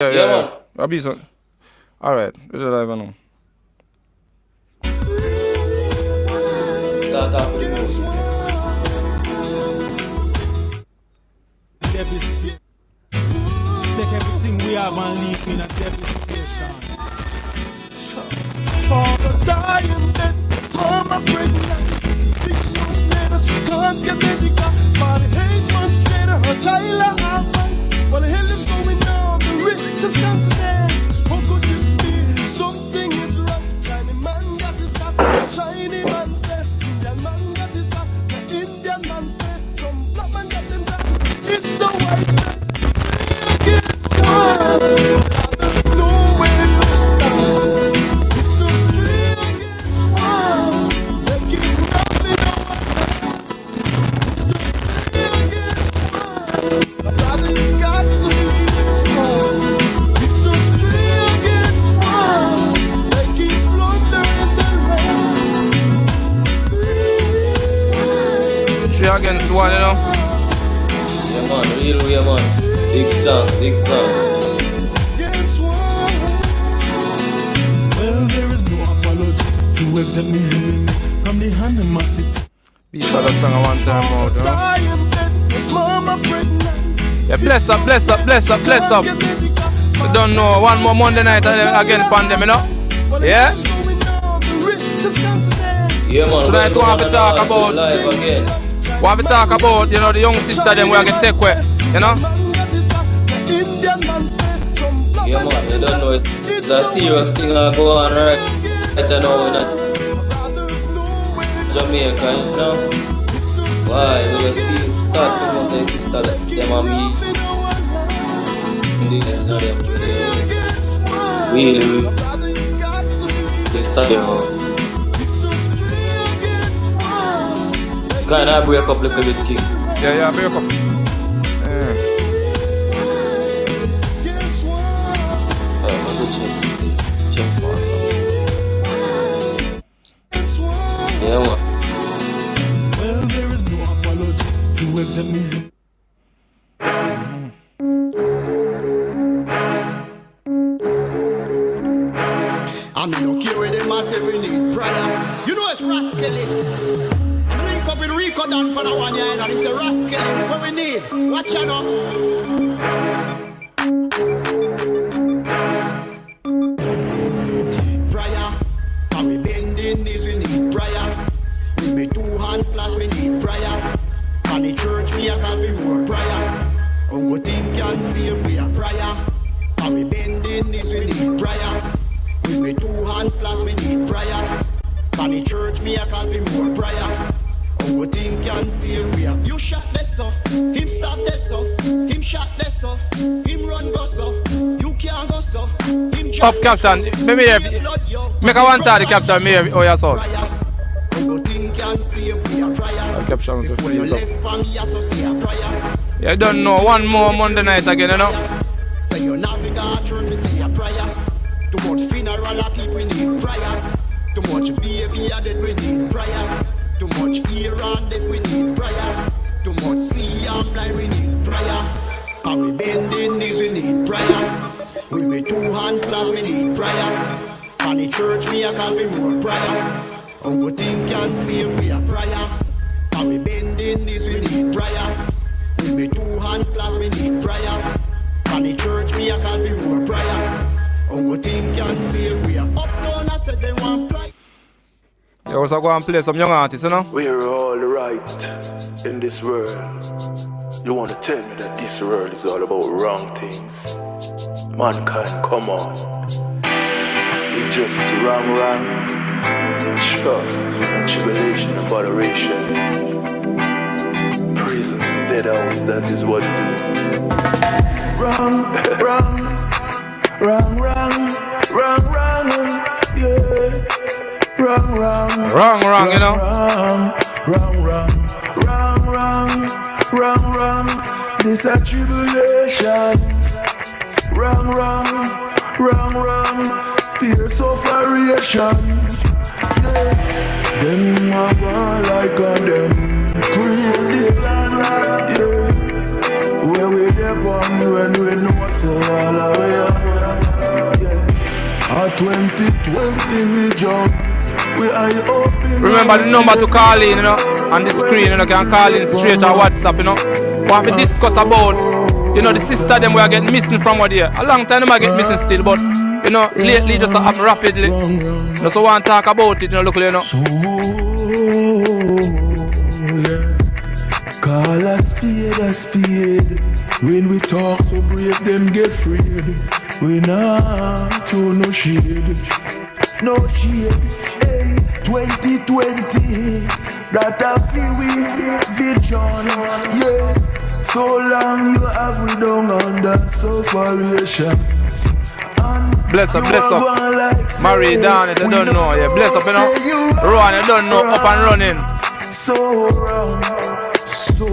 Yeah. Abusive. Alright, we're live now. Start off with the music. Take everything we have and leave in a devastation. Father dying dead, mama pregnant. 6 months later, she can't get medical. 48 months later, her child are right. What the hell is going on? The richest continent. How could this be? Something is wrong. Shiny man got his back. Shiny man left. Indian man got his back. The Indian man left. Some black man got them back. It's so white. It's one. There's nowhere to start. It's no street against one. They keep rapping over. It's no street against one. But rather you got to be strong. It's no street against one. They keep plundering the land. 3 against 1, you know? Yeah, man. Real way, man. Big song, big song. Against one. Well, there is no apology to accept me from the animosity. Beat for the song one time out, you know? Dying dead, mama pregnant. Yeah, bless up, bless up, bless up, bless up. You don't know, one more Monday night again pandemic, you know? Yeah? Yeah, man. Tonight we want to talk about, live again. want to talk about, you know, the young sister them we are going to take away, you know? Yeah, man. You don't know it. It's a serious thing that go on right now in Jamaica, you know? Why? We just see start to know the sister that them and me. This now them really decide how. Kind of break up like a little king. Yeah, break up. Yeah. Check for yeah, man. Well, there is no apology to accept me. I mean, no care where them a say we need prayer. You know it's rascally. I'm link up with Rico down for the one year and him say rascally. What we need? Watch out now. Prayer. Are we bending knees? We need prayer. With me 2 hands class, we need prayer. And the church, me a call for more prayer. Ungo think can save we a prayer. Are we bending knees? We need prayer. With me 2 hands class, we need prayer. And the church, me a call for more prayer. Ungo think can save we a. You shot this so, him stop this so, him shot this so, him run go so, you can't go so. Him Up, Captain. Maybe make a one time the Captain, me or your son. Caption was a freeze up. Yeah, you don't know. One more Monday night again, you know? So you navigate church, we say a prayer. Too much funeral of people, we need prayer. Too much baby are dead, we need prayer. Too much ear and deaf, we need prayer. Too much see and blind, we need prayer. And we bending knees, we need prayer. With me 2 hands class, we need prayer. And the church, me a call for more prayer. Ungo think can save we a prayer. And we bending knees, we need prayer. With me 2 hands class, we need prayer. And the church, me a call for more prayer. Ungo think can save we a uptown. I said they want prayer. You also go and play some young artists, you know? We're all right in this world. You want to tell me that this world is all about wrong things? Mankind, come on. It's just wrong. Sure, tribulation and botheration. Prison, dead house, that is what it is. Wrong, yeah. Wrong, you know? Wrong. This a tribulation. Wrong. Peer sufferation. Yeah. Them a want like on them. Create this land, yeah. Where we there on when we know say all the way up. Yeah. Our 2020 vision. We are open. Remember the number to call in, you know, on the screen, you know, can call in straight or WhatsApp, you know. We have to discuss about, you know, the sister them we are getting missing from what here. A long time them I get missing still, but you know, lately just happen rapidly. You so want to talk about it, you know, look, you know. So, yeah. Call a spade. When we talk so brave, them get freed. We not show no shade. No shade. Hey, 2020. That I feel we vision. Yeah. So long you have we done under sufferation. Bless up. Like Mary down, you don't know. Yeah, bless up, you know. Rowan, you don't know, up and running. So wrong. So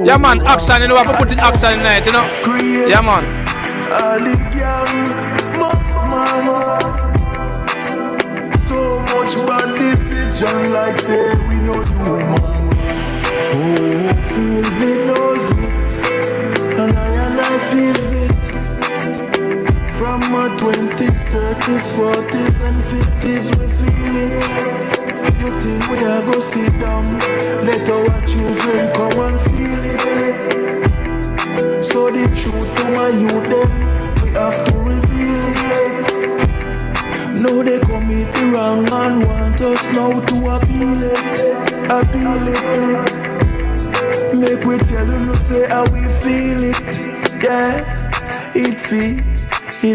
yeah, man, action, you know, I have to put in action in night, you know. Yeah, man. All the gang, man. So much bad decision, like say we no do, man. Who feels it knows it, and I feels it. From my 20s, 30s, 40s, and 50s, we feel it. You think we are go sit down, let our children come and feel it. So the truth to my youth, them, we have to reveal it. No, they commit the wrong and want us now to appeal it. Make we tell you no say how we feel it. Yeah, it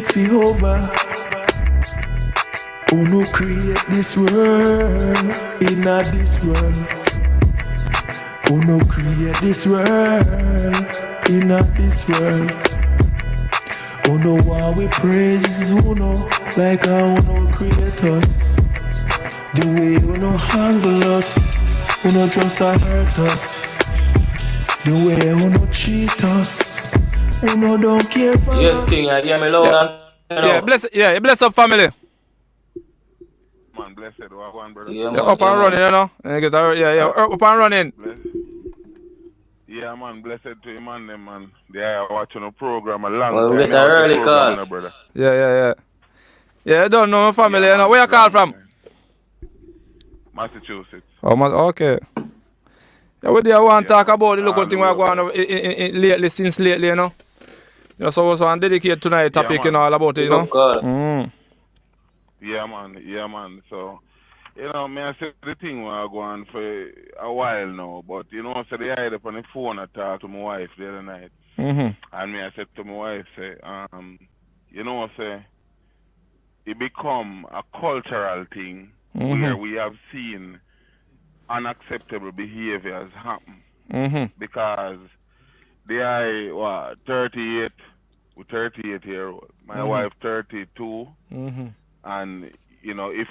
feel over. Who no create this world, in this world. Who no create this world, in this world. Who know why we praise, who know like how who no create us. The way who no handle us, who no just hurt us. The way who no cheat us, who no don't care for us. Yes, King, I hear me loud and Bless up family. Man, blessed, one brother. Yeah, Yeah, up and running, you know. Up and running. Yeah, man, blessed to him and them, man. They are watching a program a long well, time. We get an early call. Brother. Yeah, I don't know my family, you know. Where you call from? Massachusetts. Oh, okay. Yeah, we there want to talk about the local thing we're going on since lately, you know. You know, so we want to dedicate tonight topic, you know, all about it, you know. Yeah, man. So, you know, me I said the thing we're going for a while now, but you know, so they hide up on the phone and talk to my wife the other night. And me I said to my wife, say, you know, say, it become a cultural thing where we have seen unacceptable behaviors happen. Because they are 38 year old, my wife 32, and you know, if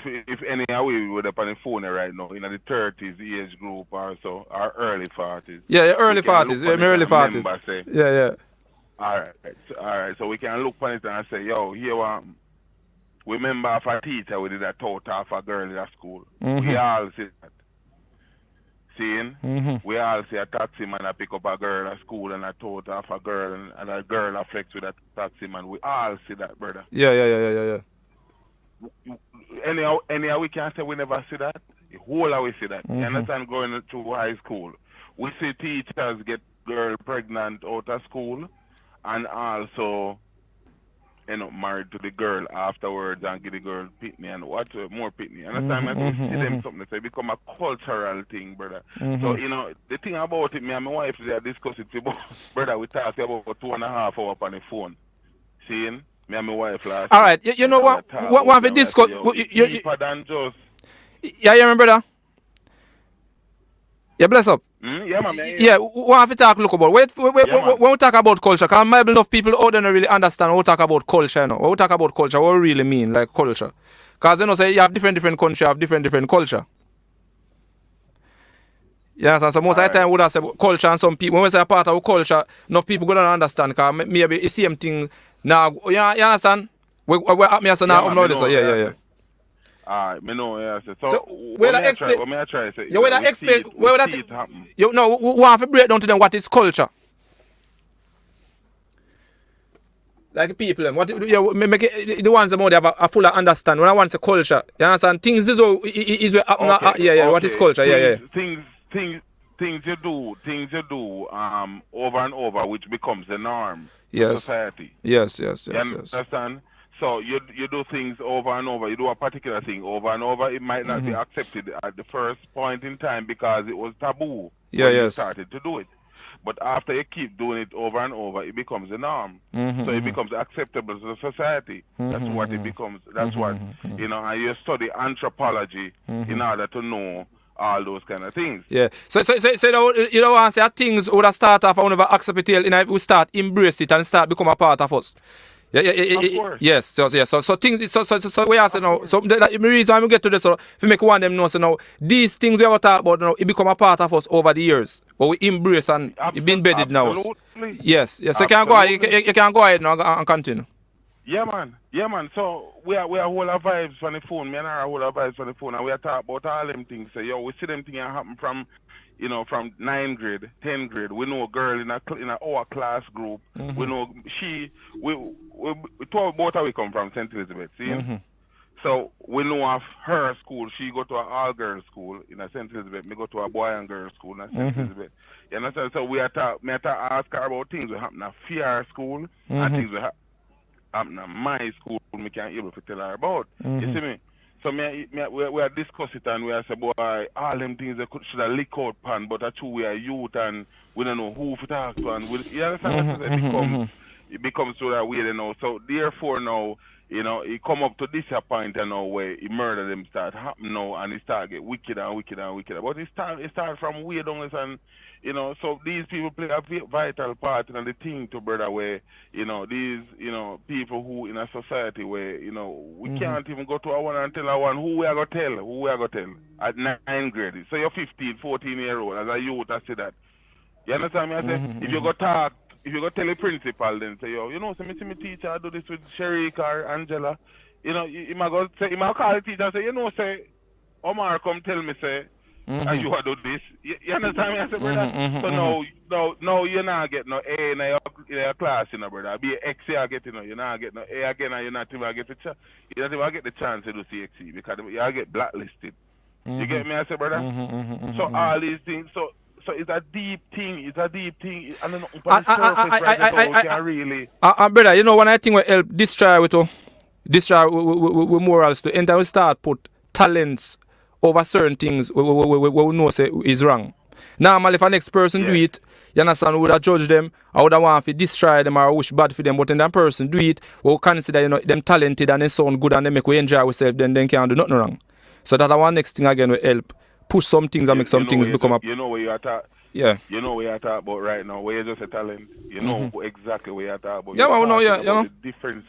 any we would up on the phone right now in the 30s age group or so, or early 40s. Yeah, early 40s. Yeah, early 40s. Say, yeah. All right. So we can look on it and say, yo, here we remember of a teacher we did a taught off a girl in school. We all see that. Seeing? We all see a taxi man a pick up a girl at school and a taught off a girl and a girl affects with a taxi man. We all see that, brother. Yeah. Anyhow, we can't say we never see that. The whole of we see that. You understand? Going to high school, we see teachers get girl pregnant out of school, and also, you know, married to the girl afterwards and give the girl pitney and what more pitney. Understand? I see them something. So it become a cultural thing, brother. So you know, the thing about it, me and my wife they discuss it about, brother. We talk about for 2.5 hours on the phone. Seeing? Me and my wife last. All right, you know what we discuss? Deeper than just. Yeah, you remember that? Yeah, bless up. Yeah, man. Yeah, we have to talk look about. When we talk about culture, because maybe enough people out there don't really understand when we talk about culture, you know. When we talk about culture, what we really mean, like culture. Because you know, say you have different countries, have different culture. You understand? So most of the time we would say culture and some people, when we say a part of our culture, enough people don't understand because maybe it's the same thing now. You understand? We say now, yeah. Alright, me know, yeah. So where I try say, you will explain where that you know, we have to break down to them what is culture. Like people, what make it, the ones that have a fuller understand. When I want to culture, you understand? Things is what happen. Yeah. What is culture? Things you do over and over, which becomes the norm in Yes. society. Yes. You understand? So you do things over and over. You do a particular thing over and over. It might not be accepted at the first point in time because it was taboo when you started to do it. But after you keep doing it over and over, it becomes the norm. So it becomes acceptable to the society. That's what it becomes. That's what, and you study anthropology in order to know all those kind of things. Yeah. So you don't want to say that things would have started off and never accept it, and we start embrace it and start become a part of us. Yeah. Of course. Yes. So things. So we are saying now. So the reason why we get to this, so if we make one of them know, so now these things we have talked about now, it become a part of us over the years, but we embrace and it been embedded now. Yes. So you can go ahead. You can go ahead now and continue. Yeah, man. So we are whole of vibes on the phone. Me and I are whole of vibes on the phone, and we are talking about all them things. So we see them things happen from, from 9th grade, 10th grade. We know a girl in our class group. We know both of we come from St. Elizabeth. See, so we know of her school. She go to an all-girls school in St. Elizabeth. Me go to a boy and girl school in St. Elizabeth. You understand? So we are ask her about things that happen at fear school and things that happen at my school. Me can't able to tell her about. You see me? So we are discuss it and we are say, boy, all them things they should have lick out pan, but that's who we are youth and we don't know who to talk to and you understand? It becomes so that way, So therefore now, it come up to this point where it murder them start happen now and it start get wickeder and wickeder and wickeder. But it start from way down and so these people play a vital part in the thing to brother where, these, people who in a society where, we can't even go to a one and tell a one who we are going to tell at 9th grade. So you're 15, 14-year-old, as a youth, I say that. You understand me? I say, if you go talk, if you go tell the principal, then say, so me see my teacher, I do this with Sherika or Angela. You might call the teacher and say, say, Omar come tell me, say, and you do this. You understand me? I say, brother, so no, you're not getting no A in your class, brother. Be an X, you're getting you're not getting no A again, and you're not even get the chance to do CXC because you get blacklisted. You get me? I say, brother. So all these things, so it's a deep thing. I don't know. Really. Brother, when I think we help destroy with morals to enter, we start put talents over certain things we know say is wrong. Normally, if a next person do it, you understand, we would have judged them, I would have want to destroy them or wish bad for them, but when that person do it, we will consider them talented and they sound good and they make we enjoy ourselves, then they can't do nothing wrong. So that our next thing again will help push some things and make some things become up. You know where you are talking. Yeah. You know where you are talking about right now, where you're just a talent. You know exactly where you are talking about. Yeah, well, no, yeah, the difference.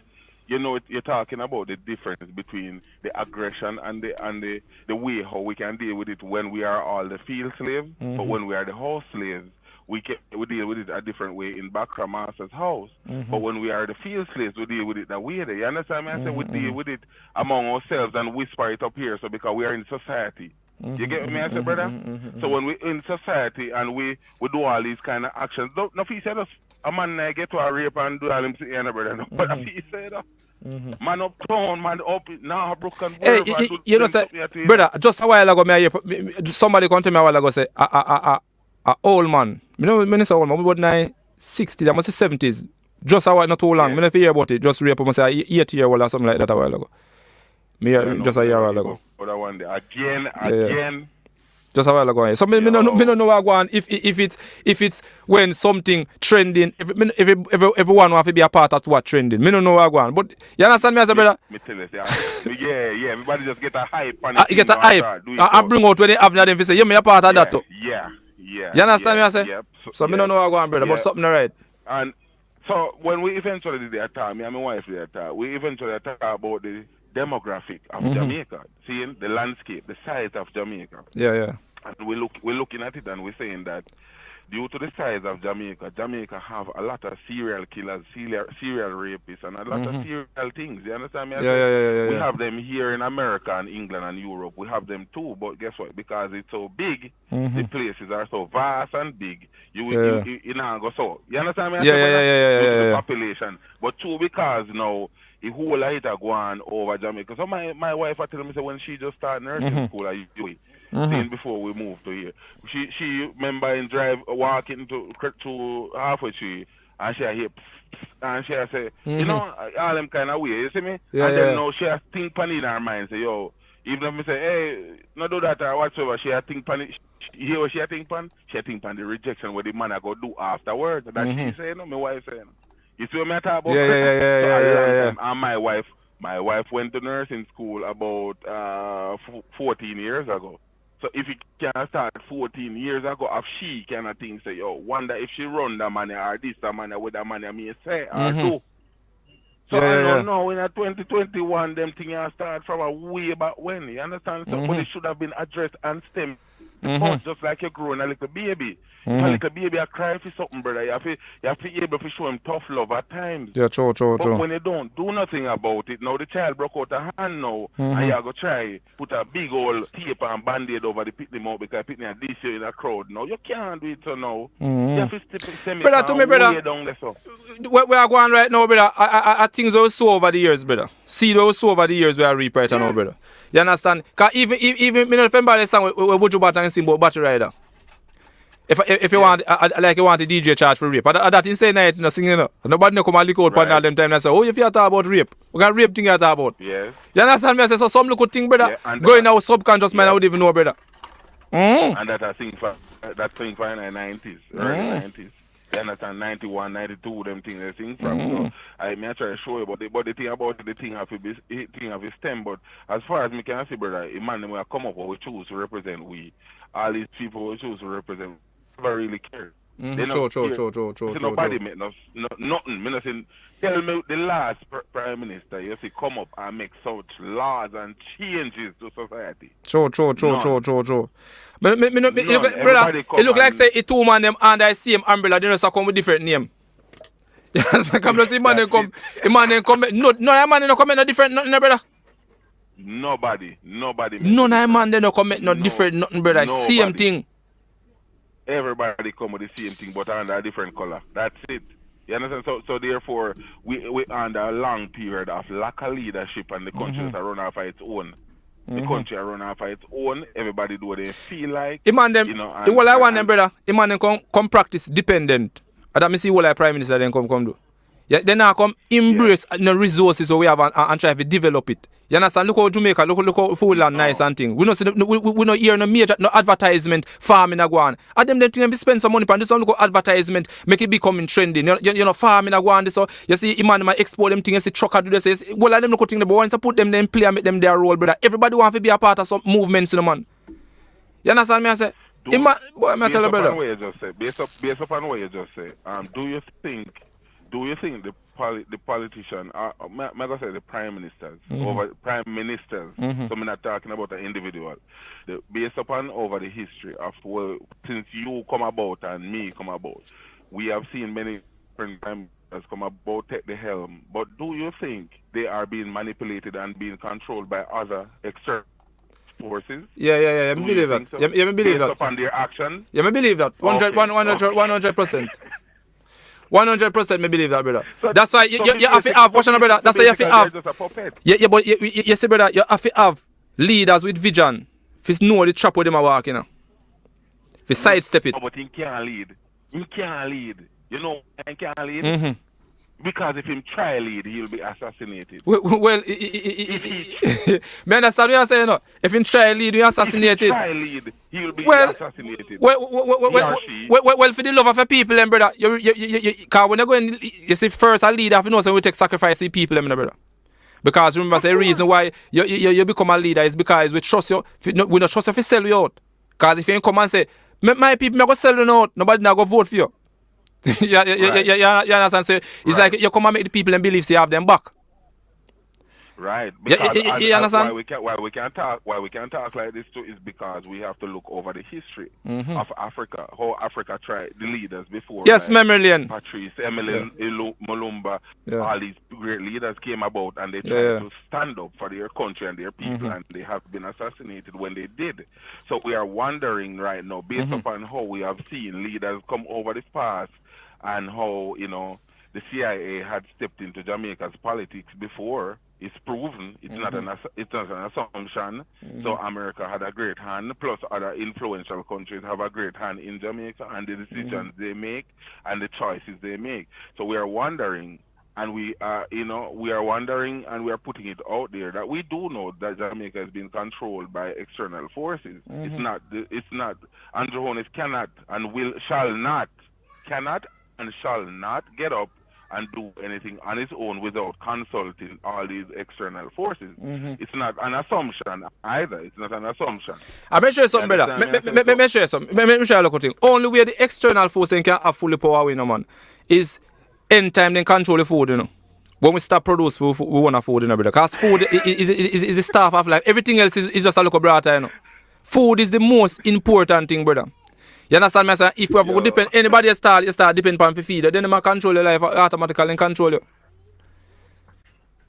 You're talking about the difference between the aggression and the way how we can deal with it when we are all the field slaves, but when we are the house slaves, we deal with it a different way in background master's house. But when we are the field slaves, we deal with it that way. You understand me? I say we deal with it among ourselves and whisper it up here, so because we are in society. You get me, I say, brother? So when we're in society and we do all these kind of actions, no he said us, a man get to a rape and do all them things, brother. No, but he said man up town, man up now broken. Hey, brother, just a while ago, somebody come to me a while ago say, a old man. When I say old man, we about 60s, I must say 70s. Just a while, not too long. I never hear about it. Just rape, I must say 80-year-old or something like that a while ago. Just a year while ago. Again. Just a while ago. So me don't know what go on if it's when something trending. If everyone want to be a part of what trending. Me don't know what go on. But you understand me as a brother? Me tell you, yeah. Everybody just get a hype. Get a hype. I bring out when they have them. They say, me a part of that too. Yeah. You understand me? I say. Yep. So me don't know what go on, brother. But something right. And so when we eventually did the attack, me and my wife did the attack. We eventually attack about the demographic of Jamaica, seeing the landscape, the size of Jamaica. Yeah. And we're looking at it and we're saying that due to the size of Jamaica, Jamaica have a lot of serial killers, serial rapists, and a lot of serial things. You understand me? We have them here in America and England and Europe. We have them too, but guess what? Because it's so big, the places are so vast and big. You not go so. You understand me? The population, but two, because now the whole of it are going over Jamaica. So my wife, I tell me, so when she just started nursing school at UA, then before we moved to here, she remember in drive walking to halfway tree, and she hear and she say, you know, all them kind of way, you see me? And then now she has think pan in her mind, say, yo, even if me say, hey, not do that or whatsoever, she has think pan. You hear what she think pan? She think pan the rejection what the man I go do afterwards. That she say, no, my wife saying. You see what I talk about? And my wife went to nursing school about 14 years ago. So if you can start 14 years ago, if she kind of think, say, yo, wonder if she run the money or this the money, what the money may say or do. So I don't know, in 2021, them things start from a way back when, you understand? So but it should have been addressed and stemmed. Just like you're growing a little baby. If a little baby I cry for something, brother, you have to be able to show him tough love at times. Yeah, true. But when you don't do nothing about it, now the child broke out a hand now, and you go try put a big old tape and band-aid over the pitney mouth because pitney are this year in a crowd. Now you can't do it so now. You have to send brother, to me, brother, down there, so. where are going right now, brother? I things those so over the years, brother. See those so over the years where I reap right now, brother. You understand? Because even me not remember the song with Buju Batan sing about Battery Rider. If you want, like you want the DJ charge for rape. That insane night, you know, singing, you know. Nobody no come and lick out pan all them time and say, oh, if you talk about rape, we got rape thing you talk about. Yes. You understand me? I say, so some little thing, brother, going our subconscious mind, I would even know, brother. And that I think for in the 90s, early 90s. You understand, 91, 92, them things they sing from. So I may try to show you, but the thing about it, the thing have a stem. But as far as me can see, brother, a man when I come up, we choose to represent we. All these people we choose to represent never really care. True. Nobody make nothing. Me not saying, tell me the last prime minister you see come up and make such laws and changes to society. True. But it look like say it two man them under the same umbrella, they just come with different name. Come to see man them come. No man no come no different nothing, brother. Nobody. None of man they no come no different nothing, brother. Same thing. Everybody come with the same thing but under a different color. That's it. You understand? So therefore we under a long period of lack of leadership and the country is run off of its own. The country run off of its own. Everybody do what they feel like. Iman them, you know, I want them, brother. Iman them come practice dependent. And that me see what like Prime Minister then come do. Yeah, they now come embrace the resources we have and try to develop it. You understand? Look how Jamaica, look how full and nice and thing. We don't hear no major no advertisement farming a go on. And them thing spend some money on this one. Look how advertisement make it becoming trending. You know farming a go on this. So you see man export them things. You see trucker do this. Well, them look thing. But once you put them in play and make them their role, brother. Everybody want to be a part of some movements, you know, man. You understand me? I say. Boy, I tell you, brother. Based upon what you just say, do you think the politician, I'm going to say the prime ministers, over prime ministers, so I'm not talking about an individual, based upon over the history of, well, since you come about and me come about, we have seen many different prime ministers come about, take the helm, but do you think they are being manipulated and being controlled by other external forces? Yeah, I believe that. So? Yeah, I believe that. Based upon their actions? Yeah, I believe that. 100%. 100% me believe that, brother. So that's why you have to have, brother. That's why you have to have. Yeah, but you see, brother, you have to have leaders with vision. If know the trap where them are walking, you know. If sidestep it. No, but he can't lead. You know, he can't lead. Because if him try lead, he'll be assassinated. Well, me understand what you're saying, no? If him try lead, he'll be assassinated. If he try lead, he'll be assassinated. Well, for the love of the people, then, brother, because when you go in, you see, first a leader, you know, so we take sacrifice to people, then, brother. Because remember, the reason why you become a leader is because we trust you. We don't trust you to sell you out. Because if you come and say, my people, I'm going to sell you out, nobody not going to vote for you. You understand? So it's like you come and make the people and believe you have them back. Right, Yeah, because you understand? why we can talk like this too is because we have to look over the history of Africa, how Africa tried the leaders before, Yes, like memory lane. Patrice, Yeah. Emily, Mulumba, Yeah. all these great leaders came about and they Yeah, tried yeah. to stand up for their country and their people, and they have been assassinated when they did. So we are wondering right now, based upon how we have seen leaders come over this past and how the CIA had stepped into Jamaica's politics before. It's proven. It's not an assumption. So America had a great hand. Plus, other influential countries have a great hand in Jamaica and the decisions they make and the choices they make. So we are wondering, and we are wondering, and we are putting it out there that we do know that Jamaica has been controlled by external forces. It's not. Andrew Holness cannot and shall not get up and do anything on its own without consulting all these external forces. It's not an assumption either. It's not an assumption. I'm going to show you something, brother. Let me show you something. Let me show you a local thing. Only where the external forces can have fully power, man, is end time they control the food, When we stop producing, we want food, brother. Because food is the staff of life. Everything else is just a local brother, Food is the most important thing, brother. You understand me? If you have to depend, anybody start depend on feed, then they control your life automatically and control you.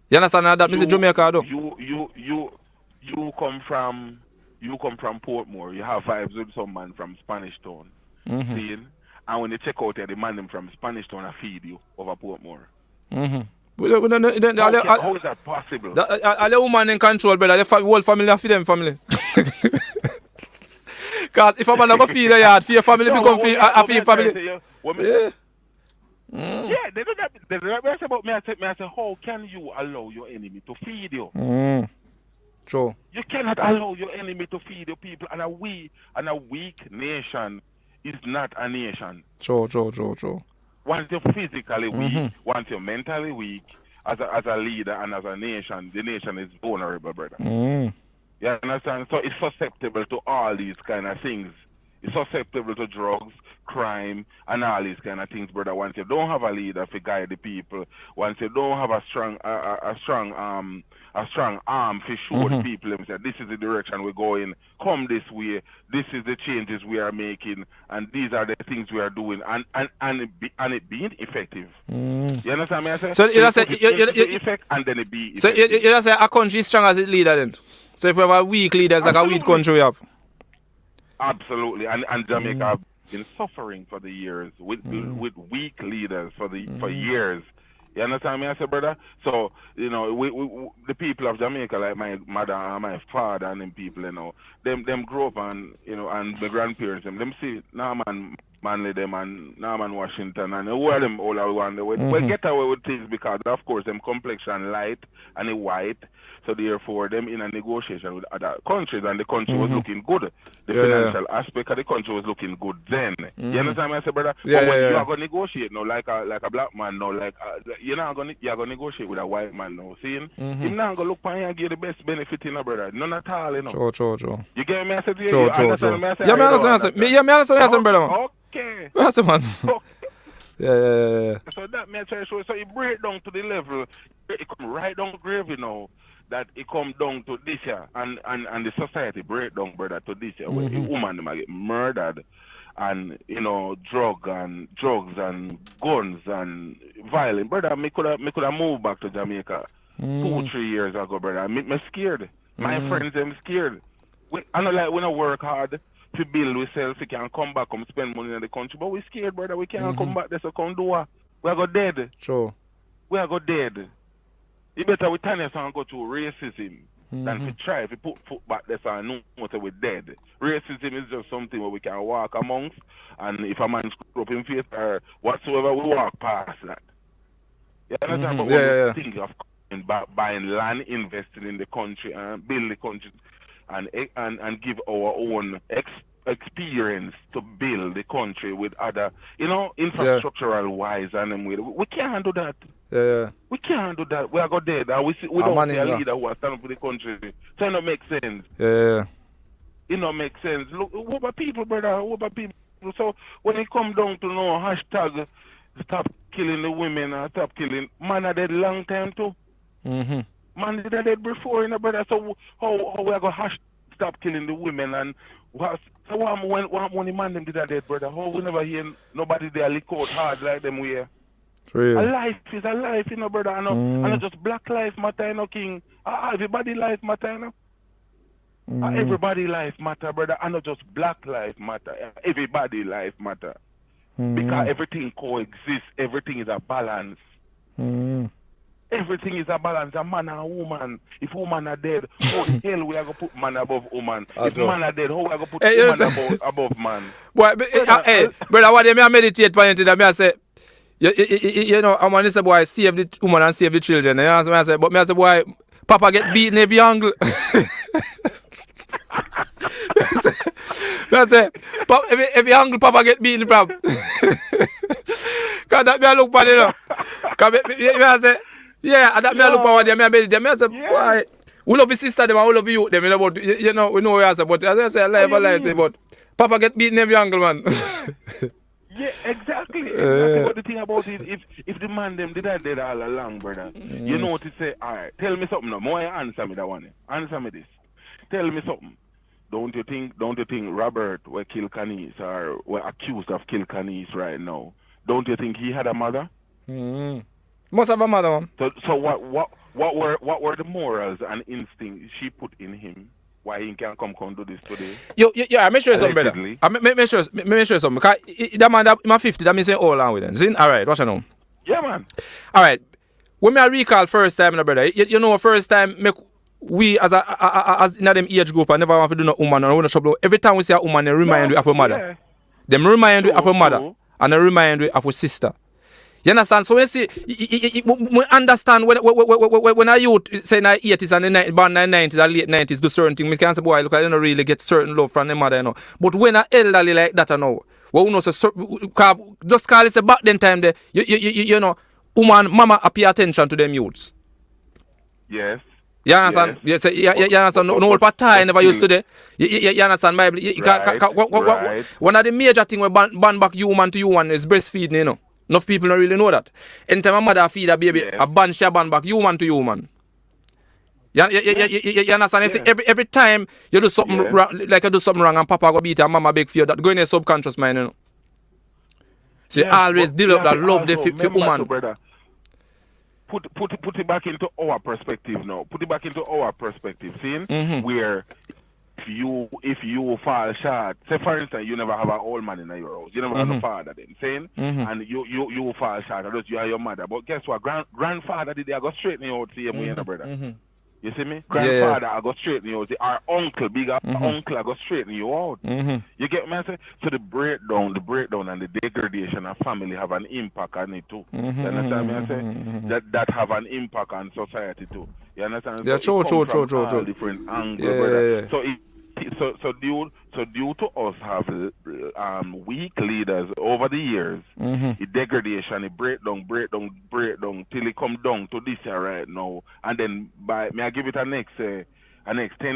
You understand that? Mr. Jamaica, though. You come from Portmore. You have vibes with some man from Spanish Town. See? And when you check out there, the man them from Spanish Town I feed you over Portmore. How is that possible? All the woman in control, brother. The whole family feed them family. Because if a man go feed the yard, for your family become feed family. Yeah, they do that. They do that about me. I say, how can you allow your enemy to feed you? True. You cannot allow your enemy to feed your people. And a weak nation is not a nation. True. Once you're physically weak, once you're mentally weak, as a leader and as a nation, the nation is vulnerable, brother. You understand? So it's susceptible to all these kind of things. It's susceptible to drugs, crime, and all these kind of things, brother. Once you don't have a leader to guide the people, once you don't have a strong arm to show the people and say, this is the direction we're going, come this way, this is the changes we are making, and these are the things we are doing, and it being effective. You understand me? I say? So you just say effect and then it be effective. So you just say a country is strong as its leader then. So if we have a weak leader, it's like a weak country we have. Absolutely, and Jamaica have been suffering for the years with weak leaders for years. You understand me, I say, brother? So we the people of Jamaica, like my mother and my father and them people, them grow up and and my grandparents, them see Norman Manley them and Norman Washington and who are them all around the way. We get away with things because of course them complexion light and white. So therefore, them in a negotiation with other countries, and the country was looking good. The financial aspect of the country was looking good then. You understand what I say, brother? But when you are gonna negotiate now, like a black man now, you're gonna negotiate with a white man now. See, him not gonna look for you and give the best benefit, brother. None at all, True. You get me? I say to you, True. me? I say, Yeah, me understand. Yeah, me understand, brother. Okay. That's the man. Yeah. So that me try to show. So it break down to the level. It come right down grave, that it come down to this year, and the society break down, brother, to this year, where a woman might get murdered, and drugs and guns and violence, brother. Me could have moved back to Jamaica 2-3 years ago, brother. Me scared. My friends them scared. I know, like, we don't work hard to build ourselves. We can come back and spend money in the country, but we scared, brother. We can't come back there, so come do what? We are go dead. True. We are go dead. You better we turn us and go to racism than to try if we put foot back there and know that we're dead. Racism is just something where we can walk amongst, and if a man screw up in face or whatsoever, we walk past that. You understand? But when we think of buying land, investing in the country, and build the country, and give our own experience to build the country with other, infrastructural wise, and we can't do that. We can't do that. We are go dead. We don't see a leader who has stand up for the country. So it don't make sense. It don't make sense. Look, what about people, brother? What about people? So when it come down to hashtag stop killing the women and stop killing, man are dead long time too. Man did dead before, you know, brother. So how we are gonna stop killing the women and so when the man them did dead, brother? How we never hear nobody there lick out hard like them we. A life is a life, you know, brother. I know just black life matter, you know, king. Everybody life matter, you know. Everybody life matter, brother. I know just black life matter. Everybody life matter. Because everything coexists. Everything is a balance. Everything is a balance. A man and a woman. If woman are dead, how the hell we are going to put man above woman? If man are dead, how we are going to put woman above man? Boy, brother, what do you meditate on it? I say, you know, I'm going to say, boy, save the woman and save the children. You know what I say? But I say, boy, Papa get beaten every angle. I say, every angle Papa get beaten from. Because that me I look for it, you know. Because I say, yeah, and that me I look for them, I say, boy, we love his sister, them, and we love you, them, you know, but, you know, we know what I say, but as I say, I say, but Papa get beaten every angle, man. Yeah, exactly. But the thing about it, if the man them did that dead all along, brother, you know what to say, alright, tell me something now. More answer me that one. Answer me this. Tell me something. Don't you think Robert were kill Canis or were accused of kill Canis right now? Don't you think he had a mother? Must have a mother, man. So what were the morals and instincts she put in him? Why he can't come do this today? Yeah, I make sure something, brother. I make sure something. Because that man, that 50, that means say all along with them. Zin? Alright, what's your name? Yeah, man. Alright. When I recall first time, brother, you know, first time, we as in them age group, I never want to do no woman or no trouble. Every time we see a woman, they remind we of a mother. Yeah. Them remind we of a mother. And they remind we of a sister. You understand? So when you see, we understand when a youth say in the 80s and the 90s, born in the 90s or late 90s, do certain things, we can't say, boy, look, I don't really get certain love from the mother, you know. But when a elderly like that, you know, we know, so, just call it, say, back then time, there, you know, woman, mama, pay attention to them youths. Yes. You understand? Yes. You understand? No old party never used to do. You understand? Right. One of the major things we ban back human to human is breastfeeding, you know. Enough people don't really know that. Anytime a mother feed a baby, a ban back human to human. You understand? You see, every time you do something wrong, like you do something wrong and Papa go beat and Mama beg for you, that go in your subconscious mind, you know. So you always develop that love there for woman. Brother. Put it back into our perspective now. Put it back into our perspective, see? Where if you fall short, say for instance you never have an old man in your house, you never have a father then, saying, and you fall short, or you are your mother. But guess what? Grandfather did they go straighten you out, see him, you know, brother. You see me? Grandfather I go straighten you out. Our uncle, bigger uncle I go straighten you out. You get me? So the breakdown and the degradation of family have an impact on it too. You understand me? I say that have an impact on society too. You understand? Yeah, so true. Different angles, brother. So due to us have weak leaders over the years, the degradation, it break down till it come down to this year right now, and then may I give it a next 10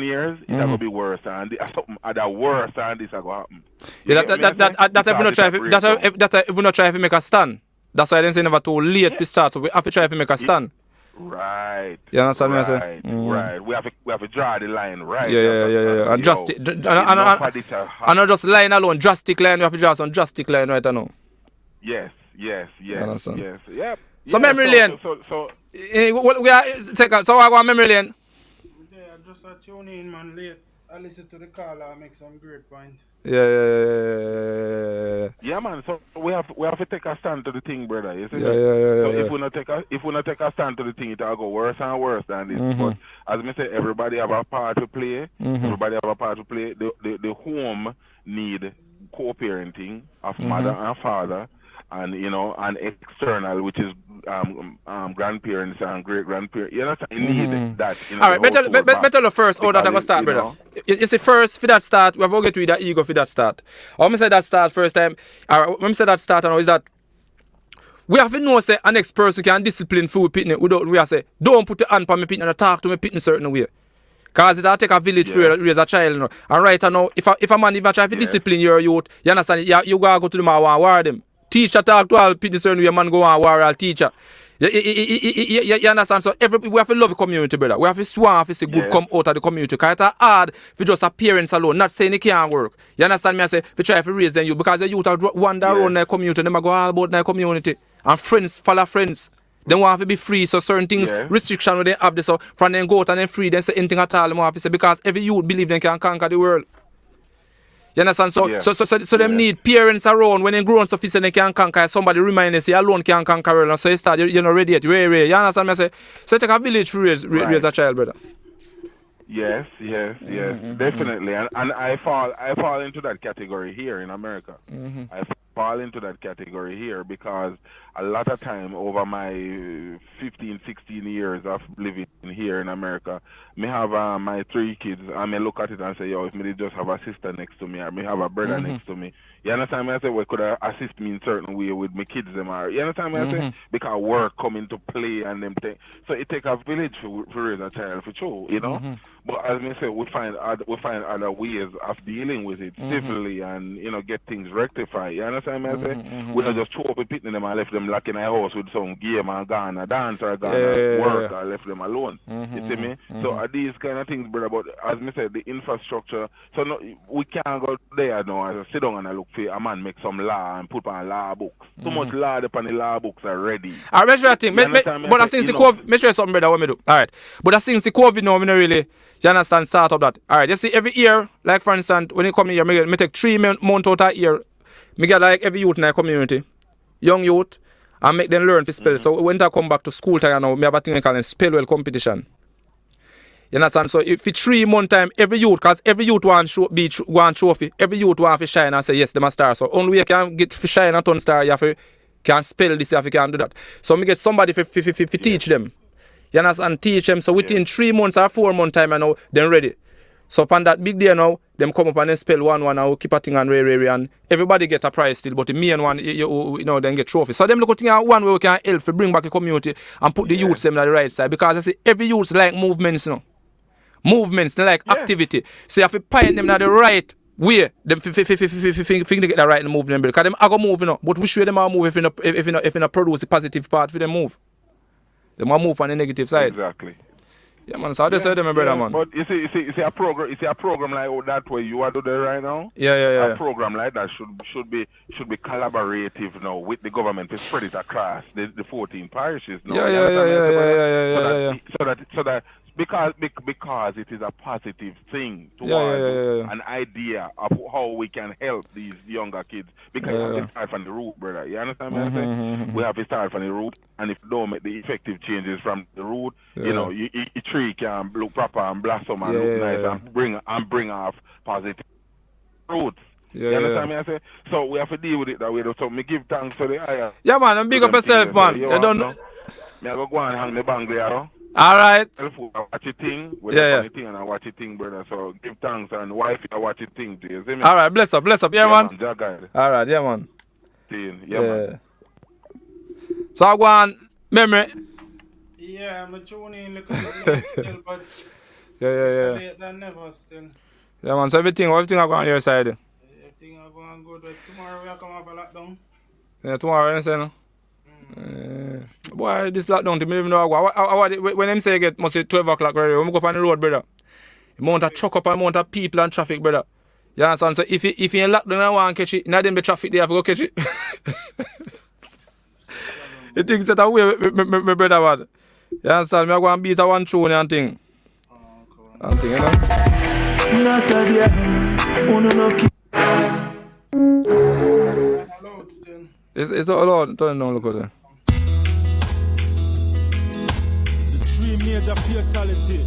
years, it's gonna be worse, and something other worse than this going to happen. Yeah, that if we not try to make a stand. That's why I didn't say never too late to start. So we have to try to make a stand. Right. You understand me? I say? Right. We have to draw the line, right? Yeah. And not just line alone, drastic line. We have to draw some drastic line right now. Yes. Yep. So memory lane. So we are second. So I go memory lane. Yeah, just a tune in, man. Late. I listen to the caller. I make some great points. Yeah, man. So we have to take a stand to the thing, brother. You see? So if we not take a stand to the thing, it'll go worse and worse than this. But as I say, everybody have a part to play. Everybody have a part to play. The home need co-parenting of mother and father, and you know, and external, which is grandparents and great grandparents. You know, you need that. You know, all right, better first. How that I go start, brother. You see, first for that start, we have to get with that ego for that start. Or me say that start first time. Or when me say that start, and is that we have to know say an next person can discipline food pitney without we have say don't put your hand on me pitney and talk to me pitney certain way. Cause it'll take a village to raise a child, you know. And right now, if a man even try to discipline your youth, you understand? You gotta go to them and war them. Teacher talk to all pitney certain way, man go and war all teacher. You understand? So we have to love the community, brother. We have to swan to see good come out of the community. Because it's hard for just appearance alone. Not saying it can't work. You understand me? I say, we try to raise them youth. Because the youth are wander around their community. They go all about their community. And friends, follow friends. They want to be free. So certain things, restriction when they have this. So from them go out and then free, then say anything at all. They want to say, because every youth believe they can conquer the world. You understand? So them need parents around when they grow up sufficient they can conquer. Somebody remind them say alone can conquer world. So you start, you're not ready yet. You understand me? I say, so take a village to raise a child, brother. Yes, definitely. And I fall into that category here in America. I fall into that category here because a lot of time over my 15, 16 years of living here in America, me have my 3 kids, and me look at it and say, yo, if me just have a sister next to me or me have a brother next to me, you understand me? I say, well, could assist me in certain way with my kids them or, you understand me? I say, because work come into play and them things. So it take a village to raise a child for sure, you know? But as me say, we find other ways of dealing with it civilly and, you know, get things rectified. You understand me? I say, we don't just throw up a pit in them and left them locked in a house with some game and gone a dance or gone work or left them alone. You see me? So are these kind of things, brother, but as me said, the infrastructure, so no, we can't go there now as I sit down and I look for a man make some law and put on law books. Too much law upon the law books already. Alright, make sure I think, but I think the COVID, make sure something, brother, what me do. Alright, but I think the COVID now, me not really, you understand, start up that. Alright, you see, every year, like for instance, when you come here, me take 3 months out of year, me get like every youth in the community, young youth, and make them learn to spell. So when I come back to school time now, me have a thing I call spell well competition. You understand? So if it's 3 months time, every youth, because every youth want trophy, every youth want to shine and say yes, they must star. So only way you can get to shine and turn star, you have to can spell this, you have to can do that. So me get somebody to teach them. You understand? Teach them. So within 3 months or 4 months time, I know they're ready. So upon that big day now, them come up and then spell one now, keep a thing and and everybody get a prize still, but the main one, you know, then get trophy. So them look at one way we can help to bring back the community and put the youths them on the right side. Because I say every youth like movements, you know. Movements, they like activity. So you have to point them in the right way. Them think they get the right movement. Because them are going to move, you know. But which way them are move if you not produce the positive part for them move? They might move on the negative side. Exactly. Yeah, man. So I just say them, brother, man. But you see a program like that way you are doing right now. Yeah. A program like that should be collaborative now with the government to spread it across the 14 parishes. Now. Yeah. So that because it is a positive thing towards an idea of how we can help these younger kids. Because we have to start from the root, brother. You understand what I'm saying? We have to start from the root, and if you don't make the effective changes from the root, you know, a tree can look proper and blossom and look nice and bring off positive roots. You understand me? I say, so we have to deal with it that way. So me give thanks to the higher. Yeah, man, and big up yourself, man. You don't know. Me I go and hang the bang there. All right. I watch it thing, thing and I watch it thing, brother. So give thanks and wife, I watch it thing to you. See me? All right, bless up, yeah, man. All right, yeah, man. Man. So I go on memory. Yeah, I'm tuning in little bit still, but late than never still. Yeah, man. So everything I go on your side. Everything I go on good. But tomorrow we come have a lockdown. Yeah, tomorrow, you say no? Boy, this lockdown to me even know when them say get must be 12 o'clock already, when we go up on the road, brother. Amount of truck up and amount of people and traffic, brother. You understand? So if you in lockdown and want to catch it, now them be traffic there, have to go catch it. You think that away, my brother, what? You understand? Me I go and beat a one tune and thing. And thing, you know? Not a dear, no keep. It's not allowed. Turn down, look at that. The 3 major fatality.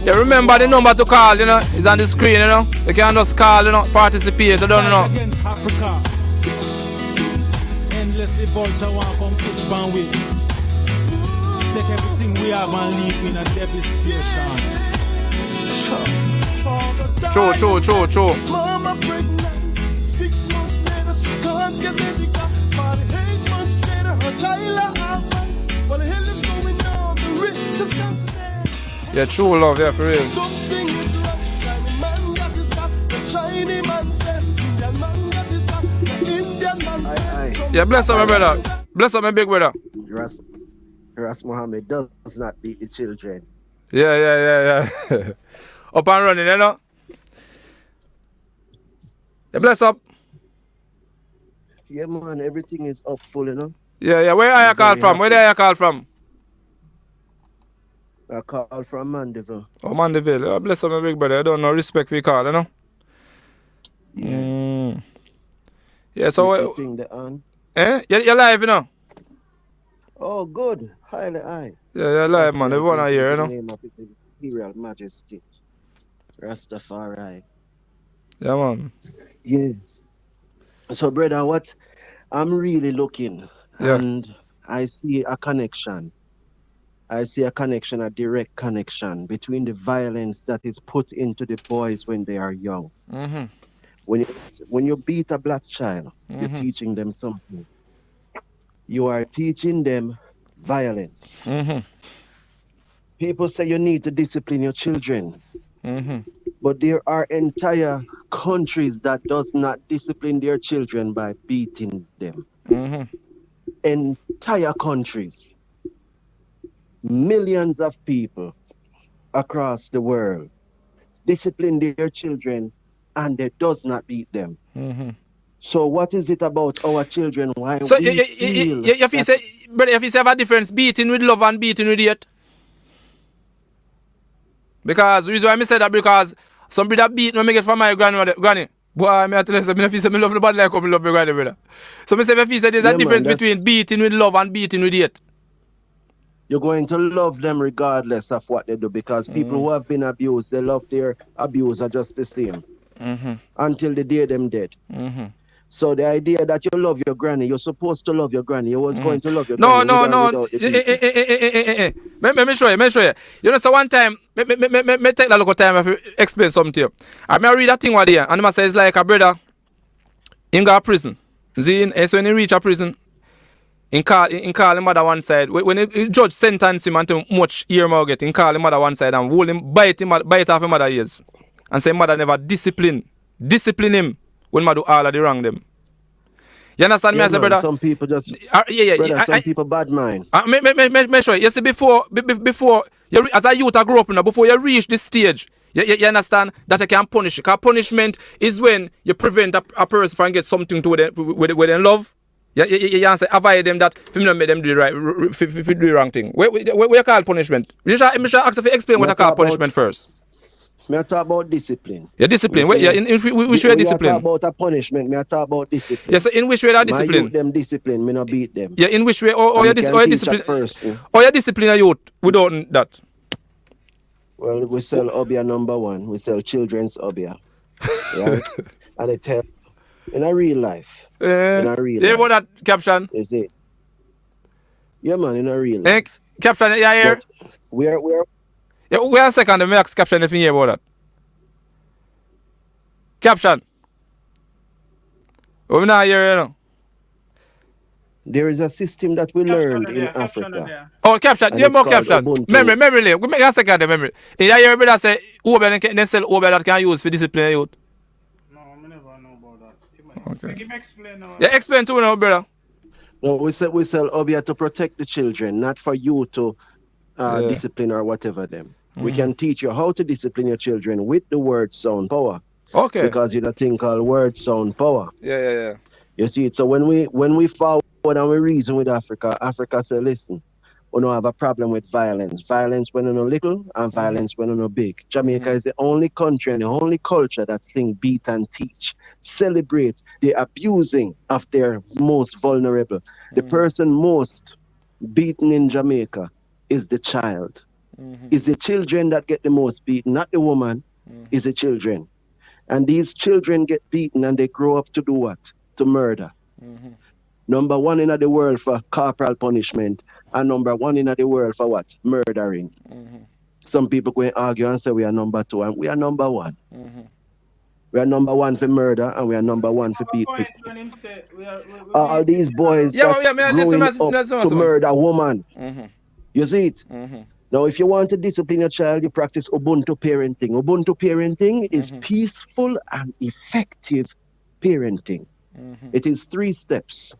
Yeah, remember the number to call, you know, it's on the screen, you know. You can just call, you know, participate, you don't know. Against Africa. Endlessly vulture want come pitch pan with. Take everything we have and leave in a devastation. True. Mama pregnant, 6 months later she can't get medical. 48 months later her child happens. What the hell is going on? The richest continent. Yeah, true love, yeah, for real. Something is wrong. Chinese man got his back. The Chinese man dead. Indian man got his back. The Indian man dead. Yeah, bless up, my brother. Bless up, my big brother. Ras Muhammad does not beat the children. Yeah. Up and running, you know. Yeah, bless up. Yeah, man, everything is up full, you know. Yeah. Where are you call from? Where are you call from? I call from Mandeville. Oh, Mandeville. Oh, bless up, my big brother. I don't know. Respect for you call, you know. Yeah. Yeah, so... You think the on? You're live, you know. Oh, good. Highly high. Yeah, you're live, man. Everyone are here, you know. The name of His Imperial Majesty. Rastafari. Yeah, man. Yeah. So, brother, what I'm really looking, and I see a connection. I see a connection, a direct connection between the violence that is put into the boys when they are young. Mm-hmm. When you beat a black child, you're teaching them something. You are teaching them violence. Mm-hmm. People say you need to discipline your children. Mm-hmm. But there are entire countries that does not discipline their children by beating them. Mm-hmm. Entire countries. Millions of people across the world discipline their children and they does not beat them. Mm-hmm. So what is it about our children? Why so we feel if you say, brother, if you say have a difference, beating with love and beating with hate? Because the reason why I say that because some brother beat when I get from my granny. Boy, I tell you something, if you say I love the body like how I love my granny, brother. So I say if you say there's a difference between beating with love and beating with hate. You're going to love them regardless of what they do because people who have been abused, they love their abuser just the same until the day them dead. So the idea that you love your granny, you're supposed to love your granny. You was going to love your granny. No. Let me show you. You know, so one time, me take a little time to explain something to you. I read that thing over there, and I say it's like a brother in a prison. See, so when he reach a prison, in call him mother one side. When the judge sentence him until much ear more get, in call him mother one side and hold him, bite off his mother ears. And say mother never discipline him when mother do all of the wrong them. You understand me as a brother? Some people just some people bad mind. Me sure. You see before you as a youth I grew up now, before you reach this stage, you understand that you can punish. Because punishment is when you prevent a person from get something to with them love. You answer avoid them that if you don't make them do the wrong thing. What you call punishment? Me should ask if you explain what I call punishment first. Me talk about discipline. Yeah, discipline. In which way discipline? Me talk about a punishment. Me talk about discipline. Yes, in which way that discipline? My youth them discipline. Me not beat them. Yeah, in which way? Or you discipline? Or you discipline a youth without that? Well, we sell obia number one. We sell children's obia, right? And it help in a real life. In a real life. You about that caption? Is it? Yeah, man. In a real life. Caption. Yeah, here. We're. Yeah, wait a second, let me ask caption if you hear about that. Caption. We're not here, you know. There is a system that we learned in Africa. Oh, caption. You more caption. Ubuntu. Memory lane. We make a second the memory. You hear brother say, they sell Uber that can use for discipline youth. No, I never know about that. Okay. Give me explain now. Yeah, explain to me now, brother. No, we sell obia to protect the children, not for you to discipline or whatever them. We can teach you how to discipline your children with the word sound power. Okay. Because there's a thing called word sound power. Yeah. You see it. So when we forward and we reason with Africa say, listen, we don't have a problem with violence. Violence when you're little and violence when you're big. Jamaica is the only country and the only culture that sing, beat and teach. Celebrate the abusing of their most vulnerable. The person most beaten in Jamaica is the child. It's the children that get the most beaten, not the woman. It's the children. And these children get beaten and they grow up to do what? To murder. Number one in the world for corporal punishment and number one in the world for what? Murdering. Some people go and argue and say we are number two and we are number one. We are number one for murder and we are number one for beat people. All these boys that's growing up to murder a woman. You see it? Now, if you want to discipline your child, you practice Ubuntu parenting. Ubuntu parenting is peaceful and effective parenting. It is 3 steps.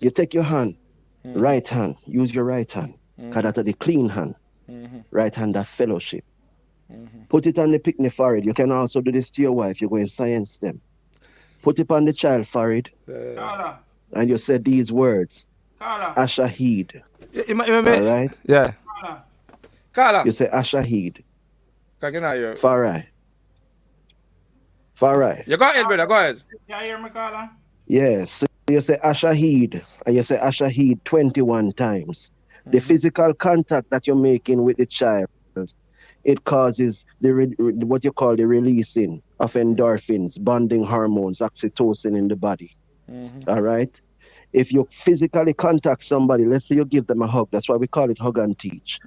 You take your hand, right hand, use your right hand. Because that's the clean hand. Right hand, that fellowship. Put it on the picnic forehead. You can also do this to your wife. You go in science them. Put it on the child forehead. Kala. And you say these words. Kala. Ashahid. All right? Yeah. Kala. Kala. You say Ashahid. Farai. Farai. You go ahead, brother. Go ahead. You hear me, Kala? Yes. So you say Ashahid. And you say Ashahid 21 times. The physical contact that you're making with the child, it causes what you call the releasing of endorphins, bonding hormones, oxytocin in the body. All right? If you physically contact somebody, let's say you give them a hug, that's why we call it hug and teach.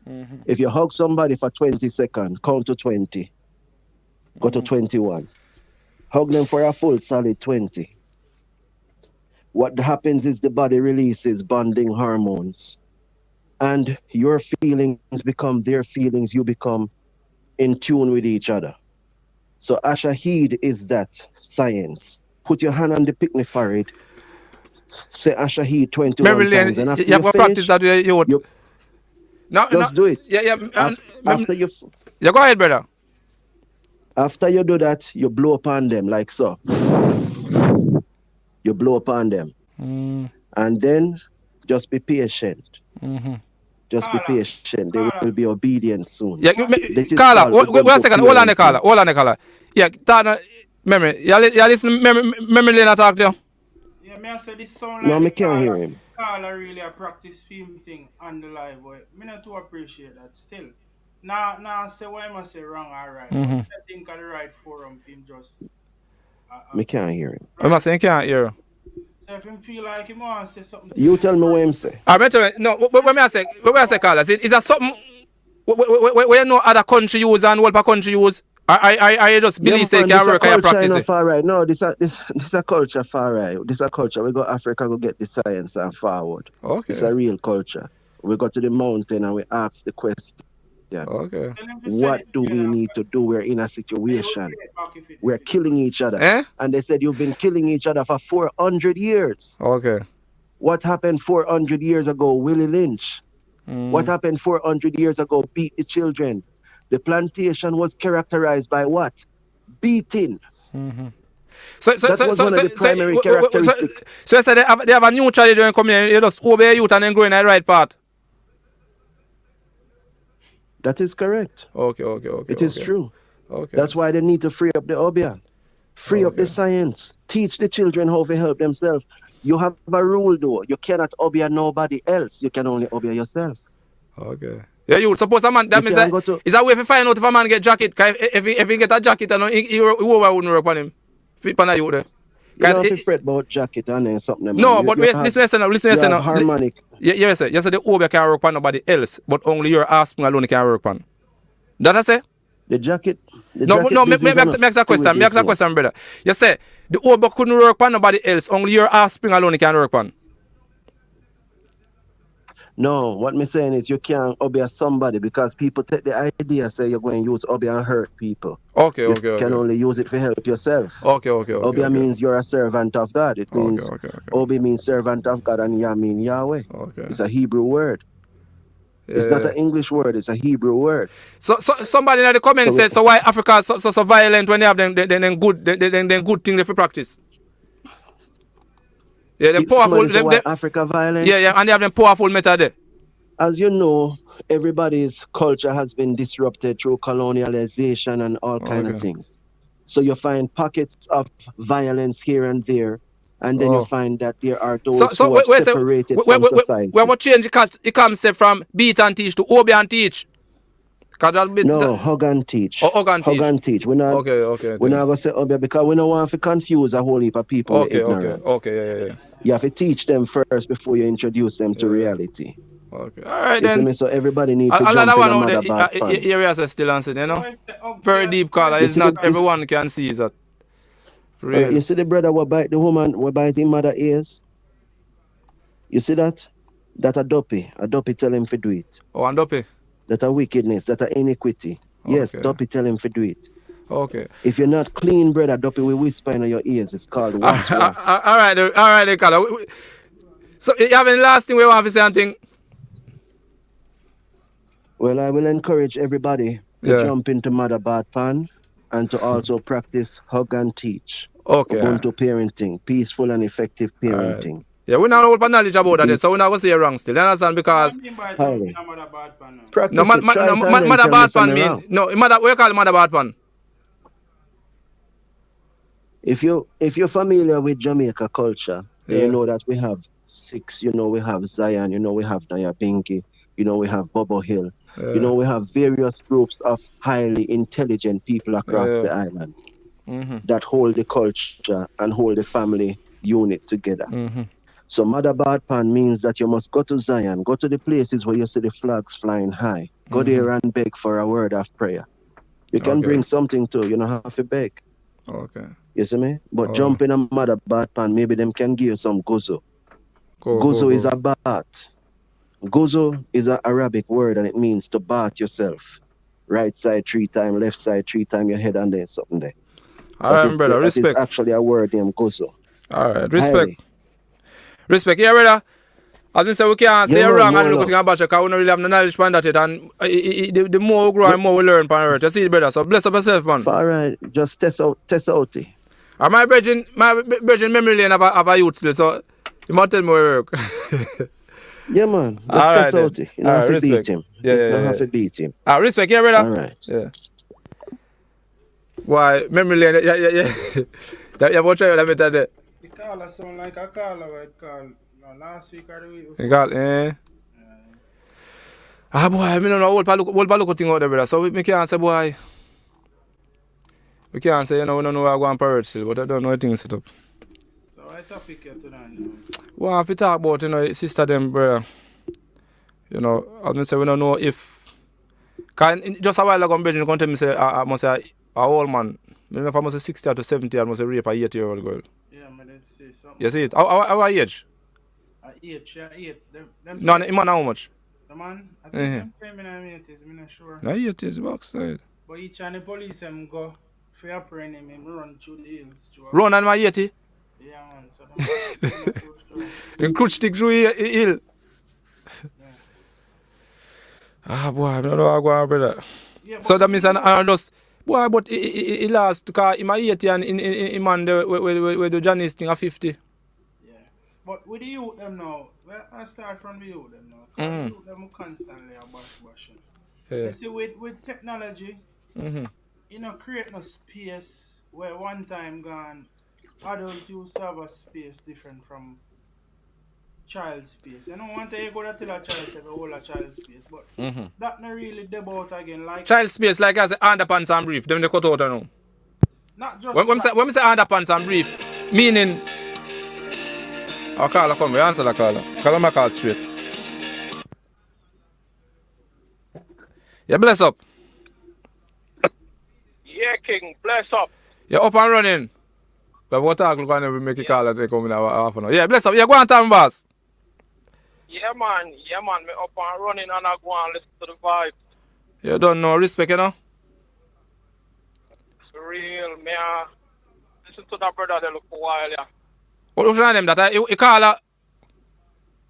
If you hug somebody for 20 seconds, count to 20, go to 21. Hug them for a full solid 20. What happens is the body releases bonding hormones. And your feelings become their feelings. You become in tune with each other. So Ashahid is that science. Put your hand on the picnic forehead. Say Ashahid 21 times. And after you finish, practice that you just do it. Yeah. After you... Yeah, go ahead, brother. After you do that, you blow upon them like so. You blow upon them. And then just be patient. Just be patient. They will be obedient soon. Yeah, Carla, wait a second. Hold on, Carla. Yeah, Tana, memory. You listen, memory Lena talk to you? Yeah, me I say this sound like... No, me can't hear him. Carla really a practice film thing on the live, but me not too appreciate that still. Now say what I say wrong or right. I think of the right forum for him just... Me can't hear him. I'm not saying can't hear. So if him feel like him want to say something... You tell me what him say. No, what I say, Carla, is that something where you know other country use and what country use? I just believe say can work and practice it. Far right. No, this a culture far right. This a culture. We go Africa go get the science and forward. Okay. It's a real culture. We go to the mountain and we ask the question. Okay. What do we need to do? We're in a situation. We're killing each other. And they said you've been killing each other for 400 years. Okay. What happened 400 years ago? Willie Lynch. What happened 400 years ago? Beat the children. The plantation was characterized by what? Beating. So that was one of the primary characteristics. So they have a new child coming in, you just obey youth and then go in the right path. That is correct. Okay. It is true. Okay. That's why they need to free up the obia. Free up the science. Teach the children how to help themselves. You have a rule though. You cannot obey nobody else. You can only obey yourself. Okay. Yeah, you suppose a man, that means is a way to find out if a man get jacket. If he get a jacket and he wouldn't work on him. Fit on you there. You don't have to fret about jacket and then something. No, but listen now. Harmonic. Yes, sir. The Obi can work on nobody else, but only your offspring alone can work on. That I say? The jacket. No, make a question, brother. You say the Obi couldn't work on nobody else, only your offspring alone can work on. No, what I'm saying is you can't obey somebody because people take the idea, say you're going to use obey and hurt people. Okay. You can only use it for help yourself. Okay. Obey means you're a servant of God. It means obey means servant of God and Yah means Yahweh. Okay. It's a Hebrew word. Yeah. It's not an English word, it's a Hebrew word. So somebody in the comments says, so why Africa is so violent when they have them good thing they for practice? Yeah, them powerful. Africa violent. Yeah, and they have them powerful method there. As you know, everybody's culture has been disrupted through colonialization and all kind of things. So you find pockets of violence here and there, and then you find that there are those who are separated from society. We will change the concept from beat and teach to obey and teach. No, hug and teach. Hug and teach. We're not going to say obey because we don't want to confuse a whole heap of people with ignorance. Okay. You have to teach them first before you introduce them to reality. Okay. All right then. So everybody needs to jump in another bad fun. Areas are still answered, you know. Very deep color. It's not everyone can see that. For real. You see the brother who bite the woman, who bite his mother ears? You see that? That a dopey. A dopey tell him to do it. Oh, and dopey? That a wickedness, that a iniquity. Okay. Yes, dopey tell him to do it. Okay. If you're not clean, brother, dopey will whisper in your ears. It's called was. All right, color. So you have any last thing we want to say anything? Well, I will encourage everybody to Yeah. jump into Mother Bad Pan and to also practice hug and teach. Okay. Ubuntu parenting, peaceful and effective Alright. parenting. Yeah, we not all knowledge about that, It so we're not going to say you're wrong still. You understand? What I Because mean by jumping highly. a mother bad pan now? no, Practice it, try it, and then mother tell me bad pan something mean wrong. no. Mother, what you call mother bad pan? If you're familiar with Jamaica culture, then Yeah. you know that we have six. You know we have Zion. You know we have Nyabingi. You know we have Bobo Hill. You know we have various groups of highly intelligent people across Yeah. the island Mm-hmm. that hold the culture and hold the family unit together. Mm-hmm. So Mother Bad Pan means that you must go to Zion, go to the places where you see the flags flying high. Go there and beg for a word of prayer. You can Okay. bring something too. You don't have to beg. Okay. You see me? But Oh. jump in a Mother Bad Pan, maybe them can give you some gozo. Cool, Gozo is cool. a bath. Gozo is an Arabic word and it means to bath yourself. Right side 3 times, left side 3 times, your head and then something there. Alright, brother. That is Respect. actually a word named gozo. Alright. Respect. Highly. Respect. Yeah, brother. As we say, we can't say Yeah, you're man, wrong more and look love. at because we don't really have no knowledge on that yet. And the more we grow and more we learn on earth. You see, brother. So bless up yourself, man. All right, just test out it. And my brethren memory lane have a youth still, so you might tell me where work. Yeah, man. Just Alright test then. out it. You don't have to beat him. Yeah, You yeah, don't yeah. have to beat him. Respect, yeah, brother. All right. Yeah. Why, memory lane, yeah. You want to try that better there? The caller sound like a caller what it called last week or the week before. You got, boy, I don't know, what look thing out there, brother. So we can't say, boy. We can't say, we don't know how to go on parade still, but I don't know how things set up. So what topic you tonight now? Well, if you talk about, sister them, brother, as I say, we don't know if... Cause just a while ago, Bridget come tell me, say, I must say, a old man, I don't know if I must say 60 or 70, I must say rape a 8-year-old girl. Yeah, man, let's say something. You see it? How age? 8. Them No, the man how much? the man, I think them say me na 80s, I'm not sure. No, 80s, backside. But each and the police them go for apprehend him run through the hills. Run on my 80? Yeah, man, so them In crutch stick through hill. Boy, I don't know how to go on, brother. Yeah, So that means I just... Boy, but he last, because in my 80 and in man, with the Johnny's thing at 50. Yeah. But with the youth them now, well, I start from the youth them now. The youth them constantly are bashing. Yeah. You see, with technology, create no space where one time gone, adults used to have a space different from child space. You know, one time you go to tell a child say hold a child space, but that not really debate again. Like Child space, like I say, underpants and brief. Them they cut out now. not just When we say underpants and brief, meaning... I'll call her, come, we answer the caller. Call my call straight. Yeah, bless up. Yeah, King, bless up. You're up and running. We have to talk, look, and we make a call as they come in half an hour. Yeah, bless up. Yeah, go on, time, boss. Yeah, man, me up and running and I go and listen to the vibe. You don't know respect, you know? For real, me listen to that brother they look for a while, yeah. What was your name that? You call her?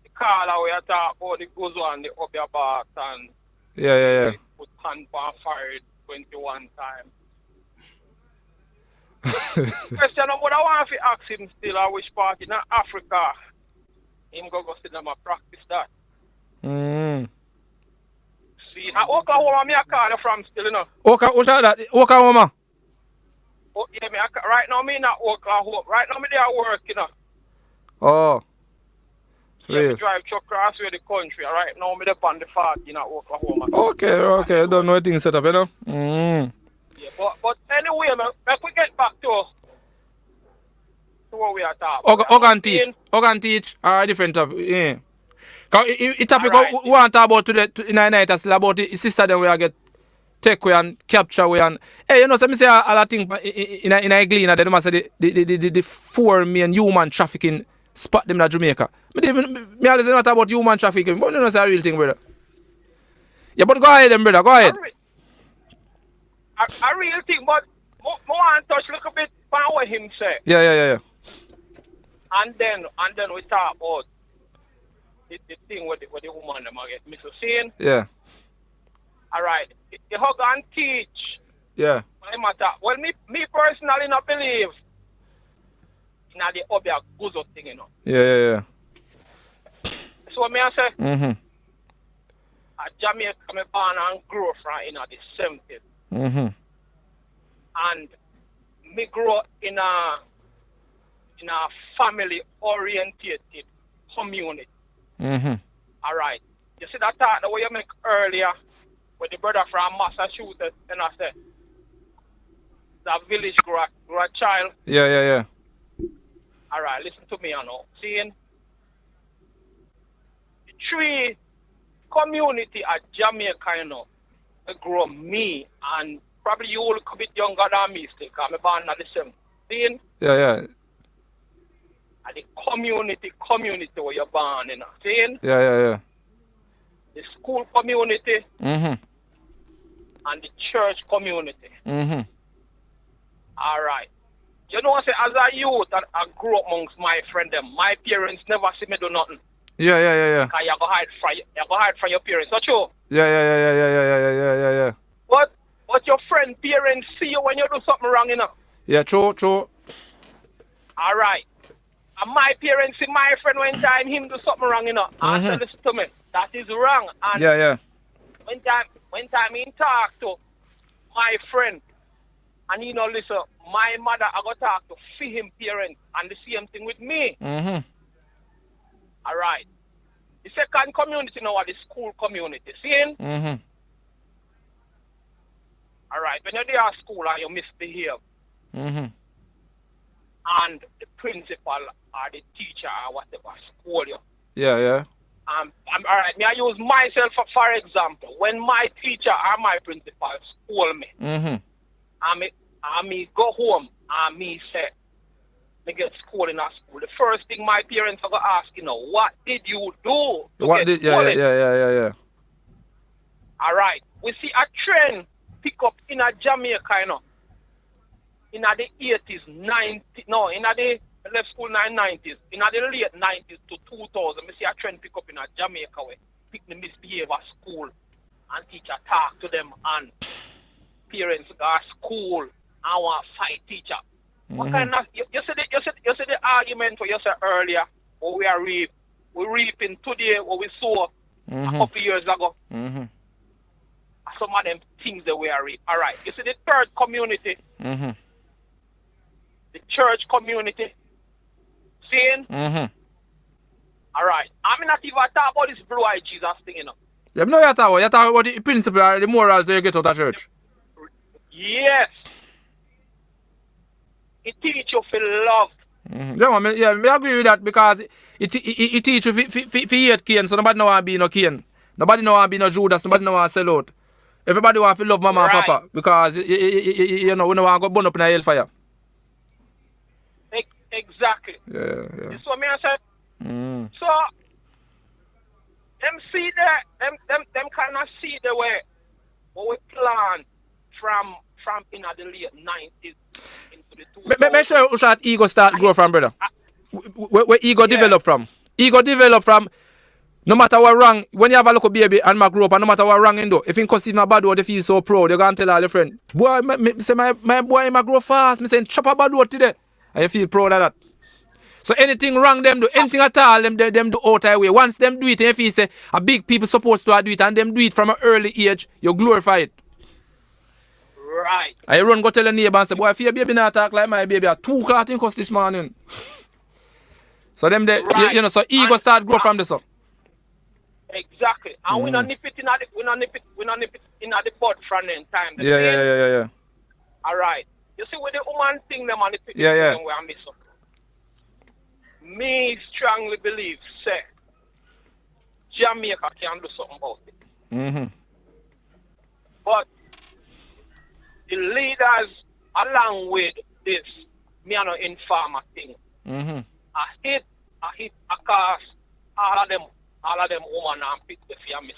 The caller where you talk about the gozo and the up your back and Yeah. put hand on fire 21 times. Question of what I want to ask him still, which part in Africa him go sit them and practice that. See, now Oklahoma me a call you from still, you know. What's that? Oklahoma? Oh, yeah, right now me not Oklahoma. Right now me there work, you know. Oh. Yeah, me drive truck across the country. Right now me there on the 40 in Oklahoma. Okay. You don't know things set up, you know? Yeah, but anyway, if we get back to what we are talking about. Organ teach are different topic. Yeah. Because the topic Right. we want to talk about today in the night is about the sister them we are get take away and capture way and so me say all the things in a Gleaner they must say the 4 main human trafficking spot them in Jamaica. Me always not about human trafficking, but you know it's a real thing, brother. Yeah, but go ahead then, brother, go ahead. A real thing, but more want to touch a little bit on what him say. Yeah. And then we talk about the thing with the woman them I get me so saying. Yeah. Alright. The hug and teach. Yeah. No matter. Well me personally not believe in the obia guzo thing, you know. Yeah. So what me I say? Mm-hmm. At Jamaica me born and grew from in the 70s. Mm-hmm. And me grow in a family oriented community. Mm-hmm. Alright. You see that talk the way you make earlier with the brother from Massachusetts and I said that village grow a child. Yeah. Alright, listen to me now. Seeing the three community at Jamaica, you know, they grow me and probably you will a bit younger than me still because I'm born at the same. Seeing? Yeah. And the community where you're born, you know. Seeing? Yeah. The school community Mm-hmm. and the church community. Mm-hmm. Alright. You know what I say, as a youth I grew up amongst my friends them, my parents never see me do nothing. Yeah. Because you go hide from your parents, not true? Yeah. But your friend parents see you when you do something wrong, you know. Yeah, true. Alright. And my parents see my friend one time him do something wrong, you know. And say, listen to me, that is wrong. And Yeah. when time he talk to my friend, and you know, listen, my mother I got talk to see him parents and the same thing with me. Mm-hmm. Alright. The second community now are the school community. See? Mm-hmm. Alright, when you're there at school and you misbehave, Mm-hmm. and the principal or the teacher or whatever scold you. Yeah. Alright, may I use myself for example. When my teacher or my principal scold me, Mm-hmm. and me go home and me say, me get schooled in a school. The first thing my parents are going to ask, you know, what did you do? Yeah. Alright, we see a trend pick up in a Jamaica, you know. In the 80s, 90s, no, in the left school 90s, in the late 90s to 2000, we see a trend pick up in a Jamaica where pick the misbehave at school and teacher talk to them and parents go to school and want to fight teacher. What kind of, you see the argument what you said earlier, what we reaping today, what we saw a couple years ago. Mm-hmm. Some of them things that we are reap. Alright, you see the third community, Mm-hmm. the church community. Seeing? Mm-hmm. Alright. I'm not even talking about this blue eye Jesus thing, you know. Yeah, no, you're talking about the principle or the morals that you get out of church. Yes. It teach you to love. Mm-hmm. Yeah, I agree with that because it teach you to hate Cain, so nobody know want to be no Cain. Nobody know want to be no Judas, nobody know want to sell out. Everybody want to love mama and papa because you know we don't want to go burn up in a hellfire. Exactly. Yeah. This what me I said. So them see them kind of see the way what we plan from in the late 90s into the 2000s. Make sure Ushat ego start grow from, brother. Where ego develop from? Ego develop from. No matter what wrong, when you have a little baby and my grow up, and no matter what wrong in do, if you conceive my bad word, they feel so proud, you gonna tell all your friends, boy, my boy, my grow fast, me saying chop a bad word today, and you feel proud of that. So anything wrong them do, anything at all, them do out of way. Once them do it, and if you say a big people supposed to do it, and them do it from an early age, you glorify it. Right. And you run go tell your neighbor and say, boy, if your baby not talk like my baby, at 2 o'clock in this morning. So them you know, so ego start grow from this up. Exactly. And we don't nip it in the bud from them time. Yeah. Alright. You see with the woman thing them and the people Yeah. where I miss up. Me strongly believe, say, Jamaica can do something about it. Mm-hmm. But the leaders along with this, me and no informer thing. Mm-hmm. I hit across all of them women and pick the family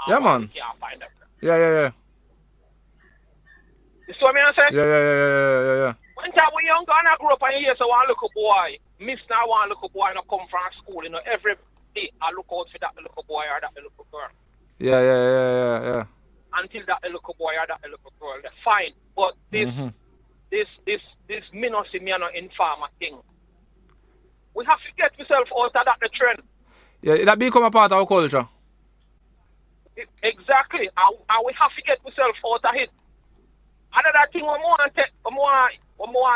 and man. can't find them. Yeah. You see what I say? Yeah. When time we young and I grew up and you hear so one little boy, miss now one little boy not come from school, you know, day, I look out for that little boy or that little girl. Yeah. Until that little boy or that little girl, they're fine. But this me not see me no inform a thing. We have to get ourselves out of that trend. Yeah, that become a part of our culture. Exactly. And we have to get ourselves out of it. Another thing we want to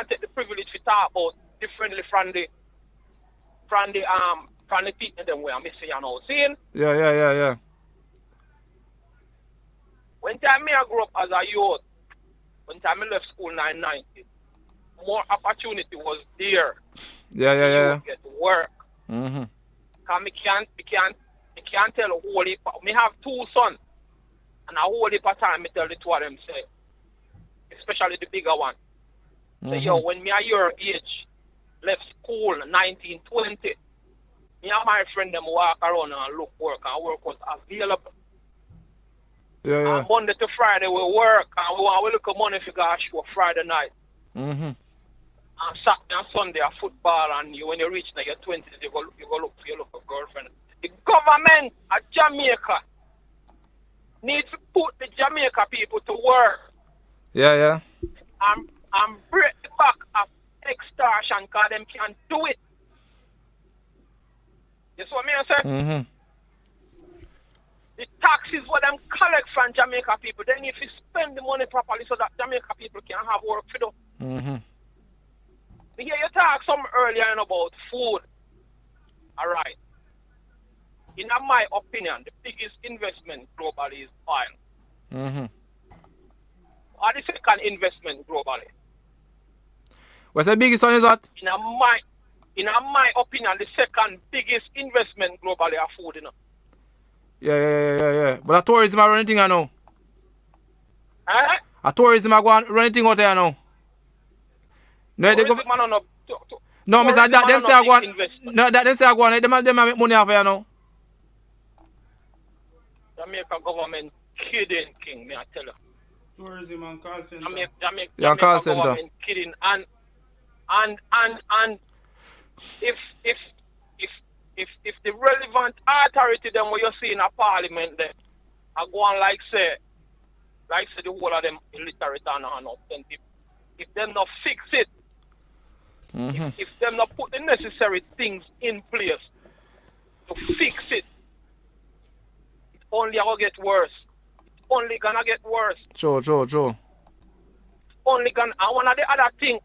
take the privilege to talk about differently from the people them we are missing and all. Seeing? Yeah. When time I grew up as a youth, when time I left school 1990, more opportunity was there. Yeah. To get to work. Cause me can't tell a whole heap. Me have two sons, and a whole heap of time me tell the two of them say, especially the bigger one. Say, yo, when me a your age, left school 1920, me and my friend them walk around and look work, and work was available. Yeah. And Monday to Friday we work, and we look at money for go show Friday night. And Saturday and Sunday are football, and when you reach now your 20s, you go look for your local girlfriend. The government of Jamaica needs to put the Jamaica people to work. Yeah. And break the back of extortion, because them can't do it. You see what I say? The taxes what them collect from Jamaica people, then if you spend the money properly so that Jamaica people can have work for them. We hear you talk some earlier about food. Alright. In my opinion, the biggest investment globally is oil. Or the second investment globally. What's the biggest one is what? In my opinion, the second biggest investment globally are food, you know. Yeah. But a tourism are running thing I know. A tourism are going running thing out there now. No, they go. No, Mr. That them say I want. No, that they say I want. Them make money off here now. Jamaica government kidding, King. Me I tell you. Tourism and call center. Jamaica call center. Government kidding, and if the relevant authority them what you see in a parliament there, I go on like say the whole of them illiterate and authentic. If them not fix it. If them not put the necessary things in place to fix it, it's only gonna get worse. It's only gonna get worse. True. Only gonna, and one of the other thing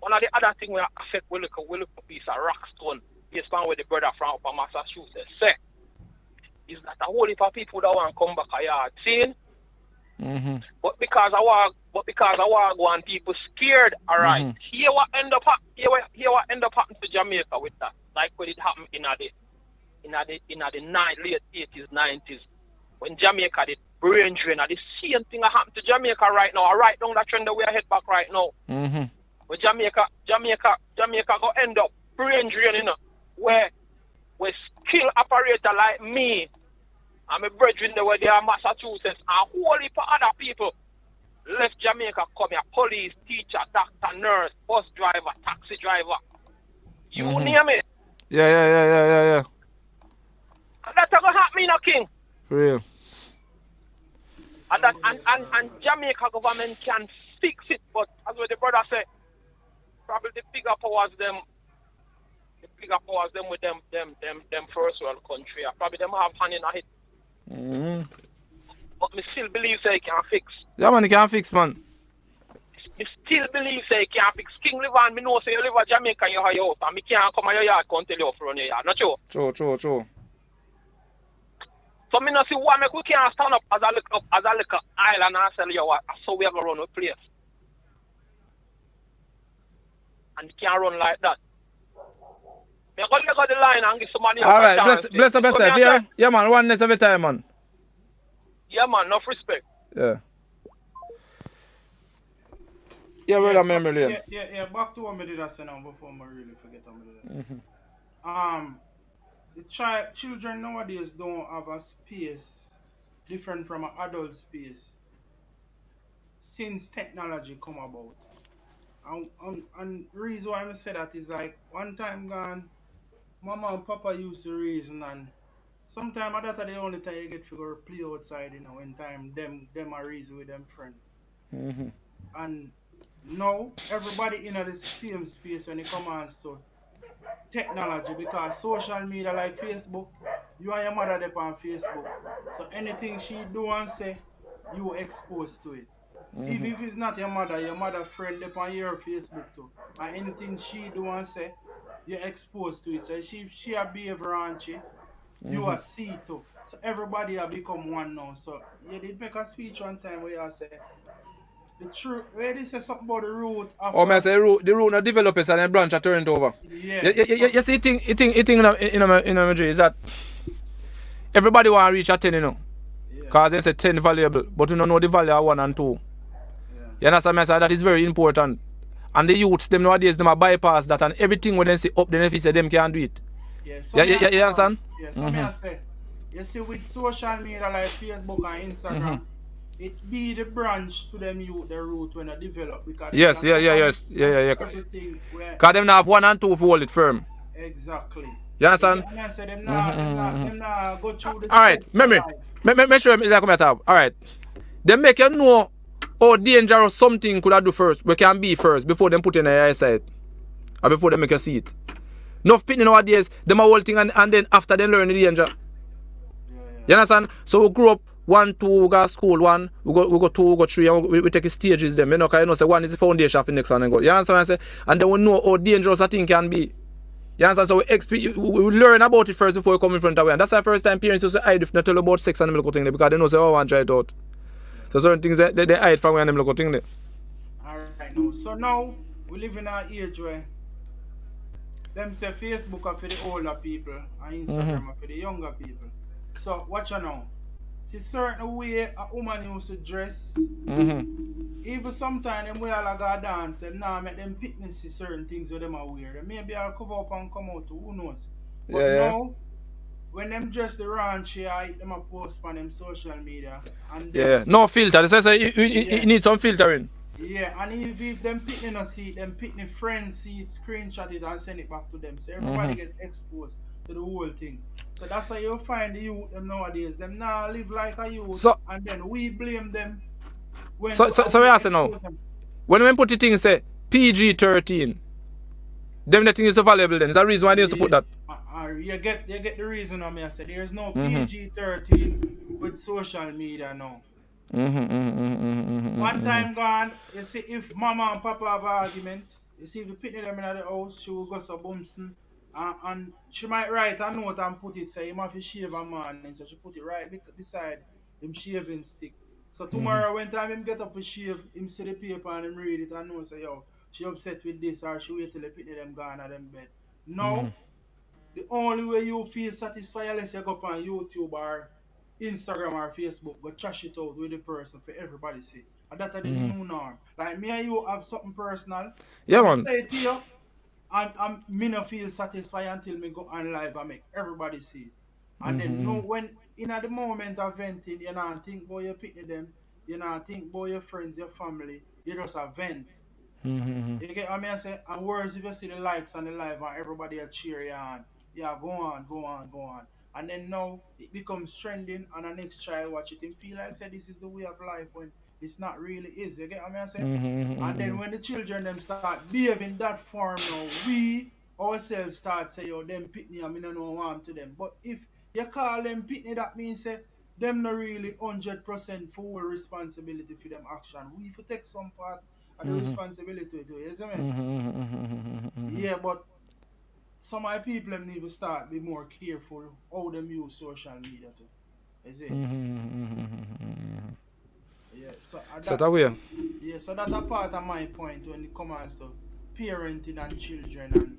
we affect we look a piece of rock stone based on what the brother from Upper Massachusetts say is that a whole heap of people that want to come back a yard seeing. But because I want go and people scared, alright. Here what end up happening to Jamaica with that. Like when it happened in the late 80s, 90s. When Jamaica did brain drain, the same thing happened to Jamaica right now. Right down that trend that we are head back right now. But Jamaica go end up brain drain, you know, where skill operator like me. I'm a brethren there where they are Massachusetts and a whole heap of other people left Jamaica come here. Police, teacher, doctor, nurse, bus driver, taxi driver. You name it. Yeah. And that's gonna happen, King. For real. And Jamaica government can fix it, but as what the brother said, probably the bigger powers with them first world country. Probably them have hand in a hit. But me still believe they can fix. Yeah, man, they can fix, man. Me still believe they can fix. King Levan, me know say you live in Jamaica, you have your house, and me can't come to your yard and tell you to run your yard. Not true? True. So me not see why we can't stand up as a little island and sell you what, so we are gonna run a place. And you can't run like that. Me go leg the line and give somebody else Alright, a chance. bless yourself. Yeah, man, oneness every time, man. Yeah, man, enough respect. Yeah. Yeah, brother, memory lane. Yeah, back to what I did I say now before I really forget what I did. The children nowadays don't have a space different from an adult space since technology come about. And reason why I say that is like one time gone, Mama and Papa used to reason and sometimes that's the only time you get to go play outside, you know, when time them are reason with them friends. And now everybody in the same space when it comes to technology because social media like Facebook, you and your mother dep on Facebook. So anything she do and say, you exposed to it. Even if it's not your mother friend dep on your Facebook too. And anything she do and say, you're exposed to it. So she a behavior and you are see too. So everybody have become one now. So you did make a speech one time where you say the truth where they say something about the root of Oh, man, say the root not develop and then branch are turned over. yeah. You see, it thing in Madrid is that everybody want to reach a 10, you know. Because they say 10 valuable, but you don't know the value of 1 and 2. You understand me? So that is very important. And the youths, them nowadays, them are bypass that and everything when they say up, then if you say them can't do it. So you understand? Yeah, so me I say, you see with social media like Facebook and Instagram, it be the branch to them youth, the root when they develop. Because everything where because them now have 1 and 2 to hold it firm. exactly. You understand? And I say them not go through the Alright, memory. Make sure it's come at top. Alright. They make you know how dangerous something could have do first. We can be first before them put in their eyesight. Or before they make you see it. Enough people nowadays, them a whole thing and then after they learn the danger. You understand? So we grew up 1, 2, we go school 1, we go 2, we go 3, and we take stages them. You know, because you know, say 1 is the foundation of the next one and go. You understand what I say? And then we know how dangerous a thing can be. You understand? So we learn about it first before we come in front of it. And that's the first time parents used to hide if they tell about sex and them little thing there because they know say, oh, I want to try it out. So certain things they hide from when them little thing there. Alright now. So now we live in an age where them say Facebook are for the older people and Instagram are for the younger people. So watch you now. See certain way a woman used to dress. Even sometimes them way all go dance, them now make them fitness see certain things where them are wear. They maybe I'll cover up and come out to who knows. But now when them dress the raunchy, them a post on them social media and no filter. They say you need some filtering. Yeah, and if them pitney no see it, them pitney friends see it, screenshot it and send it back to them. So everybody gets exposed to the whole thing. So that's how you find the youth them nowadays. Them now live like a youth and then we blame them. So we ask now. When we put the thing say PG-13, them the thing is so valuable then. Is that the reason why they used to put that? You get the reason I mean I said there's no PG-13 with social media now. One time gone, you see if mama and papa have an argument, you see if you pick them in the house, she will go to Bumson and she might write a note and put it, say, you have to shave a man, and so she put it right beside him shaving stick. So tomorrow when time him get up to shave, him see the paper and him read it and know, say, yo, she upset with this or she wait till the pick them gone at them bed. No, the only way you feel satisfied unless you go up on YouTube or Instagram or Facebook, go trash it out with the person for everybody see. And that's the new norm. Like me and you have something personal. Yeah, man. Say it to you, and me no feel satisfied until me go on live and make everybody see it. And then when in the moment of venting, you know, think about your picking them, you know, think about your friends, your family, you just a vent. You get what I mean? I say, and worse if you see the likes on the live and everybody a cheer you on. Yeah, go on. And then now it becomes trending and the next child watch it and feel like say this is the way of life when it's not really is. You get what I mean? And then when the children them start behaving that form now, we ourselves start say, yo, them pitney and me no know harm to them. But if you call them pitney, that means say them not really 100% full responsibility for them action. We have to take some part of the responsibility to it, you see me? Yeah, but some of the people need to start be more careful how them use social media too. Is it? Yeah, so that way. Yeah, so that's a part of my point when it comes to parenting and children and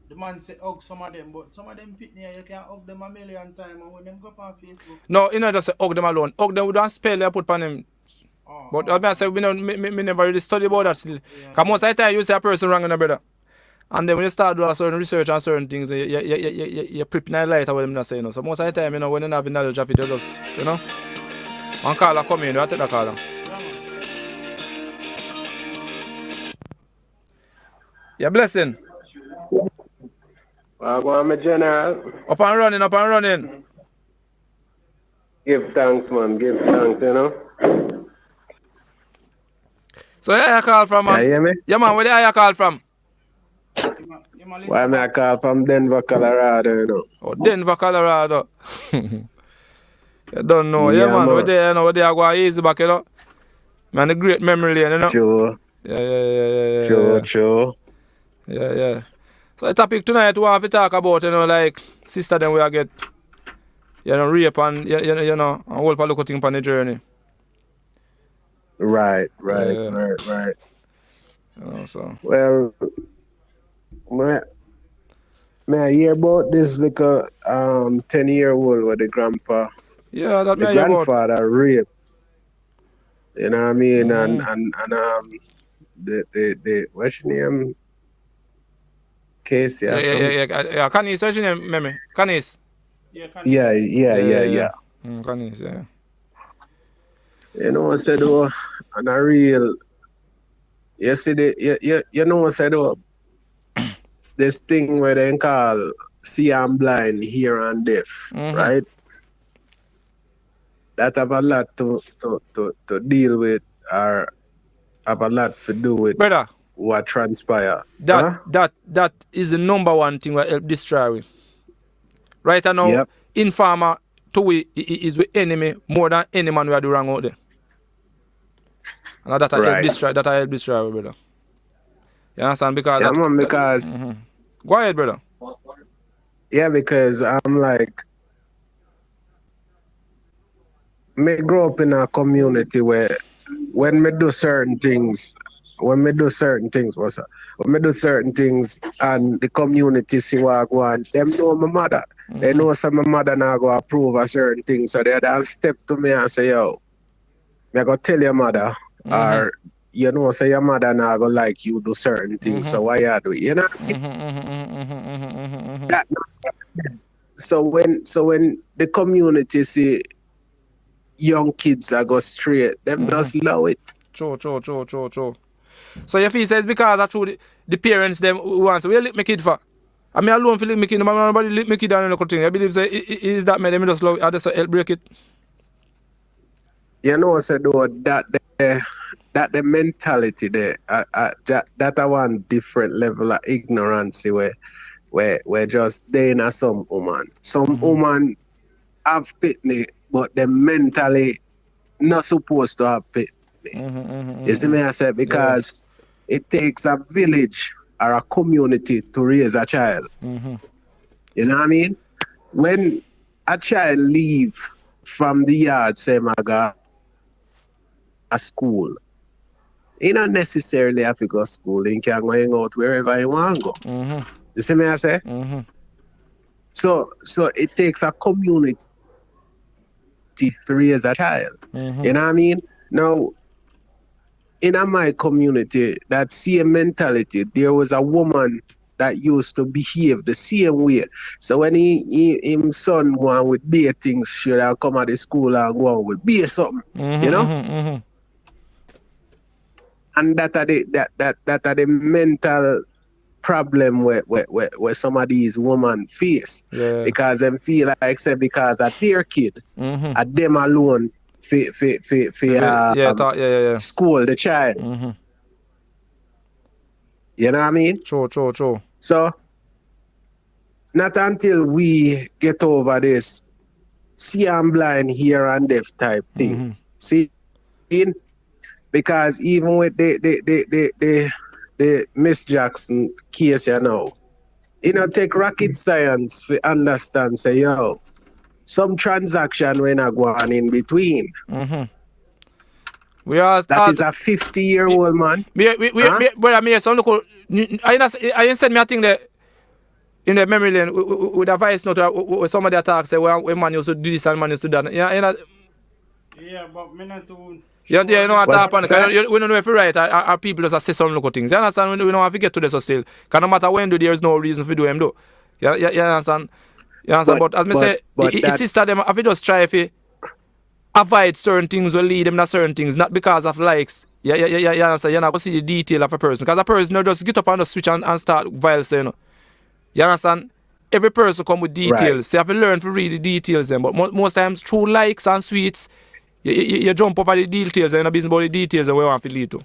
the man say hug some of them, but some of them pitney you can hug them a million times and when them go up on Facebook. No, you know just say hug them alone. Hug them with one spell you put on them. But I say we never really study about that still. Because most of the time you see a person wrong in a brother. And then when you start doing certain research on certain things, you prep in light of what I'm saying. So most of the time, you know, when you have knowledge of it, you just, you know. One caller come in, you take the caller. Yeah, blessing. Go on, my general. Up and running. Give thanks, man. Give thanks, you know. So where you call from, man? You hear me? Yeah, man, where you call from? Why me I call from Denver, Colorado, you know? Oh, Denver, Colorado. You don't know. Yeah, man. We're there, you know, we're there going easy back, you know. Man, a great memory lane, you know. True. Yeah. True. Yeah. So the topic tonight we want to talk about, you know, like sister them we are get, you know, rape and you know, and whole look thing on the journey. Right. You know, so. Well, may I hear about this like a 10-year-old with the grandpa? Yeah, that the may grandfather raped. You know what I mean? And the what's your name? Casey or something. Yeah. Canis, what's your name, Meme? Canis. Yeah. Canis, yeah. You know what I said though, on a real, you see you know what I said though, this thing where they call see and blind, hear and deaf, right? That have a lot to deal with or have a lot to do with brother, what transpire. That is the number one thing that help destroy we. Right now, informer to we is with enemy more than any man we do wrong out there. And that help destroy we, brother. You understand? Because Go ahead, brother. Yeah, because I'm like, me grow up in a community where when me do certain things and the community see what I go on, them know my mother. They know some my mother now go approve a certain thing. So they step to me and say, yo, me go tell your mother, or you know, say your mother now go like you do certain things. So why you do it? You know? So when the community see young kids that go straight, them just love it. True. So you feel it's because I true the parents them who want to, where lick my kid for? I mean alone feel lick my kid, nobody lick my kid and no thing. I believe say is that me them just love I just help break it. You know, say though that the mentality there, that a one different level of ignorance where just they in a some woman. Some woman have pitney, but they mentally not supposed to have pitney. You see me I say, because it takes a village or a community to raise a child. You know what I mean? When a child leave from the yard, say my God, a school, he not necessarily have to go to school. He can go hang out wherever he want to go. You see me I say? So it takes a community to raise a child. You know what I mean? Now, in my community, that same mentality, there was a woman that used to behave the same way. So when him son go on with beer things, should I come at the school and go on with beer something, you know? And that are the mental problem where some of these women face. Because them feel like say because of their kid, at them alone school the child. You know what I mean? True. So not until we get over this see and blind, hear and deaf type thing. See, because even with the Miss Jackson case, you know, take rocket science to understand, say, yo, some transaction when I go on in between. That is a 50-year-old man. Brother, me some look. I didn't send me a thing there in the memory lane with a voice note where somebody attacks say when man used to do this and man used to do that. Yeah, but me not too. You know what happened? We don't know if you're right. Our people just say some local things. You understand? We don't have to get to this still. Because no matter when do, there is no reason for do them do. You understand? But as me say, his sister them have to just try to avoid certain things will lead them to certain things, not because of likes. You understand? You're not going to see the detail of a person. Because a person just get up and just switch and start violence, you know. You understand? every person come with details. So you have to learn to read the details then. But most times through likes and sweets, you jump over the details and you're business about the details and where you want to lead to.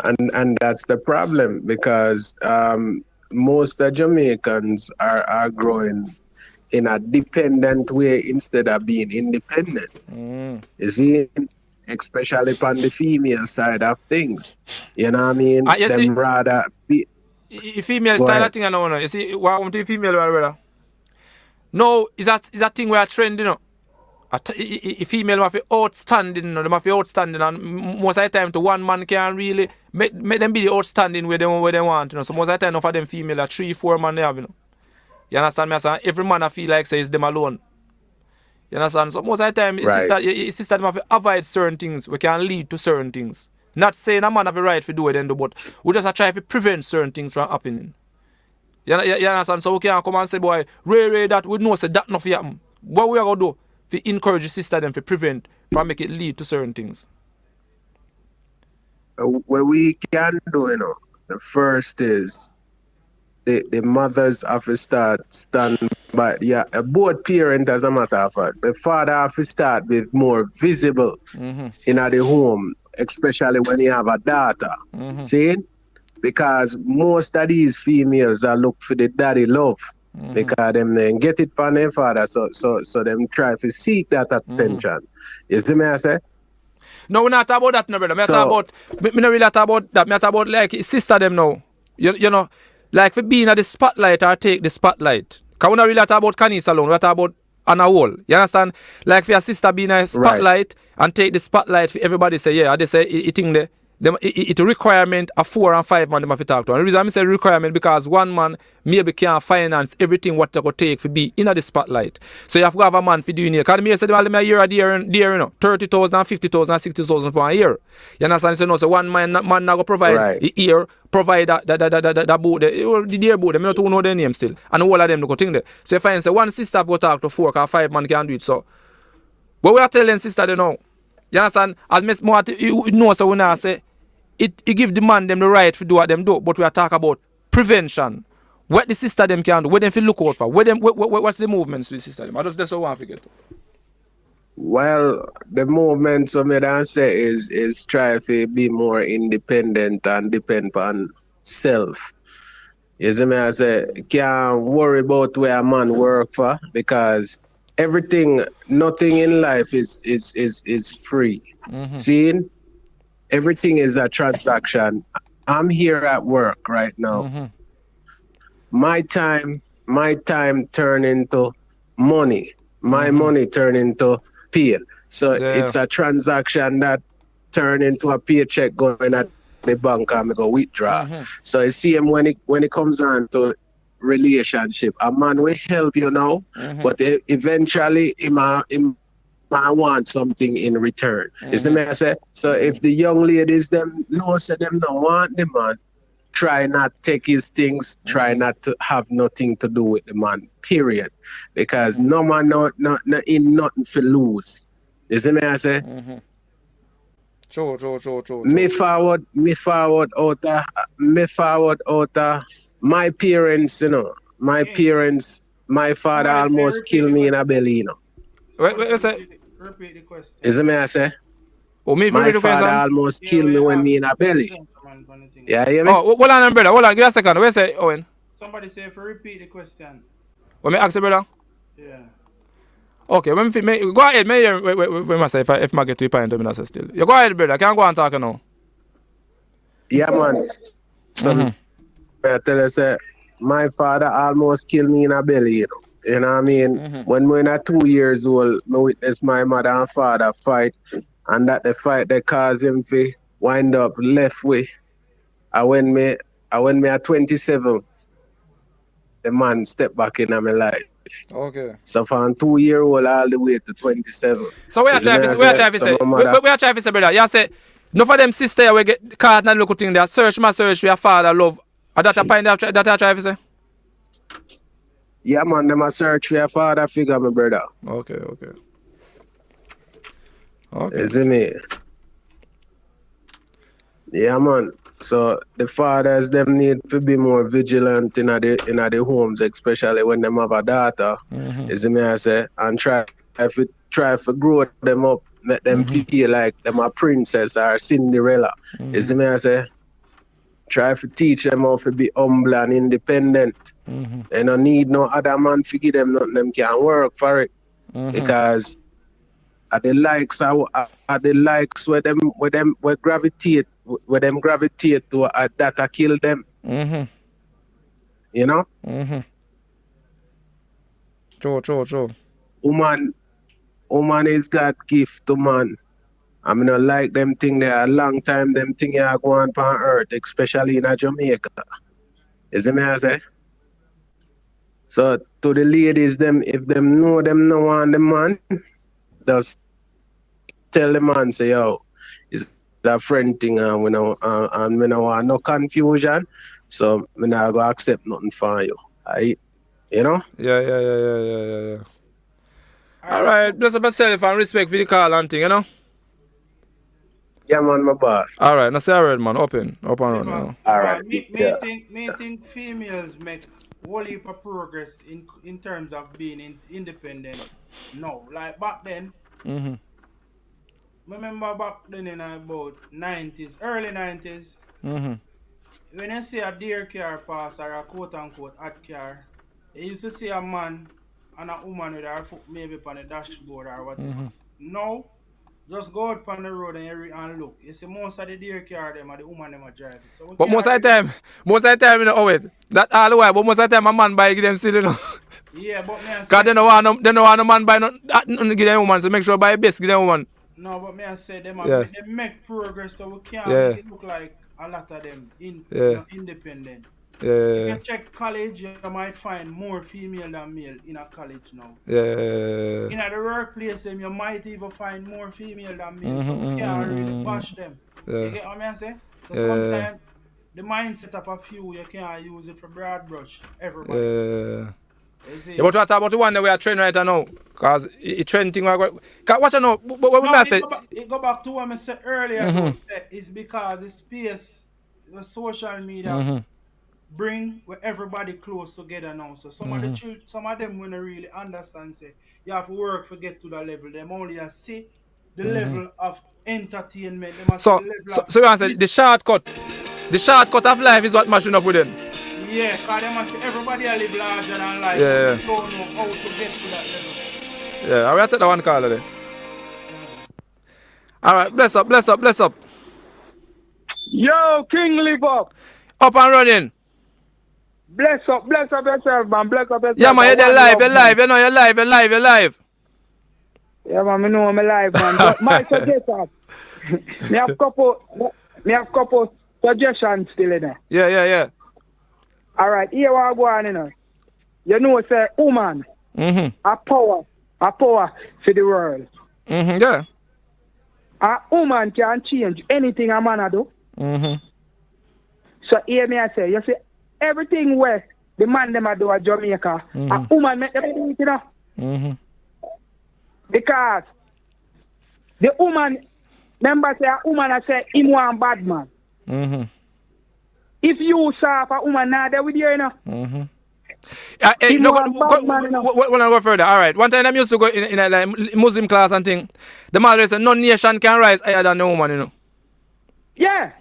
And that's the problem, because most of Jamaicans are growing in a dependent way instead of being independent. You see, especially on the female side of things. You know what I mean? Them rather be. Female style of thing, I know. You see, what happened to the female, brother? No, is that thing where a trend, you know? A female must be outstanding, you know, they must be outstanding, and most of the time to one man can really make them be outstanding where they want, you know. So most of the time enough of them female are 3-4 man they have, you know. You understand me? Every man I feel like say it's them alone. You understand? So most of the time it's sister must avoid certain things we can lead to certain things. Not saying a man have the right to do it, but we just try to prevent certain things from happening. You understand? So we can't come and say, boy, Ray, that we know say that nothing happen. What we are going to do? To encourage the sister them to prevent from make it lead to certain things. What we can do, you know, the first is the mothers have to stand by, both parents as a matter of fact. The father have to start with more visible in the home, especially when you have a daughter. See? Because most of these females are look for the daddy love. Because them then get it from their father, so them try to seek that attention. You see me I say? No, we're not talking about that, no, brother. Me not really talk about that. Me talk about like sister them now. You know, like for being at the spotlight or take the spotlight. Because we not really talk about Canis alone. We talk about on a whole. You understand? Like for your sister being a spotlight and take the spotlight for everybody say, yeah, they say it thing there. It's a requirement of 4 and 5 man them have to talk to. And the reason I say requirement because one man maybe can't finance everything what they go take to be in the spotlight. So you have to have a man for doing it. Because me say them a year a year, you know, 30,000, 50,000, 60,000 for a year. You understand? So no, so one man not go provide a year, provide that boat, the dear boat, them not to know their name still. And all of them go think there. So if I say one sister go talk to 4 or 5 man can do it. So but we are telling sister they know. You understand? As Miss Moat you know so we now say it give the man them the right to do what them do, but we are talking about prevention. What the sister them can do, what them feel look out for, what's the movements with the sister them? I just that's what I want to get to. Well, the movement so me dan say is try to be more independent and depend on self. You see me I say can't worry about where a man work for because nothing in life is free. See? Everything is a transaction. I'm here at work right now. My time turn into money. My money turn into pay. So it's a transaction that turn into a paycheck going at the bank and I go withdraw. So you see him when it comes on to relationship, a man will help you now, but eventually I want something in return. You see me I say? So if the young ladies them know say them don't want the man, try not take his things, try not to have nothing to do with the man, period. Because no man not in nothing to lose. You see me I say? True. Me forward out my parents, you know. My parents, my father almost killed me in a belly, you know. Wait, say. Repeat the question. Is it me I say? Oh, me my father almost killed me when me in a belly. Yeah, you hear me? Oh, hold on, brother. Hold on, give me a second. Where say Owen? Somebody say if you repeat the question. When me ask the brother? Yeah. Okay, go ahead. Wait, say if I get to the point, I'm say still. You go ahead, brother. Can go and talk now. Yeah, man. So, I tell you, say, my father almost killed me in a belly, you know. You know what I mean? When we were 2 years old, I witnessed my mother and father fight, and that the fight they caused him to wind up left way. And when me at 27, the man stepped back in my life. Okay. So from 2 year old all the way to 27. So we are trying to say, brother. You say, no for them sister we get caught and look thing there. Search for your father love. At that point that I try to say. Yeah, man, them a search for your father figure, my brother. Okay. Isn't it? Yeah, man. So the fathers them need to be more vigilant in the homes, especially when them have a daughter. You see me I say, and try to grow them up, make them feel like them a princess or Cinderella. You see me I say, try to teach them how to be humble and independent. They don't need no other man to give them nothing. Them can work for it because are the likes where gravitate to that kill them. You know? True. Woman is God gift to man. I mean, I like them thing there a long time. Them thing are going on earth, especially in Jamaica. You see me I say? So to the ladies, them if them know them no want the man, just tell the man say, yo, it's a friend thing and we no want no confusion. So me not go accept nothing from you. You know? Yeah. Alright, bless up yourself and respect for the call and thing, you know? Yeah, man, my boss. Alright, now say a word, man. Open and run, you know? Alright. Me think females make whole heap of progress in terms of being independent. No, like back then. Remember back then in about 90s, early 90s. When you see a deer car pass or a quote unquote hot car, you used to see a man and a woman with her foot maybe on the dashboard or whatever. No, just go out on the road and look. You see most of the deer car them and the woman them are driving. So but most of the time, you know, owe it. That all the while, but most of the time a man buy them still, you know. Yeah, but me I say, because they don't want no man buy nothing give them woman, so make sure buy best give them woman. No, but me I say they make progress, so we can't make it look like a lot of them independent. You can check college, you might find more female than male in a college now. In the workplace, you might even find more female than male, so we can't really bash them. You get what I say? So sometimes the mindset of a few, you can't use it for broad brush. Everybody. Yeah, but what about the one that we are training right now? Because it's trending. Watch out now. What we say? It go back to what I said earlier. It's because the space, the social media bring everybody close together now. So some of them when they really understand, say you have to work to get to that level. Them only see the level of entertainment. So you answer the shortcut. The shortcut of life is what mashing up with them. Yeah, because they must say everybody live larger than life. Yeah. They don't know how to get to that level. Yeah, I will take that one call today. Alright, bless up. Yo, King, live up. Up and running. Bless up yourself, man. Bless up yourself. Yeah, man, you're live. You know, you're live. Yeah, man, I know I'm alive, man. But my suggestion, me have couple suggestions still in there. Yeah. Alright, here what I go on, you know. You know, say, woman, a power for the world. Yeah. A woman can change anything a man do. So hear me I say, you see, everything where the man them a do at Jamaica, a woman make them do it, you know. Because the woman, remember say a woman I say him want bad man. If you saw a woman now there with you, you know. When I go further, alright. One time I used to go in a like, Muslim class and thing. The man said no nation can rise higher than the woman, you know. Yeah.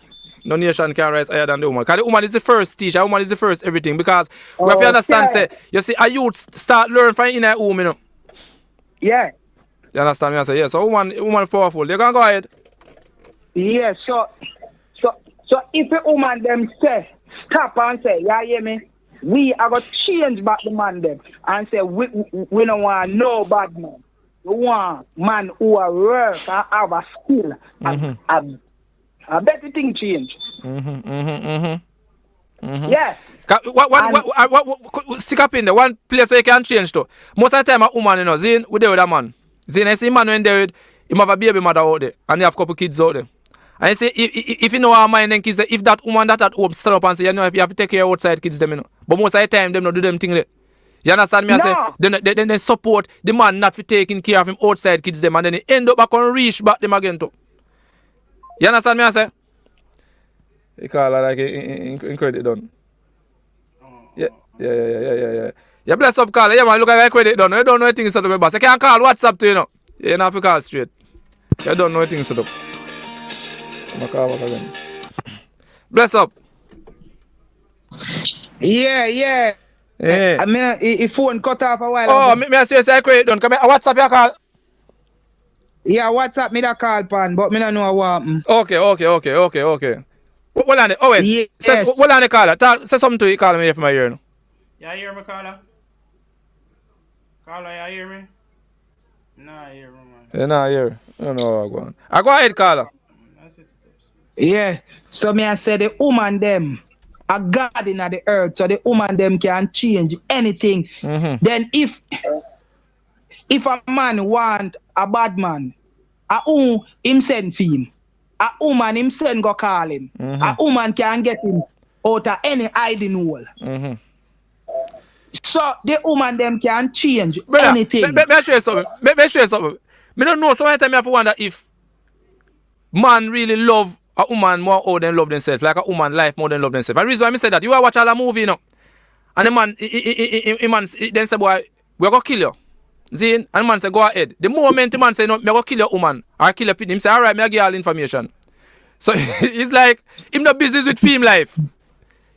No nation can rise higher than the woman. Because the woman is the first teacher, the woman is the first everything. Because we have to understand, say, you see, a youth start learning from in a womb, you know. Yeah. You understand me? I say, yeah, so woman is powerful. You can go ahead. Yeah, so if a woman them say, stop and say, yeah, hear me? We are going to change back the man them and say, we don't want no bad man. We want man who are work and have a skill. I bet the thing change. Yeah. Stick up in there. One place where you can change to. Most of the time, a woman, you know, Zane, we there with a man. Zane, I see man when there with, him have a baby mother out there, and they have a couple kids out there. And you say, if you know our mind, then kids, if that woman that at home stand up and say, you know, if you have to take care of outside kids, them, you know. But most of the time, them not do them thing there. You understand me? No. I say, then they support the man not for taking care of him outside kids, them, and then they end up back and reach back them again too. You understand me? I say? He call her like in credit done. Yeah. You bless up call. Yeah, man, look like credit done. You don't know anything set up, boss. You can't call WhatsApp to you know. You don't have to call straight. You don't know anything set up. I'm call back again. Bless up. Yeah. I mean, his phone cut off a while ago. Me I say you credit done. Come here, WhatsApp you call. Yeah, WhatsApp me that call pan, but me don't know what happened. Okay. Hold on. Oh wait. Yes. Hold on the caller. Say something to you, call me from my ear. You hear me, caller? Caller, you hear me? Nah, I hear me, man. You nah hear. I don't know what going on. Go ahead, caller. Yeah. So me I say the woman them a God in the earth, so the woman them can change anything. Then if a man want a bad man, him send for him. A woman him send go call him. A woman can get him out of any hiding hole. So the woman them can change anything. Let me show you something. Me don't know. Sometimes I have to wonder if man really love a woman more than love themselves. Like a woman life more than love themselves. And the reason why I say that, you watch all the movie, you know. And the man, then say, boy, we're going to kill you. See? And the man say, go ahead. The moment the man say, no, I'm going to kill your woman. Or kill your people. Him say, all right, me give all information. So it's like, him no business with film life.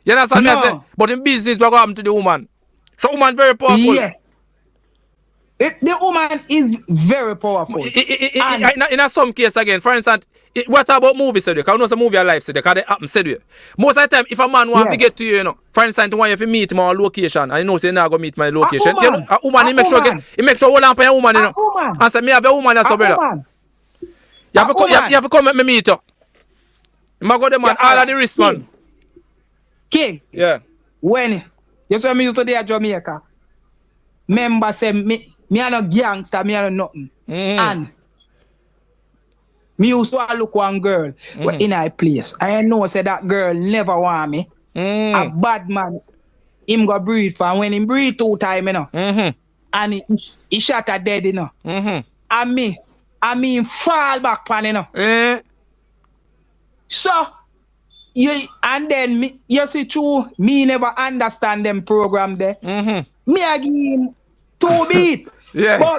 You understand me? I say, but in business, what happen to the woman? So woman very powerful. Yes. The woman is very powerful. In some case again, for instance, what about movies today? Because I know some movie life today, because they happen today. Most of the time, if a man wants to get to you, you know, for instance, he want you to meet him on location, and you know, say, now go meet my location. A woman, he make sure hold on for a woman, you know. And say, me have a woman as a brother. You have to come at me meet her. You go the man, all of the risk, man. King. Yeah. When you saw me used to at Jamaica, member say me are no gangster, me are no nothing. And me used to look one girl in a place. I know say that girl never want me. A bad man, him go breathe for, and when him breathe 2 times, you know. And he shot her dead, you know. And me fall back pan, you know. So and then you see true, me never understand them program there. Me I give him 2 beat. Yeah.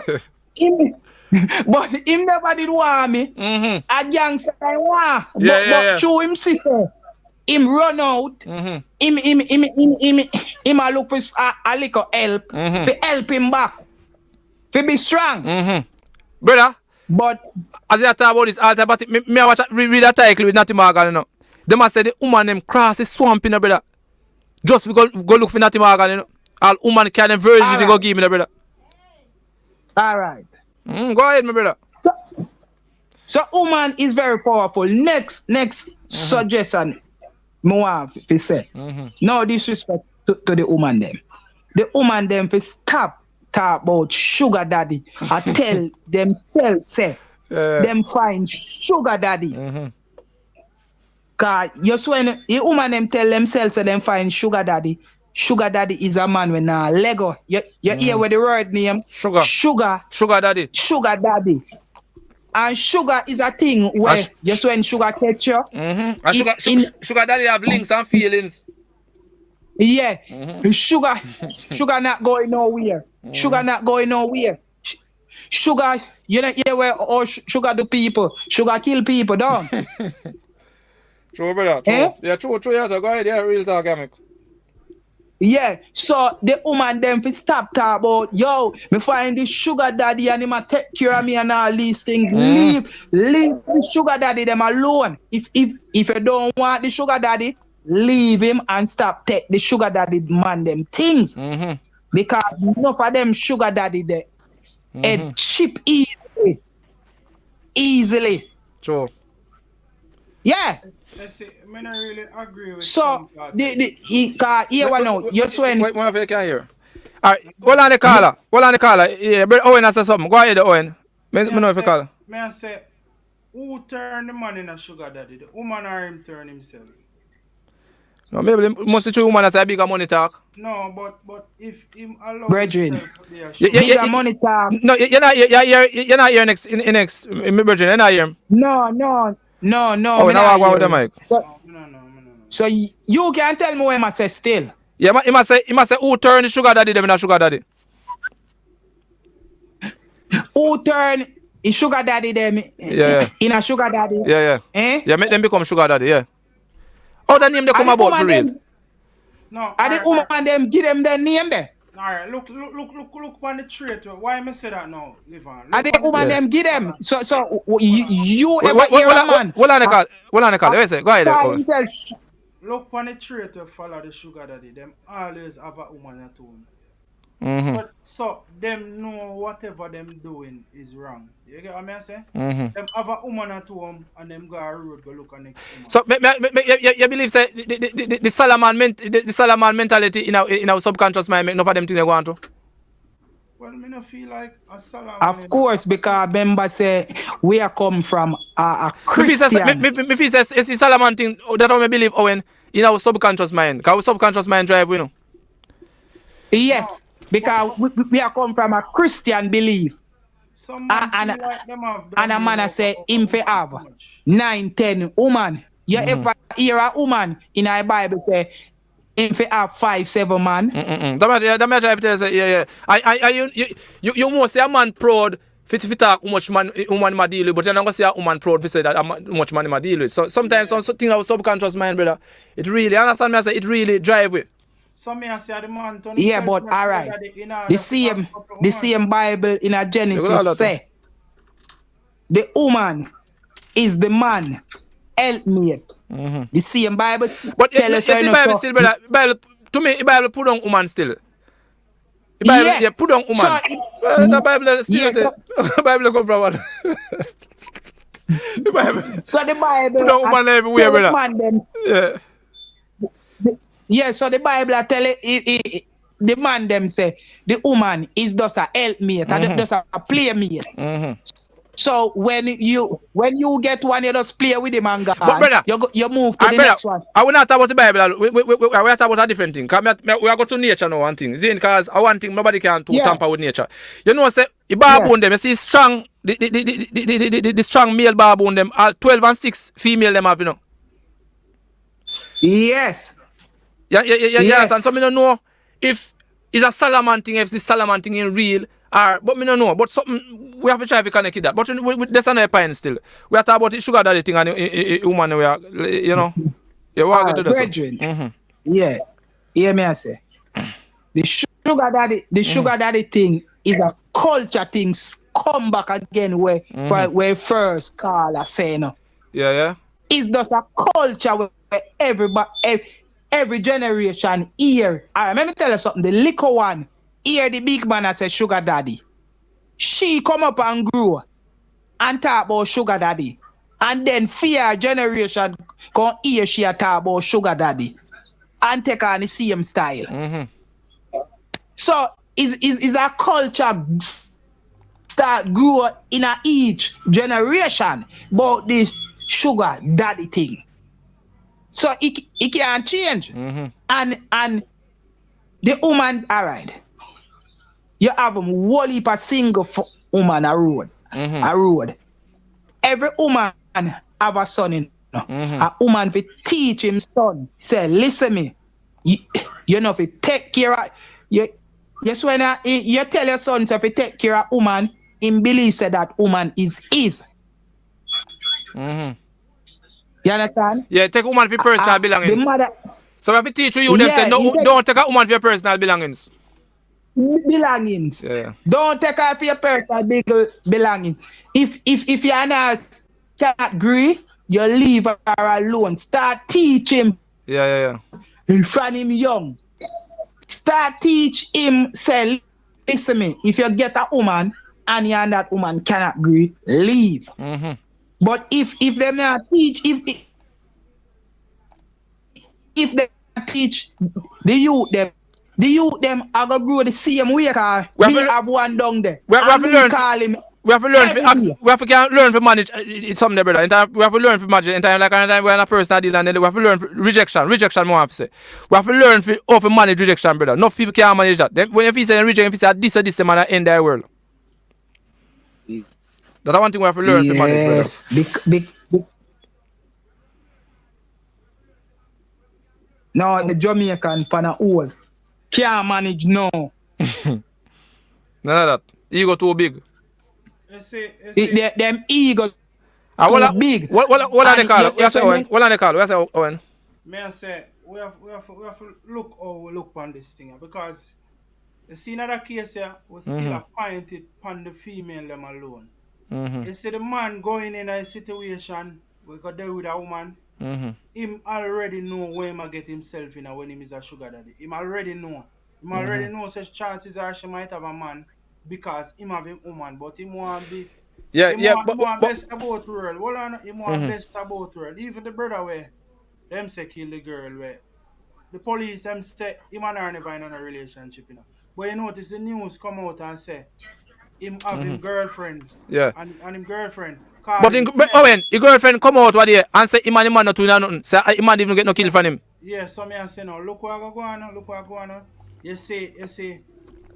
But him never did want me. A gangster I want. But through him sister, him run out. Him a look for a little help. To help him back. To be strong. Brother. But as you talk about this altar, but me I watch read that title with Natty Morgan, you know. They must say the woman them cross the swamp, you know, brother. Just we go look for Natty Morgan, you know. All woman can them virgin to go give me, you know, brother. All right. Go ahead, my brother. So woman is very powerful. Next suggestion, me want to say. No disrespect to the woman them. The woman them to stop talk about sugar daddy. I tell themselves say them find sugar daddy. Cause you when the woman them tell themselves say them find sugar daddy. Sugar daddy is a man with a Lego. You hear what the word name? Sugar daddy. Sugar daddy. And sugar is a thing where just when sugar catch you. And sugar daddy have links and feelings. Yeah. Sugar not going nowhere. Sugar not going nowhere. Sugar, you know hear where sugar do people. Sugar kill people, don't. True, brother. True. Yeah, true. Yeah, go ahead. Yeah, real talk, amic. Yeah, so the woman them fi stop talk about yo, me find the sugar daddy and him a take care of me and all these things. Leave the sugar daddy them alone. If you don't want the sugar daddy, leave him and stop take the sugar daddy man them things. Because enough of them sugar daddy there and cheap easily. True. Yeah. I don't really agree with so here one now. You're saying wait, one of you can hear. Alright, hold on the caller. Yeah, but Owen has something. Go ahead, Owen. Me know if you call. May I say, who turned the man in a sugar daddy? The woman or him turn himself? No, maybe most of the woman has a bigger money talk. No, but if him allow brethren, bigger money talk. No, you're not here next brethren. You're not here. No. Oh, now I go with the mic. No. So you can tell me what I say still. Yeah, he must say who turn the sugar daddy them in a sugar daddy. Who turn a sugar daddy them in a sugar daddy? Yeah. Yeah, make them become sugar daddy, yeah. How the name they come about for real? No. Are the woman them give them their name there? Alright, look on the trait. Why am I say that now, Livan? Are the woman them give them? So you ever hear a man? Hold on, Wait, say, go ahead. Look on the trait to follow the sugar daddy. Them always have a woman at home. But so them know whatever them doing is wrong. You get what I'm saying? Them have a woman at home and them go a road go look on next woman. So you believe say the Salaman mentality in our subconscious mind make enough of them things they want to? Well, me no feel like a Salaman. Of course, because remember say we are come from a Christian. Me feel say it's the Salaman thing that I believe Owen in our subconscious mind. Because our subconscious mind drive, you know. Yes. Because we are come from a Christian belief. And a man say him fi have 9-10 woman. You ever hear a woman in our Bible say him fi have 5-7 man? That matter if they say you must say a man proud fit talk how much man woman ma deal with, but you're not gonna say a woman proud fi say that how much money ma deal with. So sometimes something our subconscious mind, brother, it really understand me. I say it really drive with. Yeah, but all right. The same Bible in a Genesis say the woman is the man helpmate. The same Bible. But tell us the Bible still, brother. Bible to me, the Bible put on woman still. The Bible, yes. Put on woman. So, the Bible still the Bible come from what? The Bible. So the Bible put on woman everywhere, brother. Yeah, so the Bible tell the man them say the woman is just a helpmate, just a playmate. So when you get one, you just play with him and God. But brother, you move to the next one. I will not talk about the Bible. We are talking about a different thing. We are going to nature now, one thing. Because one thing nobody can tamper with nature. You know, say the baboon them, you see strong the strong male baboon them, 12 and 6 female them have, you know. Yes. Yes. And so me don't know if it's a Salaman thing, if it's Salaman thing in real, but me don't know. But something we have to try to connect that. But that's another point still. We are talking about the sugar daddy thing and the woman we are, you know. You want to do that? Yeah. Hear me I say. The sugar daddy thing is a culture thing. Come back again where first call a say no. Yeah. It's just a culture where every generation hear. Let me tell you something. The little one hear the big man as a sugar daddy. She come up and grow and talk about sugar daddy. And then fear generation come hear she talk about sugar daddy. And take on the same style. So is a culture start grow in each generation about this sugar daddy thing. So it can't change. And the woman, all right. You have whole heap of single woman a road. Every woman have a son in. A woman fi teach him son. Say, listen me. You know fi take care of yes, when you tell your son to take care of woman, him believe say that woman is his. You understand? Yeah, take a woman for your personal belongings. So if I teach you, them say, no, don't take a woman for your personal belongings. Yeah. Don't take her for your personal belongings. If your nurse can't agree, you leave her alone. Start teach him. Yeah. From him young. Start teach him, say, listen me, if you get a woman and you and that woman cannot agree, leave. But if they not teach, if they teach the youth them are gonna grow the same way. We have one down there. We have to learn. We have to learn to manage it's something, brother. We have to learn to manage in time, like we're in a personal deal, and then we have to learn rejection more have to say. We have to learn how to manage rejection, brother. Enough people can't manage that. When you say rejection, if you say this or this, they might end their world. That's one thing we have to learn to manage, brother. Yes. No, the Jamaican pan a hole. Can't manage no. None of that. Ego too big. Them ego What too big. are they call? What are they call? What are Owen? May I say we have to look how we look on this thing because you see another case here, we still appoint it on the female them alone. You see the man going in a situation we got there with a woman, him already know where he get himself in when he is a sugar daddy. Him already know. Him already know such chances are she might have a man because him have a woman, but him want be but best about world. Hold on, him want best about world. Even the brother where them say kill the girl where the police them say him and her never in a relationship, you know. But you notice the news come out and say him have him girlfriend. Yeah. And him girlfriend. But Owen, his girlfriend come out what day and say him and him man not doing nothing. Say him man even get no kill from him. Yeah, so me I say now, look what I go on now, look what I go on now. You say,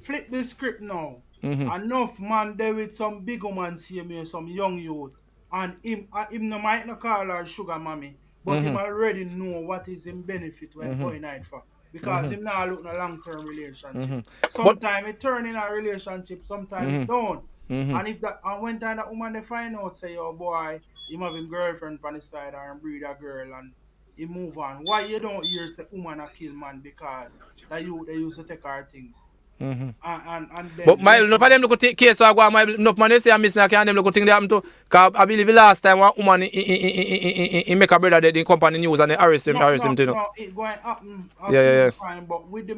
flip the script now. Enough man there with some big woman see me, some young youth. And him no might not call her sugar mommy. But him already know what is in benefit when going out for. Because him now look in a long-term relationship. Sometimes it turn in a relationship, sometimes it don't. And when time that woman they find out, say, oh boy, him have him girlfriend from the side and breed a girl and he move on. Why you don't hear say woman a kill man because they used to take our things. And but my enough of them look take case so I go enough man they say I'm missing I can't them look think they happen to cause I believe the last time one woman he make a brother dead in company news and they arrest him too. No, it going happen time, but with the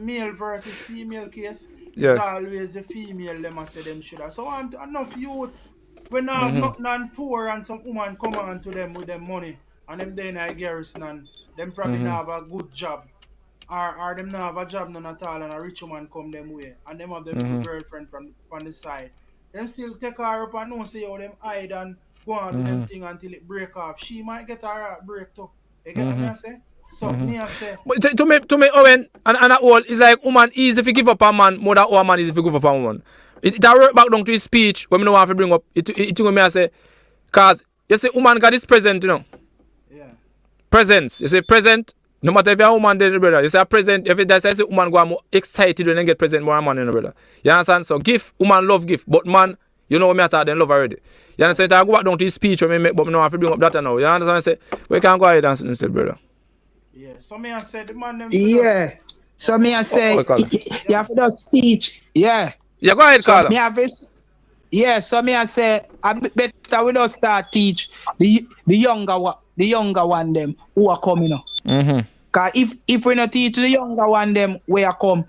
male versus female case, it's always the female them I say them should have. So enough youth when have nothing and poor and some woman come on to them with them money and them then I garrison and them probably not have a good job. Or them not have a job none at all and a rich woman come them way and them have them girlfriend from the side. Them still take her up and know say how them hide and go on do them thing until it break off. She might get her heart break too. You get what I say? So me I say but to me Owen and all it's like woman easy if you give up a man more than a man easy if you give up a woman. It work back down to his speech when me no want to bring up it me I say cause you say woman got this present, you know. Yeah. Presence. You say present. No matter if you're a woman, then brother, you say a present. If that's a woman go more excited when they get present more man, brother. You understand? So gift, woman love gift, but man, you know what me at then love already. You understand? I go back down to his speech when me make, but me no have to bring up that now. You understand? I say we can go ahead and instead, brother. Yeah. So me I say the man them. Yeah. So me I say you have to just teach. Yeah. Yeah, go ahead, Carla. Yeah. So me I say I better we don't start teach the younger one them who are coming up. Cause if we not teach the younger one them where come,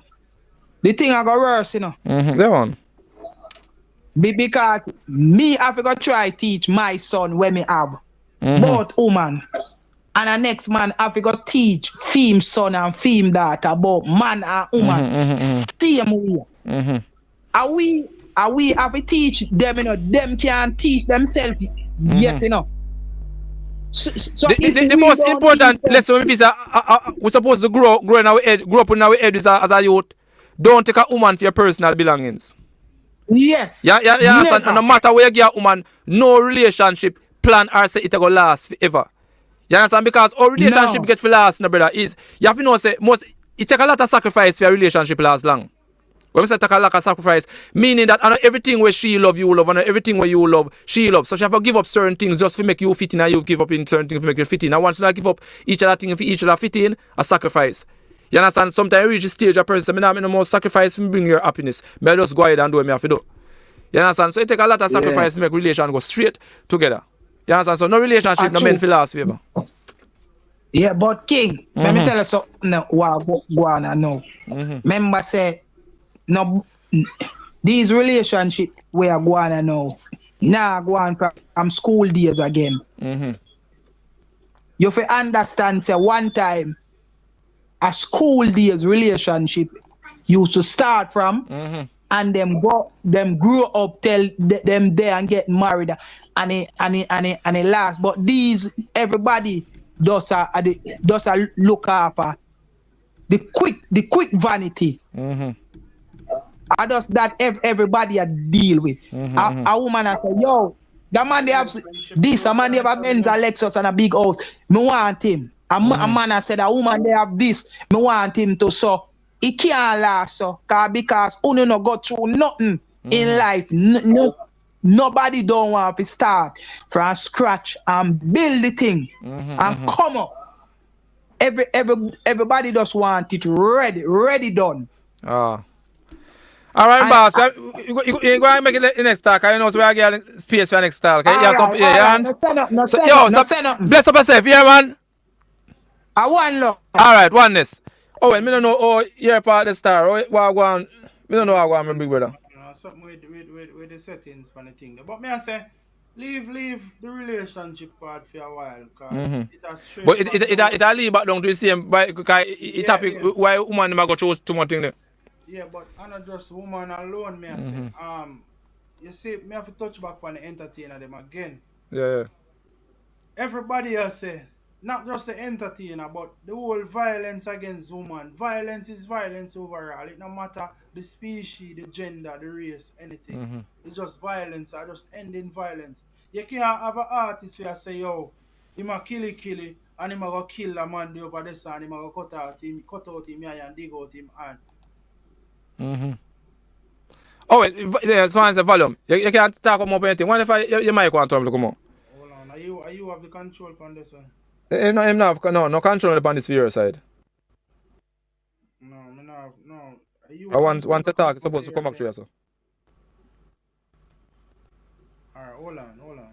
the thing I go worse, you know. That one. Because me have to go try teach my son when me have both woman. And the next man have to go teach femme son and femme daughter about man and woman. Same way. Are we have to teach them, you know, them can't teach themselves yet, you know. So the most important lesson is we're supposed to grow in our head, grow up in our head as a youth. Don't take a woman for your personal belongings. Yes. Yeah. And no matter where you get a woman, no relationship plan or say it go last forever. You understand? Because our relationship get for last, no brother, is you have to know say it take a lot of sacrifice for your relationship last long. When we say take a lot of sacrifice, meaning that everything where she love, you love, and everything where you love, she love. So she have to give up certain things just to make you fit in, and you give up in certain things to make you fit in. And once you give up each other thing, if each other fit in, a sacrifice. You understand? Sometimes you reach a stage a person, I no more sacrifice to bring your happiness. May I just go ahead and do what I have to do. You understand? So it take a lot of sacrifice to make relation go straight together. You understand? So no relationship, no meant for last forever. Yeah, but King, let me tell you something what go on now. Remember say, no, these relationships we are going on now go on from school days again. You have to understand, say one time a school days relationship used to start from and them grow up till them there and get married and it last. But these everybody does look after the quick vanity. I just that everybody deal with. A woman I say, yo, the man they have this, a man they have a Benz, a Lexus and a big house. Me want him. A man has said a woman they have this, me want him to so he can't last so because uno no go through nothing in life. Nobody don't want to start from scratch and build the thing and come up. Everybody just want it ready done. All right, boss. You go and make it the next talk. I know so we are getting space for the next talk. Okay? All right. No say nothing. Bless up yourself, yeah, man. I want love. All right, oneness. Oh, and me don't know. Oh, you're part of the star. Oh, what go on? Me don't know how go on, my big brother. Something with the settings for the thing. But me I say, leave the relationship part for a while. It has but it leave back down to the same. Because it topic why woman never go choose too much thing there. Yeah, but I'm not just woman alone, me I say. You see, me have to touch back on the entertainer them again. Yeah. Everybody else say, not just the entertainer, but the whole violence against women. Violence is violence overall. It no matter the species, the gender, the race, anything. It's just violence. I just ending violence. You can't have an artist where say, yo, he ma kill it, and he ma go kill a man over this and he ma go cut out him eye and dig out him hand. Oh, wait, as far as the volume, you can't talk about anything. What if your mic want to come on? Hold on, are you have the control on this one? No control upon this your side. No. Once the talk, it's supposed to come back to you, so. Alright, hold on.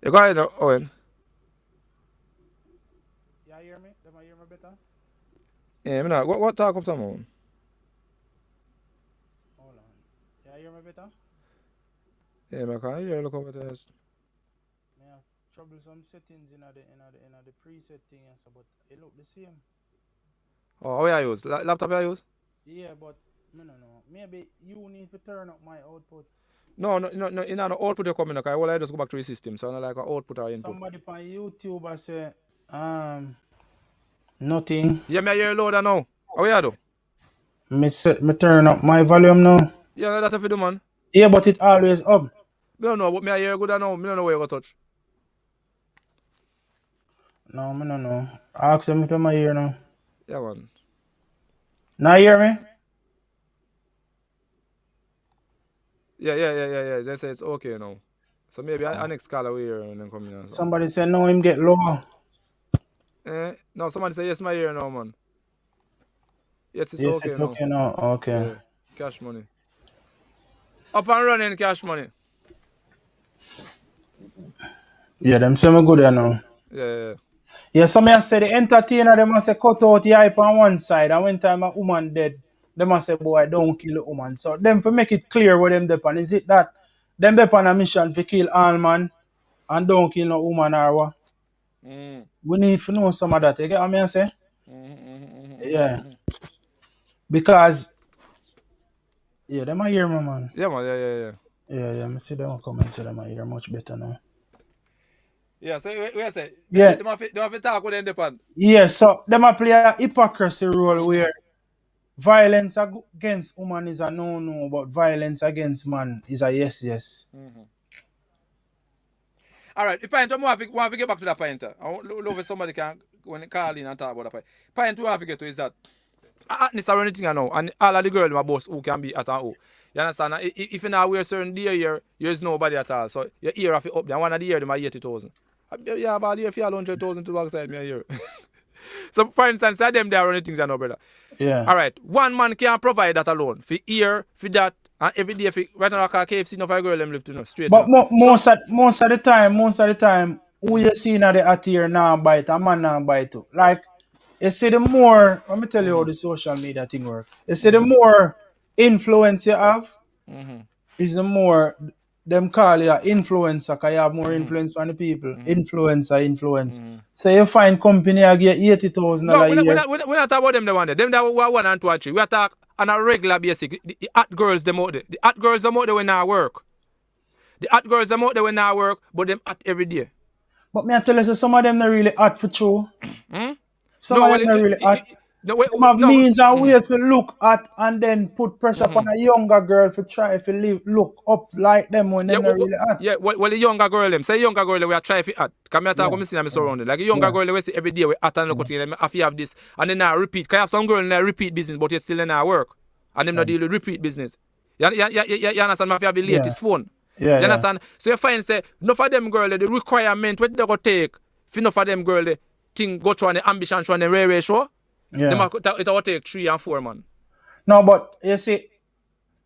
You go ahead, Owen. You hear me? Am I hear me better? Yeah, me what talk up someone? Hold on. You hear me better? Yeah, I can't hear you. Look over there. I have troublesome settings in the preset thing, but it look the same. Oh, how you use? Laptop you use? Yeah, but no. Maybe you need to turn up my output. No, you know, the output you're coming, okay? Well, I just go back to the system, so I don't like an output or input. Somebody on YouTube I say, nothing. Yeah, me hear louder now. How you do? Me turn up my volume now. Yeah, that's what you do, man. Yeah, but it always up. Me don't know, but me hear good now. Me don't know where you go touch. No, me don't know. Ask him if I hear now. Yeah, man. Now hear me? Yeah. They say it's okay now. So maybe our next caller will hear and then come in. Somebody say no, him get low. No, somebody say yes, my ear now, man. Yes, it's okay now. Okay now. Okay. Yeah. Cash money. Up and running, cash money. Yeah, them say me good now. Yeah. Yeah, some may say the entertainer, they must say cut out the hype on one side, and when time a woman dead, they must say, boy, don't kill a woman. So them for make it clear what them depend. Is it that them depend on a mission to kill all man and don't kill no woman or what? We need to know some of that. You get what I say? Yeah. Because them might hear me, man. Yeah, man, yeah. Yeah, I see them come and say them might hear much better now. Yeah, so we say, yeah. They have to talk with them depend. Yeah, so them a play a hypocrisy role where violence against woman is a no, but violence against man is a yes. All right, the point I want to get back to that point. I love if somebody can when they call in and talk about that point. Point we want to get to is that this around the thing I know, and all of the girls my boss who can be at all. You understand? If you now wear certain day here, there's nobody at all. So your ear have to up there. One of the year them are 80,000. Yeah, but if you have 100,000 to backside me a year. So for instance, them there are running things I know, brother. Yeah. All right, one man can't provide that alone. For ear, for that, and every day for right now KFC, no for a girl them live to know straight. But most of the time, who you see in the at here now bite, a man now bite too. Like you see the more, let me tell you how the social media thing works. You see the more influence you have, is the more them call you influencer, because you have more influence on the people. Influence. So you find company I get $80,000 no, a year. We're not talking about them the one there. Them that were 1 and 2 and 3. We are talking on a regular basis. The hot girls them out there. The hot girls them out there when not work. The hot girls them out there when not work, but them hot every day. But me I tell you, so some of them not really hot for true. Some of them not really hot. No, Them have means and ways to look at and then put pressure upon a younger girl to try to look up like them when they're not really hot. Yeah, well, the younger girl them. Say younger girl we are trying to hot. Come here talk with me surrounded. Like a younger girl we see every day we hot and look at them if you have this and then now repeat. Can you have some girl in there repeat business but you still in there work and them not deal with repeat business. You understand? If you have the latest phone. You understand? So you find say enough of them girl the requirement what they go take if enough of them girl the thing go through and the ambition through and the railway show. Yeah. It will take 3 and 4 man. No, but you see,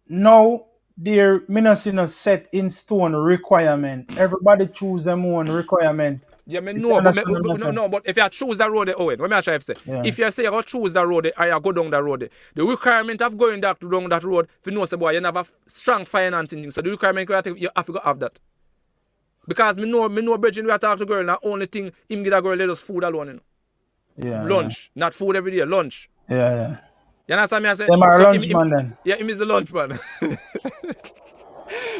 now they're not set in stone requirement. Everybody choose their own requirement. Yeah, but if you choose that road, Owen, what me I try to say? If you say you go choose that road, or you go down that road, the requirement of going down that road, if you know say boy, you have a strong financing thing, so the requirement you have to go have that. Because me know bridging we are talking to girl, the only thing him give a girl let us food alone, you know. Lunch, not food every day, lunch. Yeah. You understand me? I say, them are lunch man then. Yeah, him is the lunch man.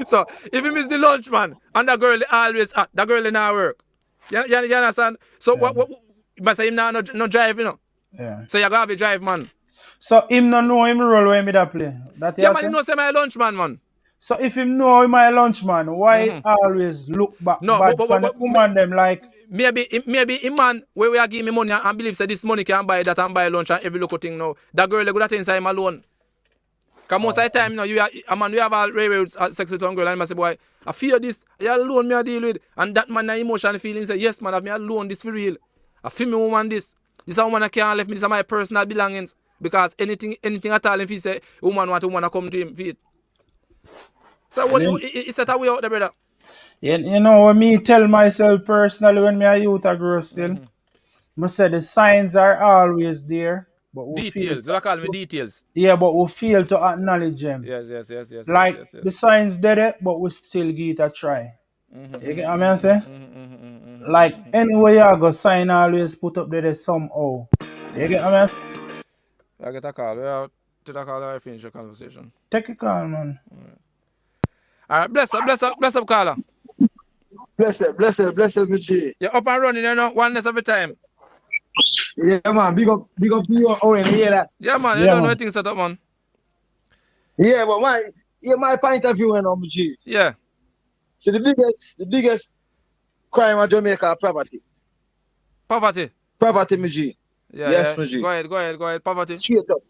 So if him is the lunch man and that girl always that girl in our work. You understand? So what but say him now no drive, you know. Yeah. So you gotta have a drive man. So him no know him role when me that play. That yeah, man, he know say my lunch man. So if him know him my lunch man, why always look back bad for the woman them like maybe a man where we are giving me money and believe say this money can buy that and buy lunch and every local thing now. That girl go that inside him alone. Cause most of the time, you know, you are a man, we have a railway sex with some girl and I say, boy, I fear this, you alone me I deal with. And that man emotional feeling say, yes man, I have me alone, this for real. I feel me woman this. This a woman I can't left me, this are my personal belongings. Because anything at all if he say woman want to come to him feet. So what it's a way out there, brother. You know when me tell myself personally when me a youth a grow still, I say the signs are always there. But we details, you call me details. Yeah, but we fail to acknowledge them. Yes. Like the signs there, but we still give it a try. You get what I say? Like anyway you go sign always put up there somehow. You get what I mean? I get a call. Take a call or finish your conversation. Take a call, man. Alright, bless up, caller. Bless up, G. You're up and running, you know, oneness every time. Yeah, man, big up to you, Owen, you hear that? Yeah, man, you don't know things set up, man. Yeah, but my point of view, you know, G. Yeah. So the biggest crime in Jamaica is poverty. Poverty, my G. Yeah, yes, yeah. my G. Go ahead, poverty. Straight up.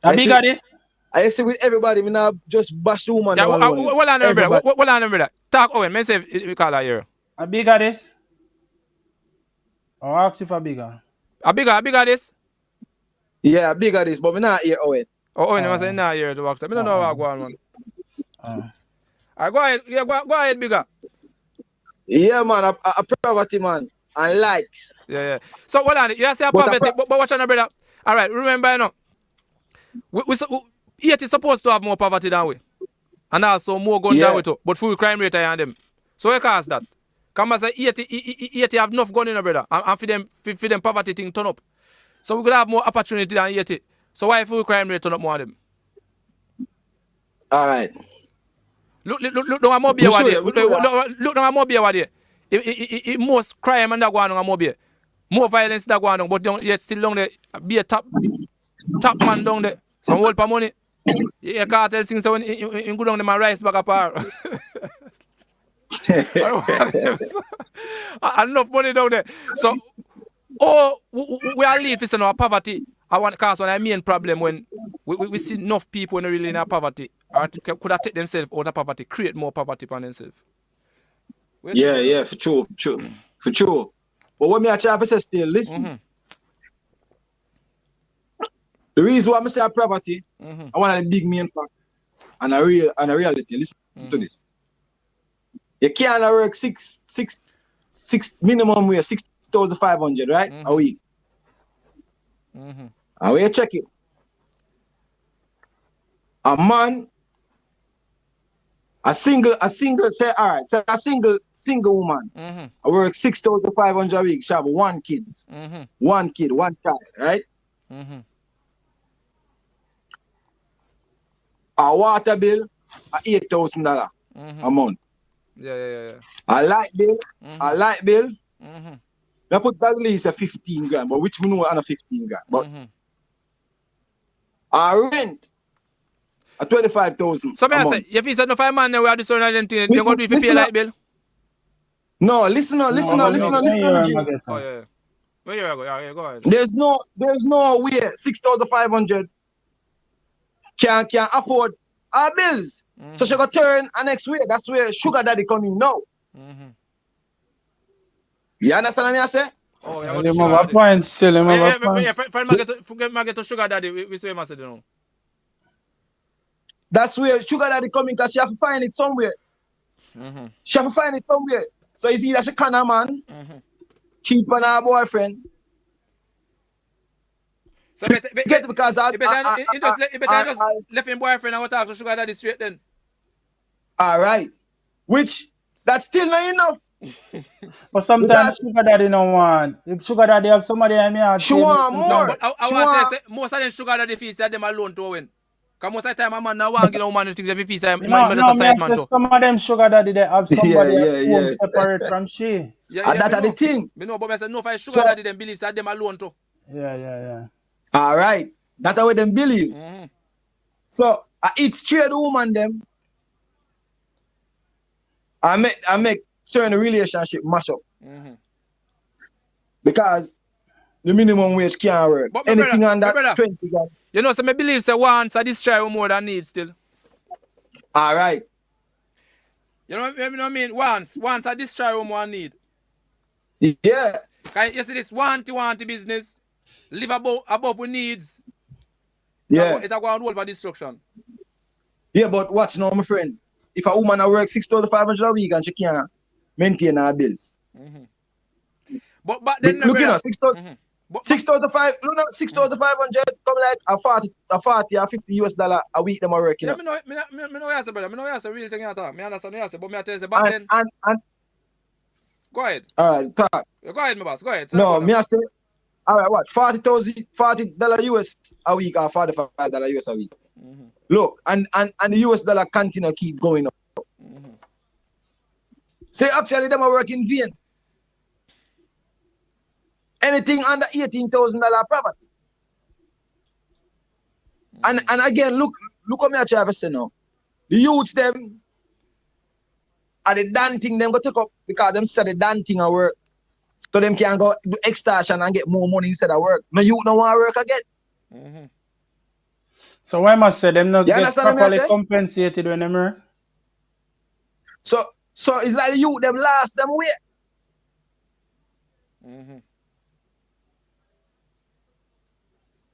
How big are they? I say with everybody, me now just bash the woman. Yeah, what on brother? Talk Owen, me say we call her here. How big are this? Or ask if a bigger. A bigger this? Yeah, bigger this, but me not hear Owen. Oh, Owen, I say not hear the box. I don't know how go on, man. Go ahead, yeah, go ahead, bigger. Yeah, man, a poverty man. And likes. Yeah. So what on it? You say a poverty, but watch on brother. Alright, remember you know. Haiti is supposed to have more poverty than we. And also more gun than we too. But full crime rate on them. So we cause that. Come and say Haiti have enough gun in brother. And for them poverty thing turn up. So we could have more opportunity than Haiti. So why full crime rate turn up more on them? Alright. Look down at Mobile there. Look down at Mobile there. Most crime and that go on Mobile. More violence that go on, but yet still down there be a top man down there. Some hold for money. You can't tell things so when you go down there and rise back apart. Enough money down there. So we are living in our poverty. I want to cause one main problem when we see enough people really in our poverty. Or could have take themselves out of poverty, create more poverty for themselves. Yeah, for sure. But what me I try to say still, listen. The reason why I say poverty, I want a big main fact and a reality. Listen to this. You can't work six minimum wage, 6,500, right? A week. And we check it. A man, a single woman, I work 6,500 a week. She have one kid, one child, right? A water bill, $8,000 a month. Yeah. A light bill, I put at least a 15 grand, but which we know under 15 grand. But our rent at 25,000. So I say, if you said no 5 man, then we have this one identity. You're going to pay light bill. No, listen. Oh yeah. Where you go? Yeah, go ahead. There's no way 6,500 can afford our bills. So she got turn and next week. That's where sugar daddy coming now. You understand what I say? Oh, yeah, you have a point still. You have a point. Friend, get to sugar daddy. We say, you know. That's where sugar daddy coming because she have to find it somewhere. She have to find it somewhere. So it's either she can a man, keep on her boyfriend. So because I just left him boyfriend and talk to sugar daddy straight then. All right, which that's still not enough. But sometimes sugar daddy don't want. If sugar daddy have somebody in here, she want more. No, but I want to say most of them sugar daddy fees them alone to win. Because most of the time a man now want to get a woman things every fee say some of them sugar daddy they have somebody separate from she. And that's the thing. Me know, but I say no for sugar daddy them believe that them alone too. Yeah. All right, that's how them believe. So it's straight woman them. I make certain relationship mash up. Because the minimum wage can't work. But anything brother, on that 20 guys. You know, so I believe say wants a destroy more than needs still. All right. You know what I mean? Wants a destroy more than need. Yeah. Cause you see this want business, live above we needs. Yeah. It's a go and roll for destruction. Yeah, but watch now, my friend. If a woman works 6,500 a week and she can't maintain her bills. But then look at 6,500 come like a 40 or 50 US dollar a week them are working. Yeah, me know yes, brother. Me know yes, real thing you talk. Me understand yes, but me I tell you back then. And go ahead. All right, talk. Go ahead, my boss. Go ahead. No, me I say, all right, what? $40 US a week or $45 US a week. Look, and the US dollar continue keep going up. Say actually them are working in vain. Anything under $18,000 property. And again, look what me I try to say now. The youths them are the damn thing them go take up because them study damn thing at work. So them can go do extortion and get more money instead of work. No youth no want to work again. So why must say them not get properly compensated when them work? So it's like the youth them last them way.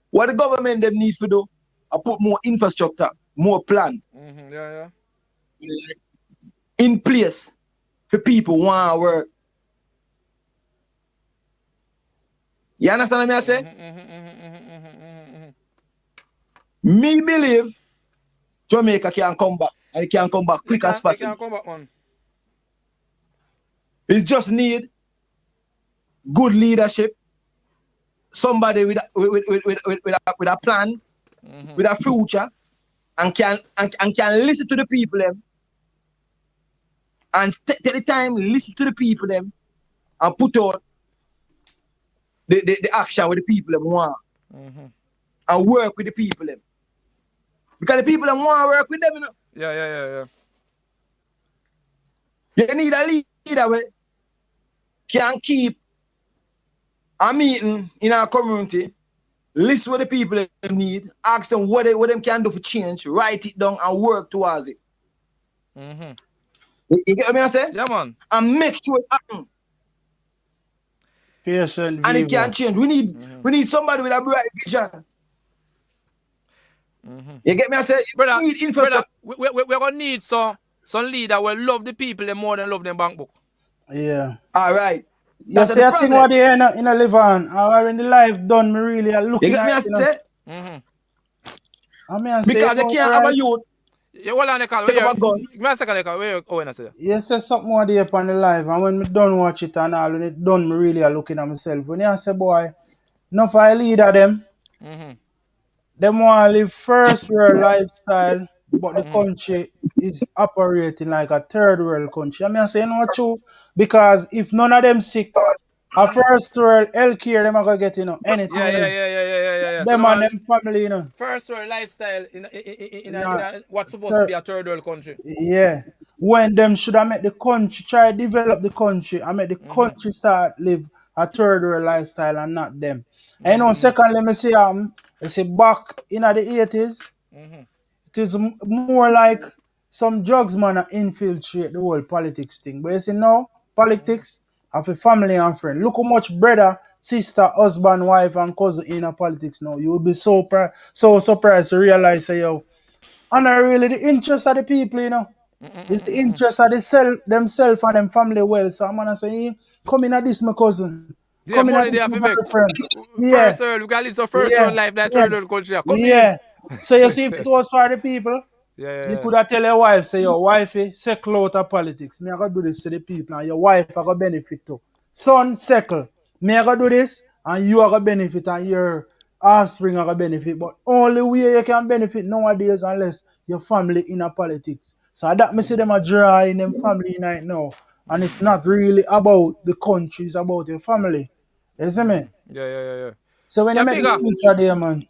What the government them need to do? I put more infrastructure, more plan. In place for people who want to work. You understand what I say? Me believe Jamaica can come back. And it can come back quick as possible. It can come back, man. It just need good leadership. Somebody with a plan, with a future, and can listen to the people them, and take the time listen to the people them, and put out the action with the people them want, and work with the people them, because the people them want to work with them, you know. Yeah. You need a leader where can keep a meeting in our community, list what the people need, ask them what them can do for change, write it down and work towards it. You get what I say? Yeah, man. And make sure it happens. Patient and it can change. We need somebody with a bright vision. You get me? I say, brother, we need infrastructure. We're gonna need some leader will love the people more than love them bank book. Yeah. All right. You see, I think what they in a live on, or in the life done, me really are looking you get me? at Say? Because they can't have a youth. You hold on the call. Give me a second, the call. Where you say? You say something more there upon the live, and when me done watch it and all, when it done, me really are looking at myself. When you say, boy, enough I leader them, them want to live first world lifestyle, but the country is operating like a third world country. I say, you know what, true? Because if none of them sick, A first world healthcare, them are gonna get, you know, anything. Yeah. So Them and them family, you know. first world lifestyle in Nah, what's supposed to be a third world country. yeah. When them should have made the country try to develop the country and make the country start live a third world lifestyle and not them. And you know, secondly, me see I see back in the 80s, it is more like some drugs man a infiltrate the whole politics thing. But you see now, politics have a family and friend. Look how much brother, sister, husband, wife, and cousin in a politics now. You will be so surprised to realize say, yo, and not really the interest of the people, you know. It's the interest of themselves and them family well. So I'm gonna say, come in at this, my cousin. Yeah, Come in at money they this, have my to make. girlfriend. Yeah, First world, we gotta live some first yeah, world life, that yeah, third world country. Come in. yeah. So you see, if it was for the people, you could have tell your wife, say, your wifey, settle out of politics. Me I gotta do this to the people, and your wife I gotta benefit too. Son, settle. Me I gotta do this, and you are gonna benefit, and your offspring are gonna benefit. But only way you can benefit nowadays unless your family in a politics. So that me see them a draw in them family right now. And it's not really about the country, it's about your family. You see me? Yeah. So when you Yeah, make bigger. the future there, man.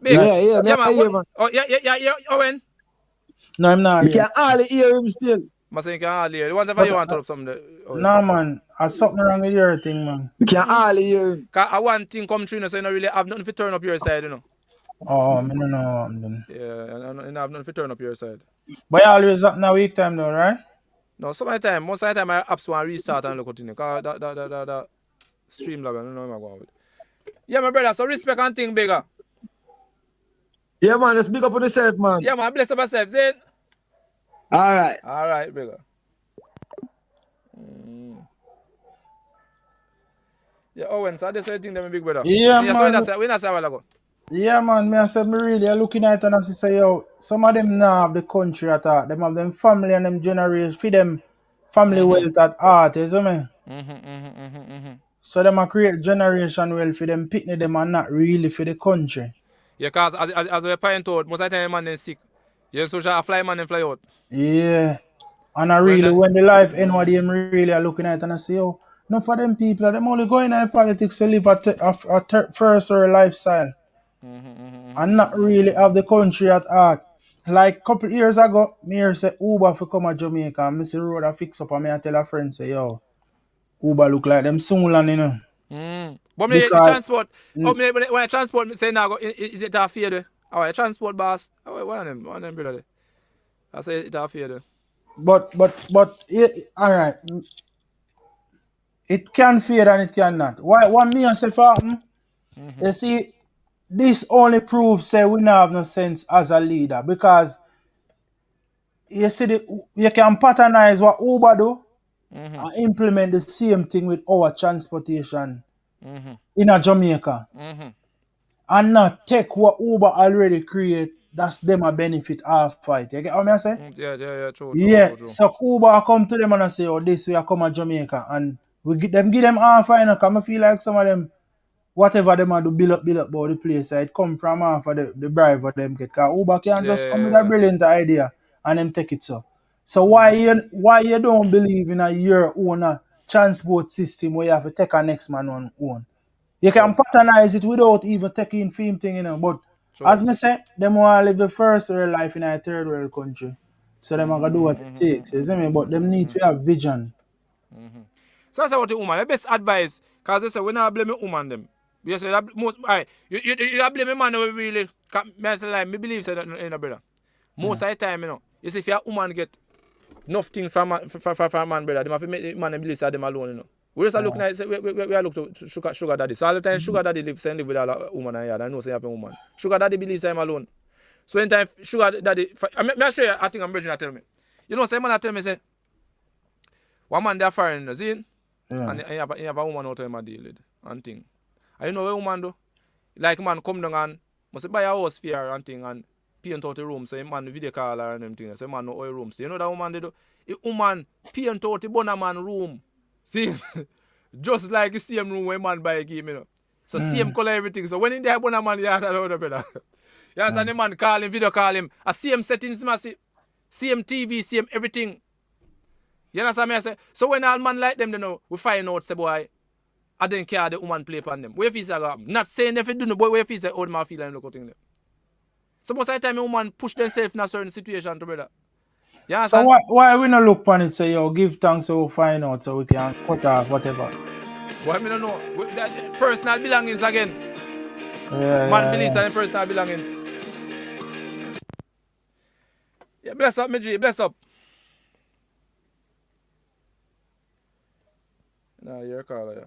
Big. Yeah, me I hear, man. man. Oh, yeah, Owen. No, I'm not You here. can hardly hear him still. Must think you hardly hear. The ones if But you want to talk something. Owen. no, man. There's something wrong with your thing, man. You can hardly hear him. Cause I one thing come true, so you don't really have nothing to turn up your side, you know. Oh, I don't know what I'm doing. Yeah, and you have nothing to turn up your side. But you always up now week time though, right? No, most of the time I apps want to restart and look at it. Cause that stream log, I don't know what I'm going with. Yeah, my brother, so respect and think bigger. Yeah, man, let's big up on yourself, man. Yeah, man, bless up yourself, see it? Alright, bigger. Yeah, Owen, so that's the thing that my big brother. Yeah, man. So we not say a while ago. Yeah, man. Me I said me really looking at it and I say, yo, some of them now have the country at heart. Them have them family and them generation for them family wealth at heart, you see me? So them a create generation wealth for them picnic them and not really for the country. Yeah, cause as we point out, most of the time man is sick. Yeah, so shall fly man and fly out. Yeah. And I really, when the life end, what them really are looking at, and I say, oh, no for them people, them only going in politics to live a first or a lifestyle. And not really have the country at heart. Like a couple years ago, me hear say Uber for come to Jamaica, and me see road a fix up, and me I tell a friend say, yo, Uber look like them Sunland, you know. But me the transport, when I transport, me say now, is it a fear? Oh, transport boss, one of them brother. I say it a fear. But all right, it can fade and it cannot. Why? What me and say for happen? You see, this only proves say we don't have no sense as a leader because you see you can pattern what Uber do and implement the same thing with our transportation in a Jamaica and not take what Uber already create. That's them a benefit half fight. You get what I say? Yeah, true. So Uber come to them and I say, oh, this way I come to Jamaica and we give them half fight. Because I feel like some of them, whatever them do build up about the place, it come from half of the bribe for them get. Because Uber can just come with a brilliant idea and them take it so. So why you don't believe in your own transport system where you have to take a next man on own? You can pattern it without even taking film thing, you know. But as me say, them want to live the first world life in a third world country. So them are gonna do what it takes, you see me? But them need to have vision. So that's what the woman, the best advice, because you say we not blame the woman them. You say that most you blame the man who really me believe say that in a brother. Most of the time, you know, you see if your woman get enough things from a man, brother, they have to make the man believe that them alone, you know. We just look nice. We are look to sugar daddy. So all the time sugar daddy live with all a woman and I know say you have a woman. Sugar daddy believes I'm alone. So in time sugar daddy, I'm sure I think I'm Virgin tell me. You know, say man tell me say, one man there foreign, see? And you have a woman out of him deal with and thing. And you know what a woman do? Like man come down and must buy a house for her and thing and paint out the room. So man video call her and them things. So man know all rooms. So you know that woman they do? A woman paint out the bonner man room. See, just like the same room when man buy a game, you know. So same color everything. So when in there, one man, you have that brother. You understand? The man call him, video call him. A same settings, massive, same TV, same everything. You understand me? I say. So when all man like them, you know, we find out, say boy, I didn't care the woman play upon them. Where if he's not saying if you do no, but where if he's a old man feel and look out in them. So most of the time a woman push themselves in a certain situation to brother. Yeah, so why we not look upon it say yo give thanks so we find out so we can cut off whatever. Why me don't know? Personal belongings again. Man believes in personal belongings. Yeah, bless up, Midri, bless up. Nah, you're a caller, yeah.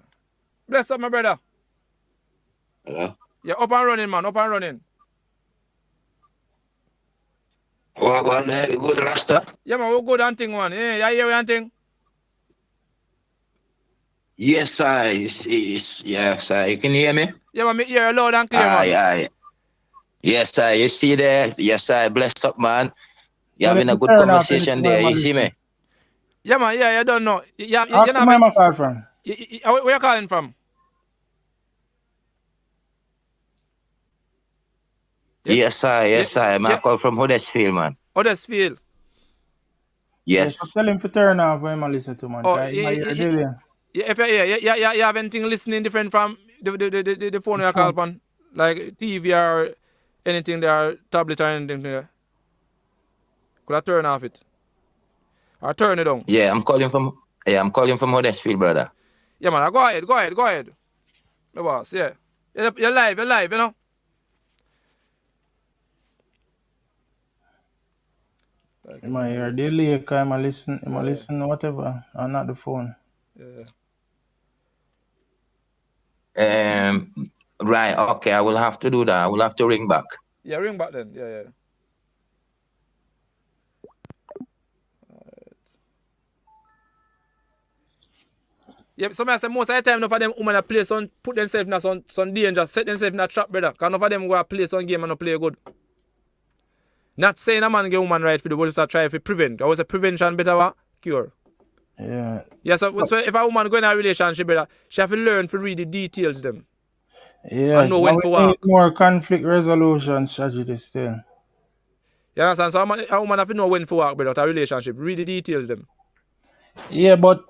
Bless up, my brother. Hello? Yeah, up and running, man, up and running. What good, Rasta? Yeah, man, we're good and thing, man. Yeah, you hear and thing? Yes, sir. Yes, sir. You can hear me? Yeah, man, me hear loud and clear, man. Aye. Yes, sir. You see there? Yes, sir. Bless up, man. You having a good Turn off conversation there. You see me? Yeah, man, yeah, you don't know. Ask him where I call from. Where you calling from? Yes, sir. Yes, sir. I call from Huddersfield, man. Huddersfield? Yes. So tell him to turn off when I listen to man. Oh, yeah, if you have anything listening different from the phone you call upon, like TV or anything there, tablet or anything there, could I turn off it? Or turn it on? Yeah, I'm calling from Huddersfield, brother. Yeah, man, go ahead. My boss, yeah. You're live, you know? You might hear delay because I listen whatever, and not the phone. Yeah. Right, okay, I will have to do that. I will have to ring back. Yeah, ring back then. Yeah. Alright. Yeah, so I say most of the time, enough of them women play put themselves in some danger, set themselves in a trap, brother. Because enough of them go play some game and not play good. Not saying a man get woman right for the but just try to prevent. I was a prevention better than cure. Yeah. Yeah, so if a woman go in a relationship, brother, she have to learn to read the details them. Yeah, and know when to we walk. need more conflict resolution strategy still. You understand? So a woman have to know when to walk, brother, a relationship. Read the details them. Yeah, but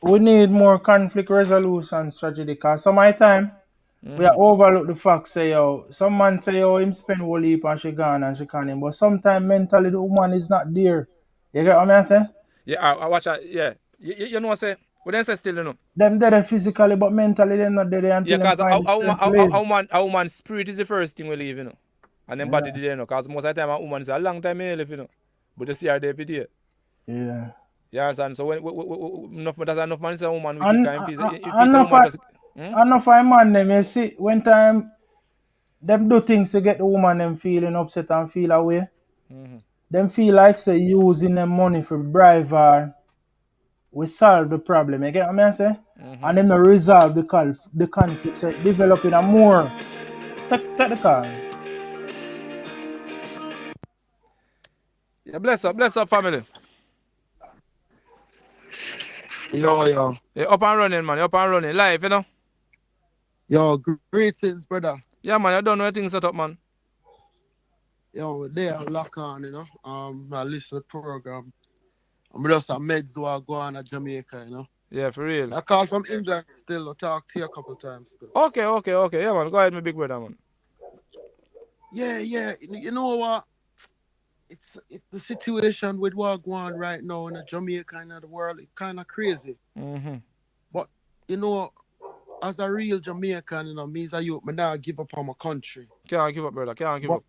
we need more conflict resolution strategy because some of the time we are overlook the fact say some man say him spend whole heap and she gone and she can't him, but sometimes mentally the woman is not there. You get what I'm saying? Yeah, I watch that. Yeah, you know what I say? What they say still, you know? Them there physically, but mentally they're not there until because a woman's spirit is the first thing we leave, you know, and then body there, you know, because most of the time a woman is a long time in live, you know, but you see her there every day. Yeah. You understand? So when enough man is a woman, we enough of man them, you see, when time them do things to get the woman them feeling upset and feel away. Them feel like say using them money for bribe her, we solve the problem. You get what I'm saying? And then resolve the conflict, so developing a more take the car. Yeah, bless up family. Yo. Yeah, up and running, man. Up and running. Live, you know? Yo, greetings, brother. Yeah, man. I don't know things set up, man. Yo, they are lock on, you know. I listen to the program. I'm just a meds who are going to Jamaica, you know. Yeah, for real. I call from England still. I talk to you a couple of times still. Okay. Yeah, man. Go ahead, my big brother, man. Yeah. You know what? It's the situation with what going on right now in Jamaica and the world. It's kind of crazy. But you know, as a real Jamaican, you know, me as a youth, I now give up on my country. Can't give up, brother. Can't give up.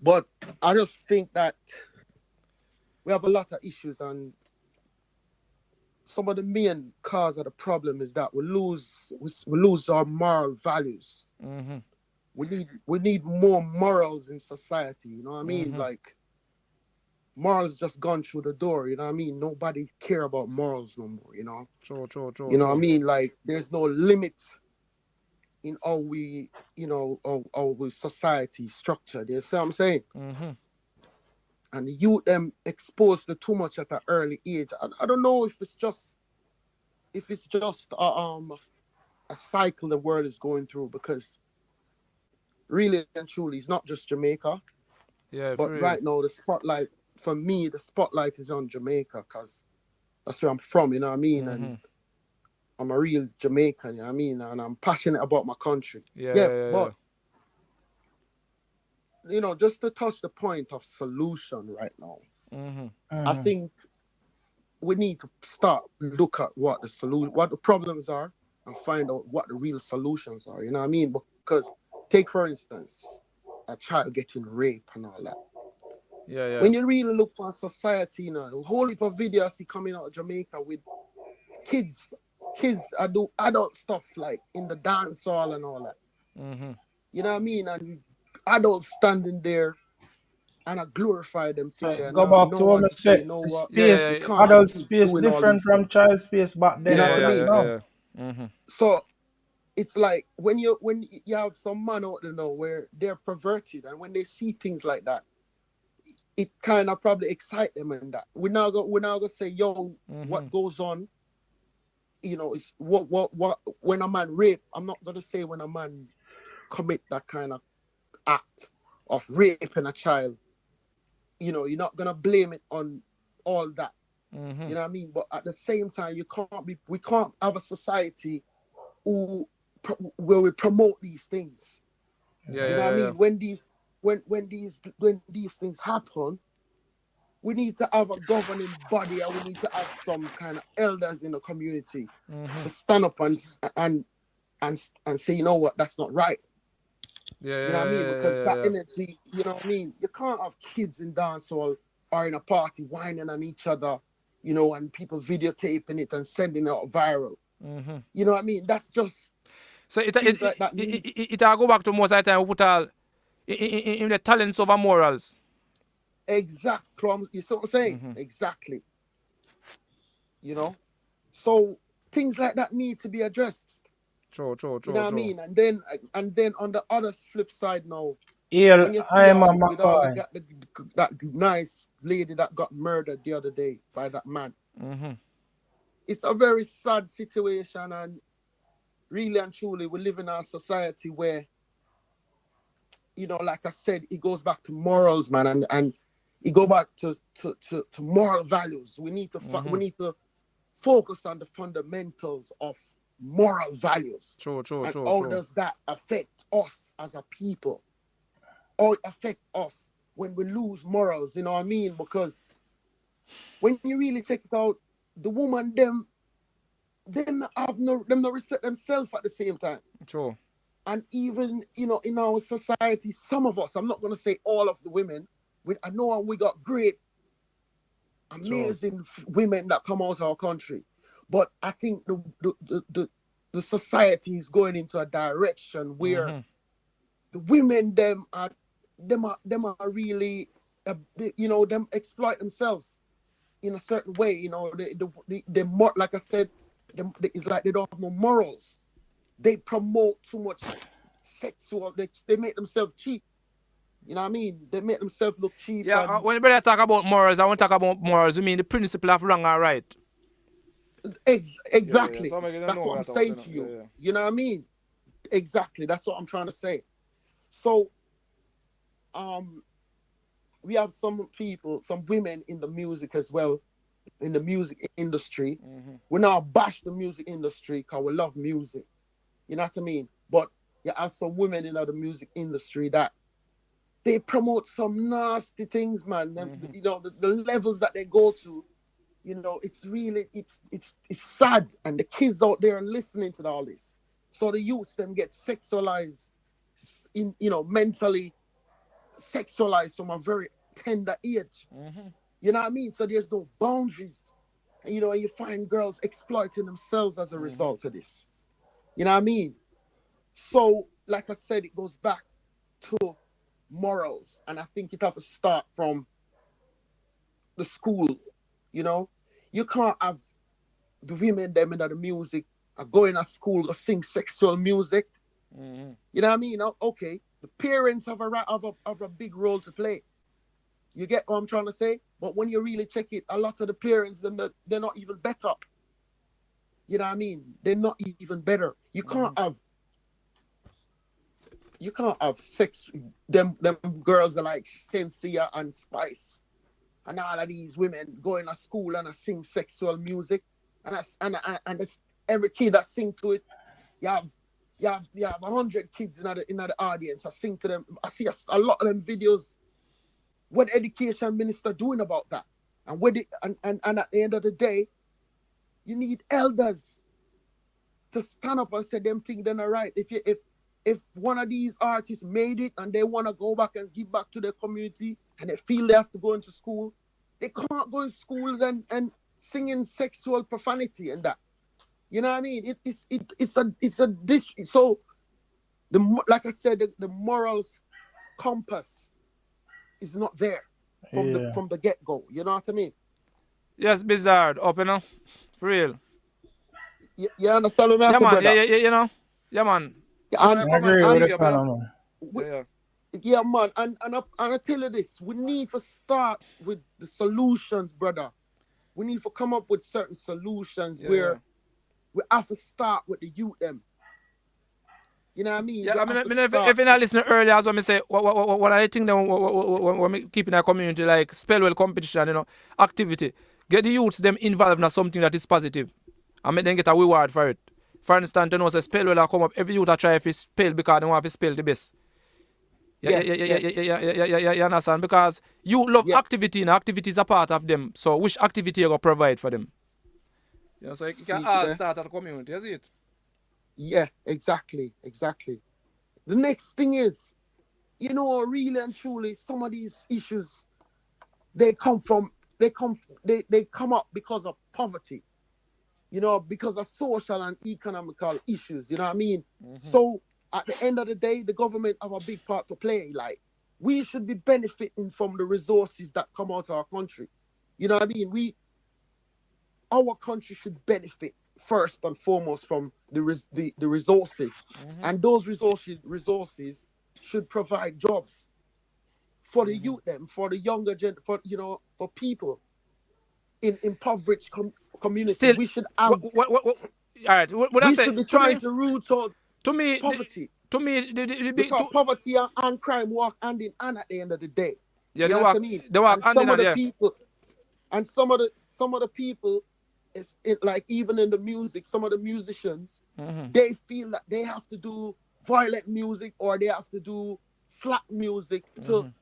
But I just think that we have a lot of issues, and some of the main cause of the problem is that we lose our moral values. We need more morals in society, you know what I mean? Like, morals just gone through the door, you know what I mean? Nobody care about morals no more, you know? True. You know what I mean? Like, there's no limit in how we, you know, how society structured. You see what I'm saying? And the youth them exposed to too much at an early age. I don't know if it's just a cycle the world is going through, because really and truly, it's not just Jamaica. Yeah, but right now, the spotlight is on Jamaica, because that's where I'm from, you know what I mean? And I'm a real Jamaican, you know what I mean? And I'm passionate about my country. Yeah. But you know, just to touch the point of solution right now, I think we need to start look at what the problems are, and find out what the real solutions are. You know what I mean? Because take for instance, a child getting raped and all that. Yeah. When you really look for society, you know, the whole heap of videos see coming out of Jamaica with kids I do adult stuff like in the dance hall and all that. You know what I mean? And adults standing there and I glorify them thing there. Go Now back no to what one I to say, said. you know The what? space, You can't have adult kids space doing all different these from things. child space back then. You know what I mean? Yeah. So it's like when you have some man out there now where they're perverted, and when they see things like that, it kind of probably excite them and that. We're now gonna say, yo, what goes on? You know, it's what when a man rape. I'm not gonna say when a man commit that kind of act of raping a child. You know, you're not gonna blame it on all that. You know what I mean? But at the same time, we can't have a society where we promote these things. You know what I mean? When these things happen, we need to have a governing body, and we need to have some kind of elders in the community to stand up and say, you know what, that's not right. You know what I mean? Because that energy, you know what I mean? You can't have kids in dancehall or in a party whining on each other, you know, and people videotaping it and sending it out viral. You know what I mean? That's just so it like that. It go back to most of the time we put all in the talents over morals. Exactly. You see what I'm saying? Exactly. You know? So things like that need to be addressed. True. You know what I mean? And then on the other flip side now, Here, when you see I'm a that nice lady that got murdered the other day by that man. It's a very sad situation, and really and truly we live in a society where, you know, like I said, it goes back to morals, man, and it go back to moral values. We need to focus on the fundamentals of moral values. True. How does that affect us as a people? Or affect us when we lose morals, you know what I mean? Because when you really check it out, the woman them no respect themselves at the same time. True. And even, you know, in our society, some of us, I'm not gonna say all of the women, I know we got great, amazing women that come out of our country. But I think the society is going into a direction where the women them are really, you know, them exploit themselves in a certain way. You know, they more, like I said, it's like they don't have no morals. They promote too much sexual. They make themselves cheap. You know what I mean? They make themselves look cheap. Yeah. When brother talk about morals, I want to talk about morals. You mean the principle of wrong and right? Exactly. So that's what I'm saying to you. You know what I mean? Exactly. That's what I'm trying to say. So, we have some people, some women in the music as well, in the music industry. We now bash the music industry because we love music. You know what I mean? But you have some women in the music industry that they promote some nasty things, man. You know, the levels that they go to, you know, it's really, it's sad. And the kids out there are listening to all this. So the youths them get sexualized, mentally sexualized from a very tender age. You know what I mean? So there's no boundaries. And, you know, you find girls exploiting themselves as a result of this. You know what I mean? So, like I said, it goes back to morals. And I think it has to start from the school. You know, you can't have the women them in the music going to school to sing sexual music. You know what I mean? Okay, the parents have a big role to play. You get what I'm trying to say? But when you really check it, a lot of the parents, they're not even better. You know what I mean? They're not even better. You can't have sex. Them girls that like Shensia and Spice, and all of these women going to school and sing sexual music, and every kid that sing to it, you have 100 kids in the audience. I sing to them. I see a lot of them videos. What education minister doing about that? And and at the end of the day, you need elders to stand up and say them things then are right. If one of these artists made it and they want to go back and give back to their community and they feel they have to go into school, they can't go in schools and singing sexual profanity and that. You know what I mean? It's a dish. So like I said, the morals compass is not there from the get go. You know what I mean? Yes, bizarre. Up, you know, for real. You understand what I'm saying, man. brother? You know, yeah, man. I agree with yeah, man. And I tell you this: we need to start with the solutions, brother. We need to come up with certain solutions where we have to start with the youth them. You know what I mean? Yeah, if you're not listening earlier, as when I say, what I think them when we keep in our community, like spell competition, you know, activity, get the youths them involved in something that is positive, and make them get a reward for it. For instance, you know, say spell will come up, every youth I try to spell because they want to spell the best. You understand? Because you love activity, and activity is a part of them. So which activity you gonna provide for them? You know, so you can all start at the community, you see it? Yeah, exactly. The next thing is, you know, really and truly, some of these issues, they come up because of poverty, you know, because of social and economical issues, you know what I mean? So at the end of the day, the government have a big part to play. Like, we should be benefiting from the resources that come out of our country. You know what I mean? Our country should benefit first and foremost from the resources, and those resources should provide jobs for the youth, them, for the younger for people in impoverished communities. Still, we should have. All right, we should be trying to root out poverty. To me, because poverty and crime walk hand in hand at the end of the day. Yeah, you know what I mean? They walk hand in hand. Some of the people. Like even in the music, some of the musicians, they feel that they have to do violent music or they have to do slap music to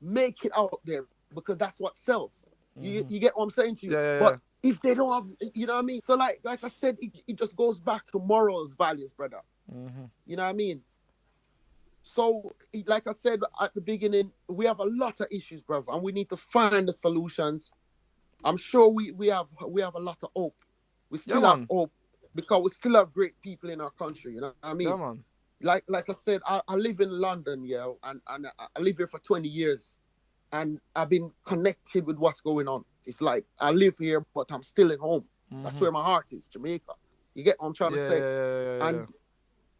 make it out there because that's what sells. You get what I'm saying to you? But if they don't have, you know what I mean? So like I said, it just goes back to morals, values, brother. You know what I mean? So like I said at the beginning, we have a lot of issues, brother, and we need to find the solutions. I'm sure we have a lot of hope. We still have hope because we still have great people in our country. You know what I mean? Yeah, man. Like I said, I live in London, and I live here for 20 years, and I've been connected with what's going on. It's like I live here, but I'm still at home. That's where my heart is, Jamaica. You get what I'm trying to say? And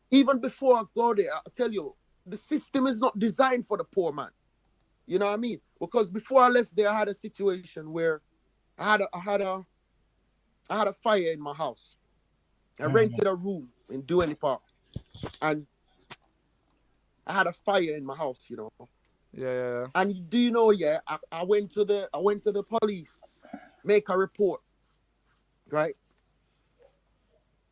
even before I go there, I tell you, the system is not designed for the poor man. You know what I mean? Because before I left there, I had a situation where I had a fire in my house. I rented a room in Duane Park, and I had a fire in my house, you know. Yeah. And do you know? I went to the police, make a report, right?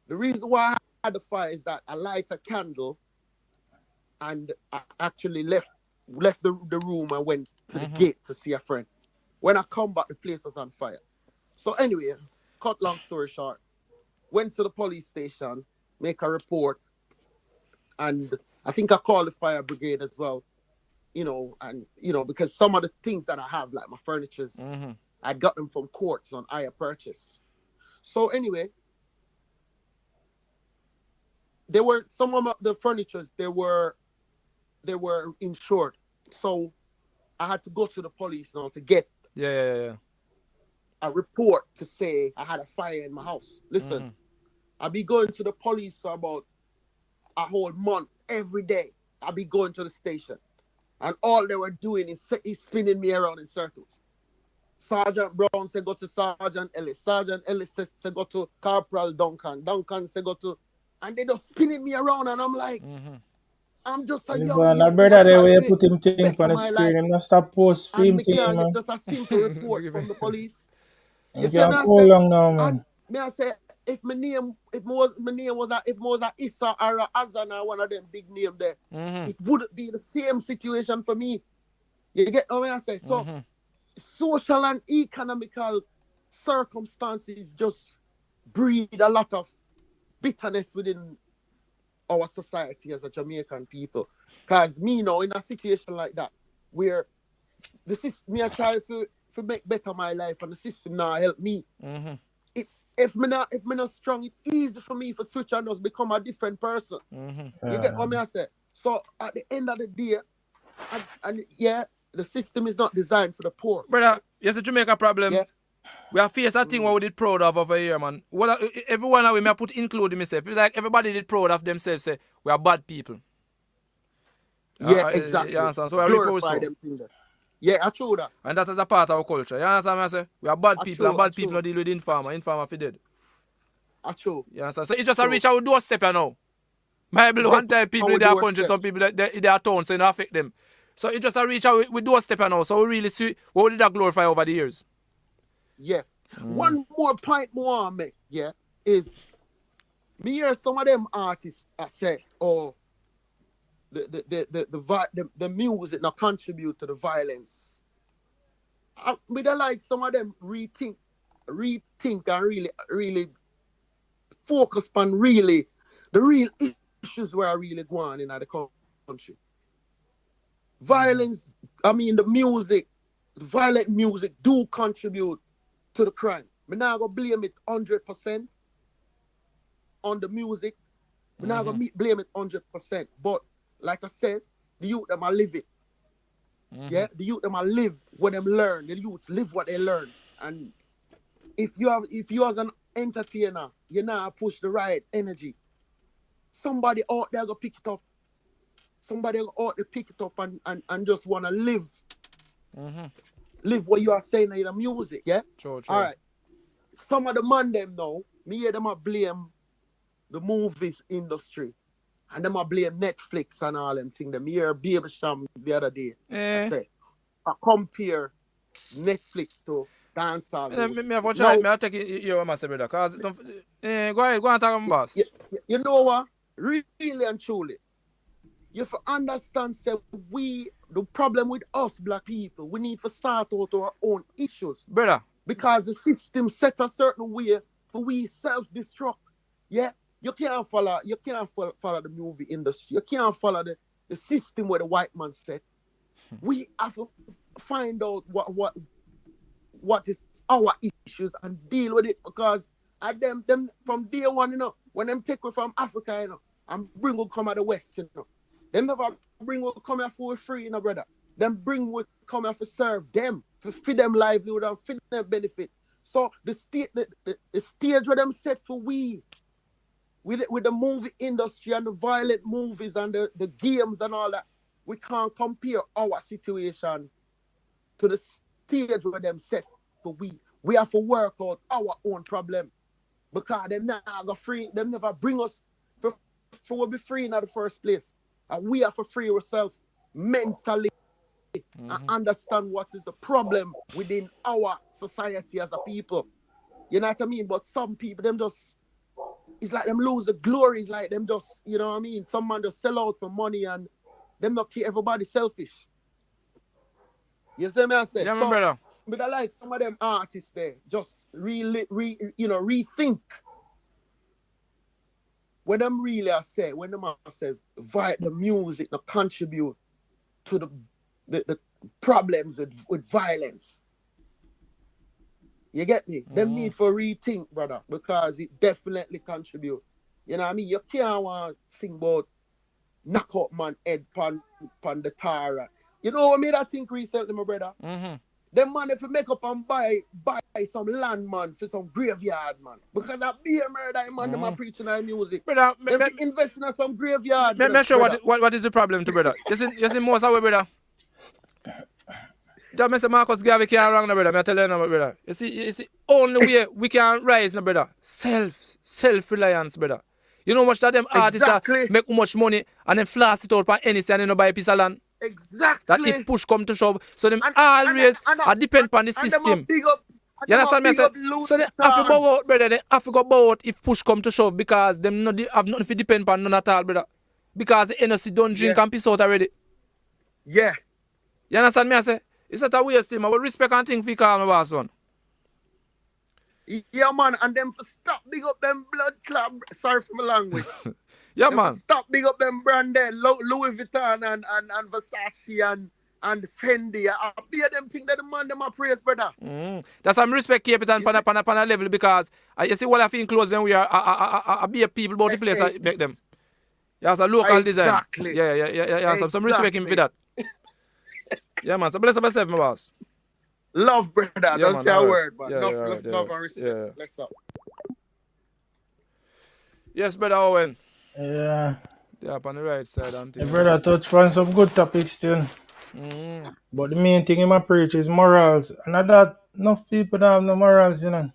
The reason why I had the fire is that I light a candle, and I actually left the room and went to the gate to see a friend. When I come back, the place was on fire. So anyway, cut long story short, went to the police station, make a report, and I think I called the fire brigade as well, you know, and, you know, because some of the things that I have, like my furnitures, I got them from courts on hire purchase. So anyway, there were some of the furnitures, they were insured. So I had to go to the police now to get a report to say I had a fire in my house. Listen, I'll be going to the police for about a whole month every day. I'll be going to the station, and all they were doing is spinning me around in circles. Sergeant Brown said go to Sergeant Ellis. Sergeant Ellis said go to Corporal Duncan. Duncan said go to, and they just spinning me around, and I'm like, I'm just a young brother, the way you put him thing on the screen, him not stop post film thing, man. Get just a simple report from the police. You can't go long now, man. May I say, if my name was a Issa or a Azan or one of them big name there, it wouldn't be the same situation for me. You get what I say? So social and economical circumstances just breed a lot of bitterness within our society as a Jamaican people. Because me now in a situation like that, where the system, me I try to make better my life and the system now help me. If me not strong, it's easy for me to switch and just become a different person. You get what I say? So at the end of the day, and the system is not designed for the poor. Brother, here's a Jamaica problem. Yeah. We have faced a thing what we did proud of over here, man. Everyone of we may put including myself. It's like everybody did proud of themselves, say we are bad people. Yeah, exactly. You understand? So we are glorify them things. Yeah, I true that. And that is a part of our culture. You understand what I say? We are bad people, and bad people don't deal with informer. Informer for dead. I true. You understand? So it just a reach our doorstep now. Bible one time people in their country, some people in their town, so it don't affect them. So it just a reach out with doorstep now. So we really see what did that glorify over the years. Yeah. One more point more I make, is me hear some of them artists I say, oh, the music not contribute to the violence. I like some of them rethink and really focus on the real issues where I really go on in the country. Violence, the violent music do contribute to the crime. I'm not going to blame it 100% on the music. I'm not going to blame it 100%. But like I said, the youth them are live it. Yeah, the youth them are live what them learn. The youths live what they learn. And if you as an entertainer, you now push the right energy, somebody out there go pick it up. Somebody out there pick it up and just want to live. Live what you are saying in the music, yeah? True. All right. Some of the man them now, me hear them a blame the movies industry. And them a blame Netflix and all them things. Them hear Baby Sham the other day. I say, I compare Netflix to dancehall. Me I take your master brother. Cause go ahead, go and talk about boss. You know what? Really and truly, you have to understand, say, the problem with us black people, we need to start out our own issues. Brother. Because the system set a certain way for we self-destruct. Yeah? You can't follow the movie industry. You can't follow the system where the white man set. We have to find out what is our issues and deal with it, because at them from day one, you know, when them take we from Africa, you know, and bring we come out the West, you know. Them never bring we come here for free, you know, brother. Them bring we come here to serve them, to feed them livelihood and feed them benefit. So the stage where them set for we with the movie industry and the violent movies and the games and all that, we can't compare our situation to the stage where them set for we. We have to work out our own problem, because them never free. Them never bring us for we be free in the first place. And we have to free ourselves mentally and understand what is the problem within our society as a people. You know what I mean? But some people, them just, it's like them lose the glory. It's like them just, you know what I mean? Some man just sell out for money and them not care, everybody selfish. You see me I say? Yeah, brother. But I like some of them artists there, just really, rethink. When them really I say, when them I say, the music not contribute to the problems with violence. You get me? Them need for rethink, brother, because it definitely contribute. You know what I mean? You can't want to sing about knock out man head pan the tar. You know what I made that think recently, my brother? Them man, if you make up and buy some land, man, for some graveyard, man. Because that be a murder, man, them are preaching our music. Brother, them investing in some graveyard. Let me show what is the problem to brother. You see most of it, brother. That Mr. Marcus Garvey can't wrong, no, brother. I tell you now, brother. You see, only way we can rise, no, brother. Self-reliance, brother. You know much that them artists make much money and then flash it out on any and then buy a piece of land. Exactly. That if push come to shove, so them always depend on the system. You understand me? I say, so they have to go out, brother. They have to go out if push come to shove because them not have nothing to depend on none at all, brother. Because the NOC don't drink and piss out already. Yeah. You understand me? I say, it's not a waste thing. I will respect and think for call my boss one. Yeah, man, and them for stop big up them blood club. Sorry for my language. Yeah, them man. Stop big up them brand there, Louis Vuitton and Versace and Fendi. I hear them think that the man them a praise, brother. That's some respect keep it on a level because you see what I think close them we are be a people about the place I make them. Yeah, so local design. Yeah. Some respect him for that. Yeah, man. So bless up yourself, my boss. Love, brother. Yeah, Don't man, say a right. word, man. Yeah, Love and respect. Yeah. Bless up. Yes, brother Owen. Yeah. Yeah, up on the right side. The brother touched on some good topics still. But the main thing in my preach is morals. And that enough people don't have no morals, you know.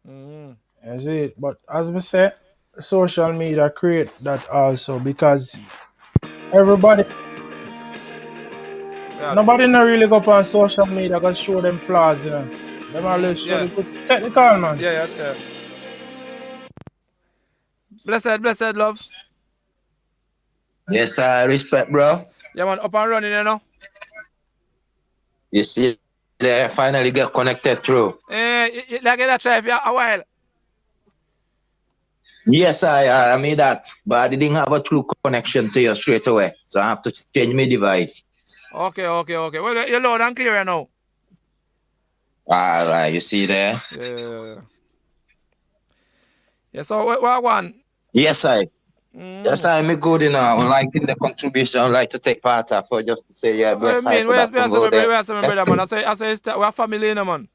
You see it. But as we say, social media create that also because everybody nobody not really go up on social media and show them flaws, you know. Them always show the good. Take the call, man. Yeah. Blessed love. Yes, respect, bro. Yeah, man, up and running, you know. You see, they finally get connected through. Like that try for a while. Yes, I made that, but I didn't have a true connection to you straight away, so I have to change my device. Okay. Well, you're loud and clear now. All right, you see there? Yeah, so what one? Yes, Yes, I'm good, you know. I would like in the contribution, I would like to take part of for just to say, yeah, bless I mean, where's my brother, man? I say, we're family, you know, man.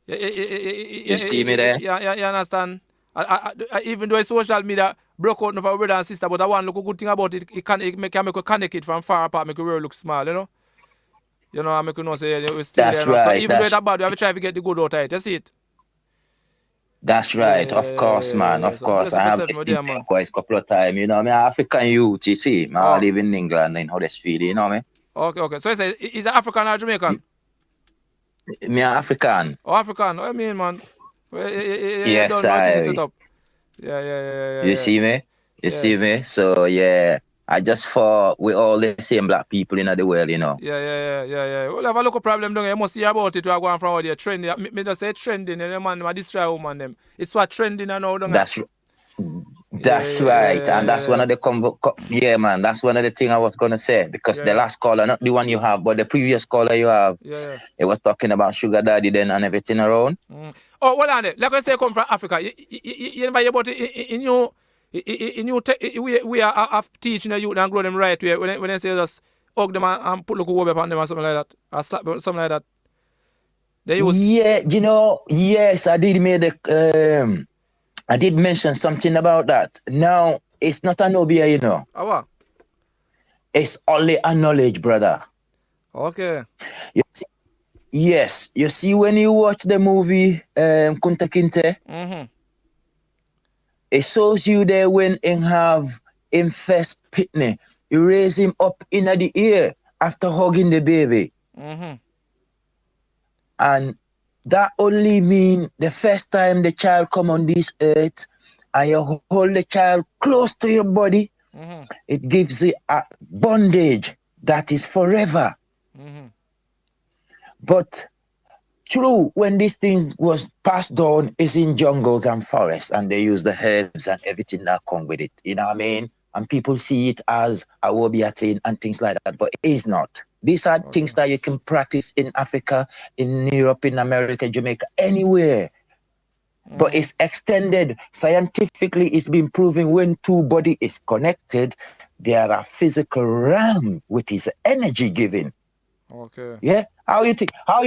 You see me there? Yeah, you understand? Even though it's social media broke out for brother and sister, but I want to look a good thing about it. It can make you connect it from far apart, make the world look small, you know? You know, I make you know say we're still that's there. Right, so even though it's bad, we have to try to get the good out of it. You see it? That's right, of course, man. Of course. I have listened quite a couple of times, you know. I'm African youth, you see. I live in England in Huddersfield, you know me. Okay. So you say he's African or Jamaican? Me African. Oh, African. What I mean, man? Yes, I. Yeah. You see me? You see me? So yeah. I just thought we all the same black people in the world, you know. Yeah. Well, have a local problem, don't you? You must see about it. We are going from out there trending. Me just say trending, and the man, I destroy woman them. It's what trending and all, don't you? That's right, and that's one of the man. That's one of the things I was gonna say because the last caller, not the one you have, but the previous caller you have, it was talking about sugar daddy then and everything around. Oh, hold on there. Like I say, come from Africa. You never hear about it we are teaching the youth and grow them right way. When they say just hug them and put look over upon them or something like that, or slap them, something like that. They use. Yeah, you know, yes, I did I did mention something about that. Now it's not a nobia, you know. What? It's only a knowledge, brother. Okay. Yes, you see when you watch the movie Kunta Kinte. It shows you there when him have him first pitney. You raise him up in the air after hugging the baby. And that only mean the first time the child come on this earth and you hold the child close to your body, it gives it a bondage that is forever. But true, when these things was passed down, is in jungles and forests, and they use the herbs and everything that come with it. You know what I mean? And people see it as a wobiatin and things like that, but it is not. These are things that you can practice in Africa, in Europe, in America, Jamaica, anywhere. But it's extended. Scientifically, it's been proven when two bodies is connected, there are physical realm, which is energy giving. Okay. Yeah. How you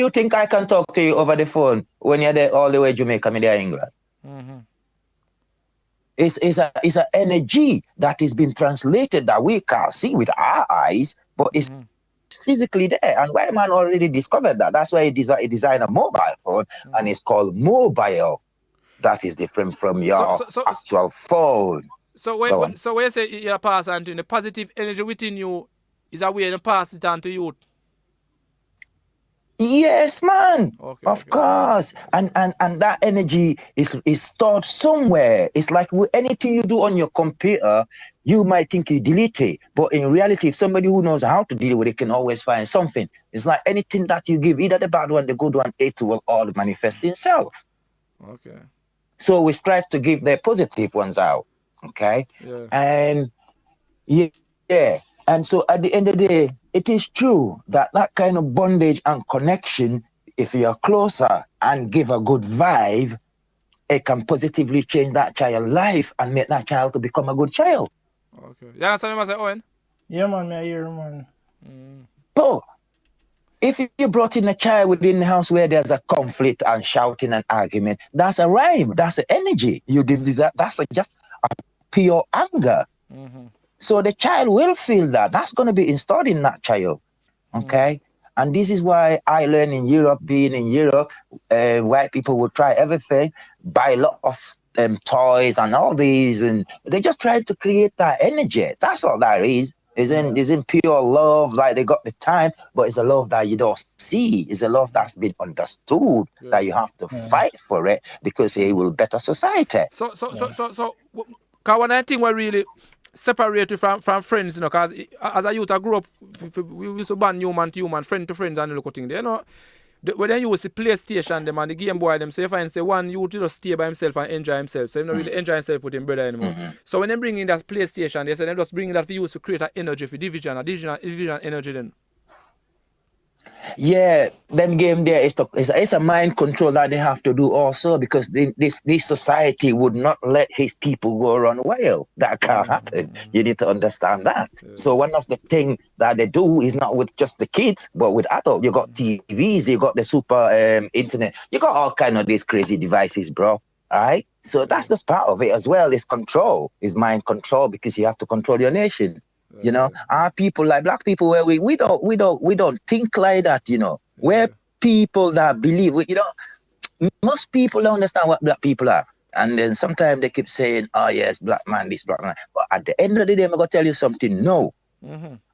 think I can talk to you over the phone when you're there all the way Jamaica, me there England? It's an energy that is being translated that we can't see with our eyes, but it's physically there. And white man already discovered that. That's why he designed a mobile phone, and it's called mobile. That is different from your actual phone. So when you say you pass on to the positive energy within you is a way to pass it on to youth. Yes, man. Okay, Of course. And that energy is stored somewhere. It's like with anything you do on your computer, you might think you delete it. But in reality, if somebody who knows how to deal with it can always find something. It's like anything that you give, either the bad one, the good one, it will all manifest itself. Okay. So we strive to give the positive ones out. Okay. Yeah. And yeah. And so at the end of the day, it is true that kind of bondage and connection, if you're closer and give a good vibe, it can positively change that child's life and make that child to become a good child. Okay. You understand what I say, Owen? Yeah, man, I hear, man. So, if you brought in a child within the house where there's a conflict and shouting and argument, that's a rhyme, that's an energy. You give that, that's just a pure anger. So the child will feel that. That's going to be installed in that child. Okay? And this is why I learned in Europe, being in Europe, white people will try everything, buy a lot of toys and all these, and they just try to create that energy. That's all that is. Isn't pure love, like they got the time, but it's a love that you don't see. It's a love that's been understood, that you have to fight for it because it will better society. So, because one of the things we really separate from friends, you know, because as a youth I grew up, we used to band human to human, friend to friends and look thing. You know, when they use the PlayStation them and the Game Boy them, say if I say one youth just stay by himself and enjoy himself, so he not really enjoy himself with him brother anymore. So when they bring in that PlayStation, they say they just bring that for use to create an energy for division energy then. Yeah, them game there it's a mind control that they have to do also, because this society would not let his people go around wild. That can't happen. You need to understand that. So one of the things that they do is not with just the kids, but with adults. You got TVs, you got the super internet, you got all kind of these crazy devices, bro. All right. So that's just part of it as well. It's control, is mind control, because you have to control your nation. You know, our people, like black people, where we don't think like that. You know, we're people that believe. You know, most people don't understand what black people are, and then sometimes they keep saying, "Oh yes, black man, this black man." But at the end of the day, I'm gonna tell you something. No,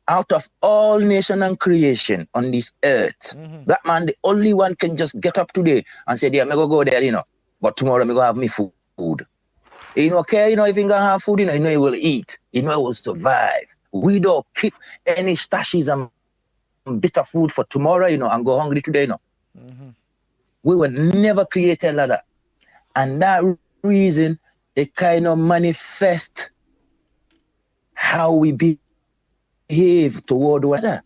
out of all nation and creation on this earth, black man, the only one can just get up today and say, "Yeah, I'm gonna go there," you know, but tomorrow I'm gonna have me food. You know, okay, you know, if you gonna have food, you know you will eat. You know, you will survive. We don't keep any stashes and bitter food for tomorrow, you know, and go hungry today, you know. We were never created like that. And that reason, it kind of manifests how we behave toward one another.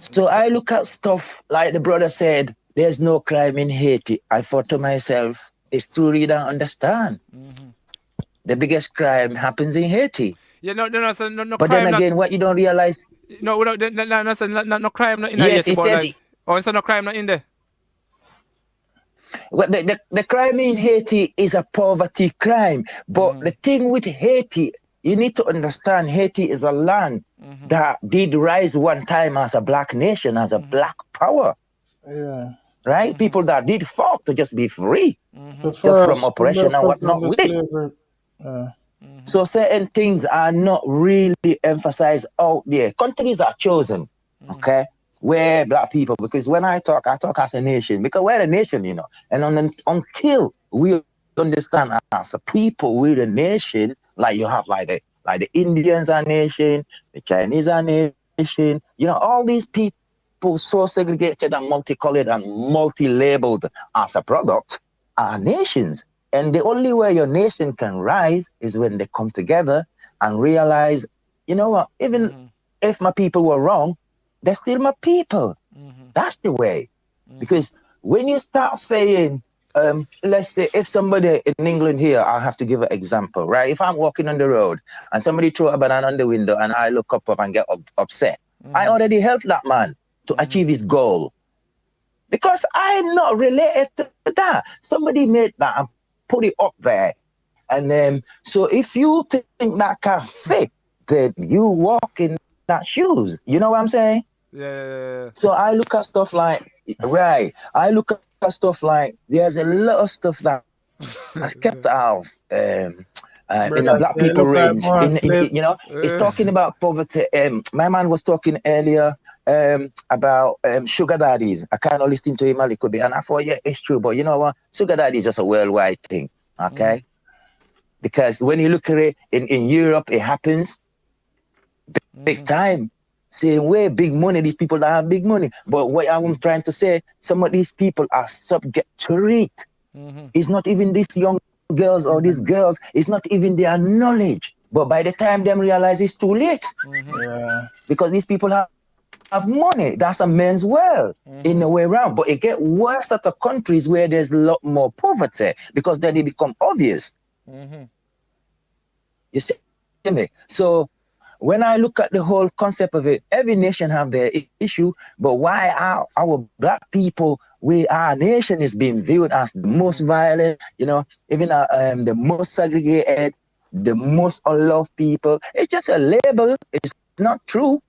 So I look at stuff like the brother said, there's no crime in Haiti. I thought to myself, it's to read and understand. The biggest crime happens in Haiti. Yeah, no but crime. Then again, what you don't realize... No crime not in yes, Haiti. He said like, oh, it's no crime not in there. Well, the crime in Haiti is a poverty crime. But the thing with Haiti, you need to understand, Haiti is a land that did rise one time as a black nation, as a black power. Yeah. Right? People that did fought to just be free. Just from oppression and whatnot with it. So certain things are not really emphasized out there. Countries are chosen, okay, where black people, because when I talk as a nation, because we're a nation, you know, and until we understand as a people, we're a nation, like you have like the Indians are a nation, the Chinese are a nation, you know, all these people so segregated and multicolored and multi-labeled as a product are nations. And the only way your nation can rise is when they come together and realize, you know what, even if my people were wrong, they're still my people. That's the way. Because when you start saying, let's say if somebody in England here, I'll have to give an example, right? If I'm walking on the road and somebody throw a banana on the window and I look up and get upset, I already helped that man to achieve his goal. Because I'm not related to that. Somebody made that and put it up there. And then, so if you think that can fit, then you walk in that shoes. You know what I'm saying? Yeah. So I look at stuff like, right, there's a lot of stuff that has kept out of, in the Brother, black they people look like range. more slave. It's talking about poverty. My man was talking earlier about sugar daddies. I kind of listened to him a little bit, and I thought, yeah, it's true. But you know what? Sugar daddy is just a worldwide thing, okay? Because when you look at it in Europe, it happens big time. Same way, big money. These people that have big money. But what I'm trying to say, some of these people are subject to it. It's not even these young girls or these girls. It's not even their knowledge. But by the time them realize it's too late, Yeah. because these people have money. That's a man's world in the way around. But it get worse at the countries where there's a lot more poverty, because then it become obvious. You see me? So when I look at the whole concept of it, every nation have their issue, but why our black people, our nation is being viewed as the most violent, even the most segregated, the most unloved people. It's just a label. It's not true.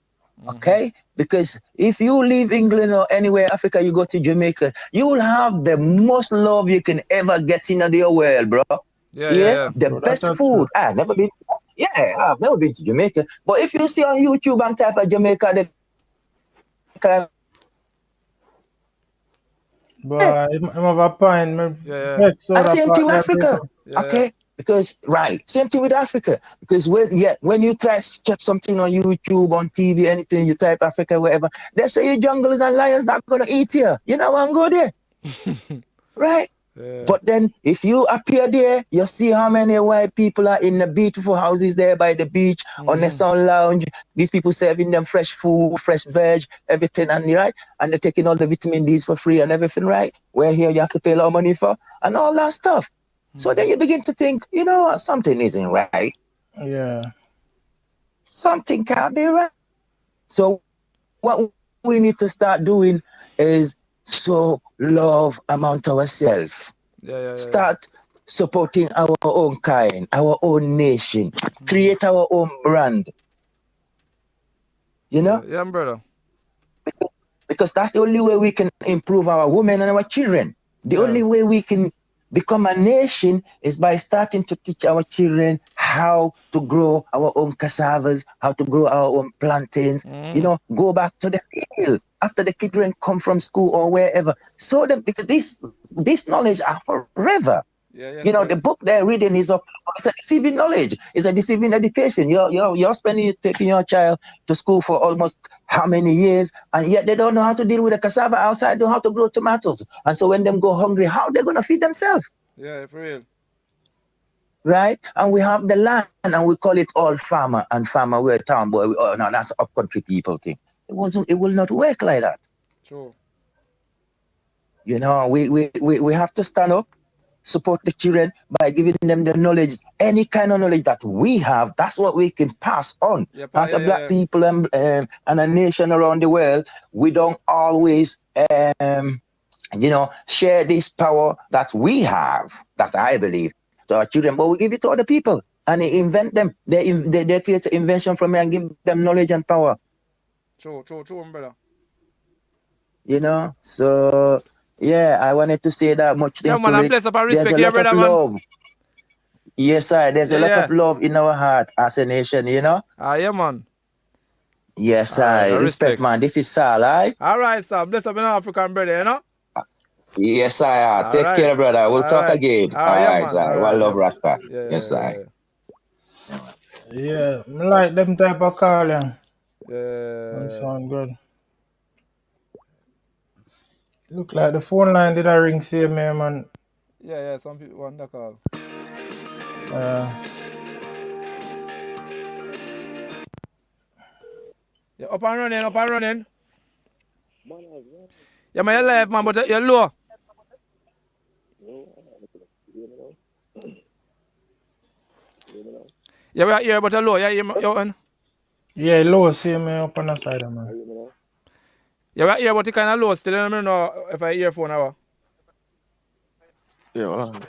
Okay? Because if you leave England or anywhere, Africa, you go to Jamaica, you will have the most love you can ever get in the world, bro. Yeah. The best food. I've never been. Yeah, I've never been to Jamaica. But if you see on YouTube and type of Jamaica, But I have a point. And same thing with Africa. Okay? Because, same thing with Africa. Because when you try to check something on YouTube, on TV, anything, you type Africa, wherever, they say your jungles and lions not going to eat you. You know what I'm go there? Right? But then if you appear there, you see how many white people are in the beautiful houses there by the beach, on the sun lounge. These people serving them fresh food, fresh veg, everything, and right? And they're taking all the vitamin D's for free and everything, right? Where here you have to pay a lot of money for, and all that stuff. So then you begin to think, you know what, something isn't right. Yeah. Something can't be right. So what we need to start doing is love among ourselves. Start supporting our own kind, our own nation, create our own brand. You know? Yeah, brother. Because that's the only way we can improve our women and our children. The only way we can become a nation is by starting to teach our children how to grow our own cassavas, how to grow our own plantains, go back to the field after the children come from school or wherever. So them, because this knowledge are forever. The book they're reading it's a deceiving knowledge. It's a deceiving education. You're taking your child to school for almost how many years, and yet they don't know how to deal with the cassava outside, don't know how to grow tomatoes. And so when them go hungry, how they going to feed themselves? Yeah, for real. Right? And we have the land, and we call it all farmer, and farmer, we're a town boy. No, that's an up-country people thing. It will not work like that. True. We have to stand up, support the children by giving them the knowledge, any kind of knowledge that we have. That's what we can pass on. As a black people and a nation around the world, we don't always, share this power that we have, that I believe, to our children, but we give it to other people and they invent them. They create an invention from it and give them knowledge and power. True, brother. So... yeah, I wanted to say that much. Yeah, man, I'm blessed up and respect you, brother, love. Yes, sir. There's a lot of love in our heart as a nation, yeah, man. Yes, sir. Respect, man. This is Sal, right? All right, sir. Bless up in African brother, Yes, sir. Take care, brother. We'll talk again. All right, sir. One love, Rasta. Yes, sir. Yeah, I like them type of call, yeah. Them sound good. Look like the phone line did a ring same here, man. Yeah, some people want to call. Yeah, up and running. Yeah, man, you're live, man, but you're low. Yeah, we are here, but you're low. You're on. Yeah, low, same here up on the side, man. Yeah, we are here, but you kind of low still. I don't know if I earphone now. Yeah, hold on.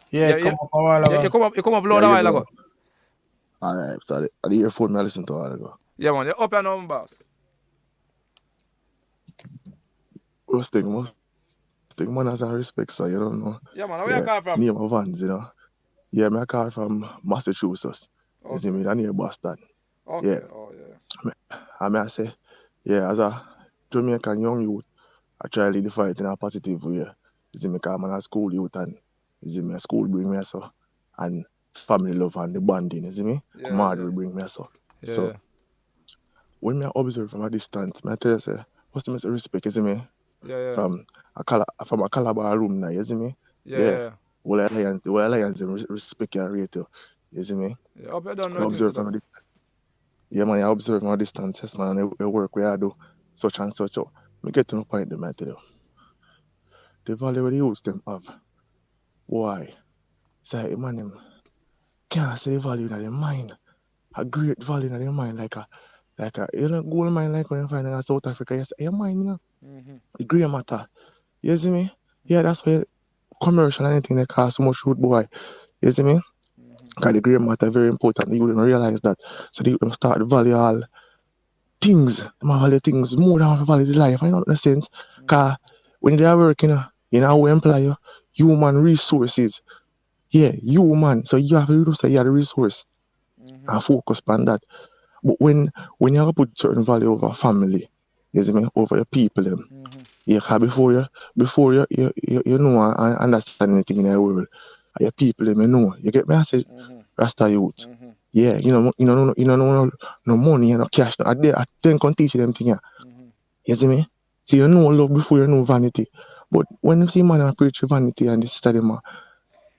Yeah, come up a while ago. You come up loud a while ago. Alright, sorry. The earphone I listened to a while ago. Yeah, man, you're up and down, boss. Most thing man has a respect, so you don't know. Yeah, man, where you come from? Name of Vans, Yeah, me I call from Massachusetts. You see Okay. me, that near Boston. Okay. Yeah. Oh yeah. I say, yeah, as a Jamaican young youth, I try to lead the fight in a positive way. You see me, because I'm a school youth and you see me, a school bring me so and family love and the bonding, you see me? Yeah. Camaraderie bring me so. Yeah. So when me observe from a distance, I tell you say, what's the most respect, you see me? Yeah. From a Calabar room now, you see me? Yeah. Yeah. Well alliance them respect and rate you see me? Yeah. Hope you don't know I things to observe that. from a distance. Yeah man, I observe from a distance, yes man, and the work where I do such and such. So me get to the point them I tell you. The value where the youths them have. Why? Say man them can't say the value in their mind. A great value in their mind like a you know gold mine like when you find in South Africa, yes, your mind, you know. The grey matter. You see me? Yeah, that's why commercial and anything they cost so much food boy. You see me? Because the grey matter very important. You don't realize that. So they them start to value all things. Them value things more than value the life. I know in a sense. Because when they are working, you know, we employ human resources. Yeah, human. So you have to say you are the resource and focus on that. But when you have to put certain value over family, you see me, over your people, them. Yeah, 'cause before you know and understand anything in the world, your people them you know. You get me? I say Rasta youth. Yeah, you know no money, no cash. I then can teach you them thing. You see me? So you know love before you know vanity. But when you see man and preach vanity and this study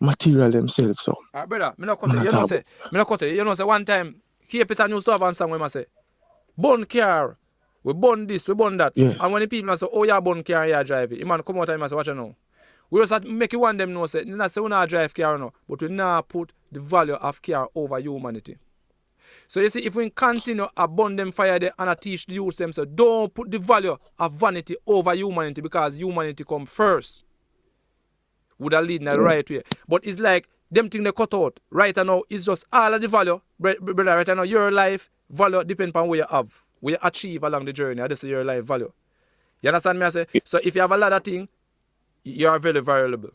material themselves, so Brother, me not cut man it. I You know talk say, me not cut it. You know say one time, Capital used to have one song where I say, "Bun car, we bun this, we bun that." yeah. And when the people say, "Oh yeah, bun car, yeah drive it," the man come out and say, "Watch you now." We just make you one them know say, not say we not drive car no, but we not put the value of car over humanity. So you see, if we continue to burn them fire there and teach the youth them, so don't put the value of vanity over humanity because humanity come first. Would have lead in the right way. But it's like them thing they cut out right now is just all of the value, brother. Right now, your life value depend on where you have, where you achieve along the journey. This is your life value. You understand me? I say so. If you have a lot of things, you are very valuable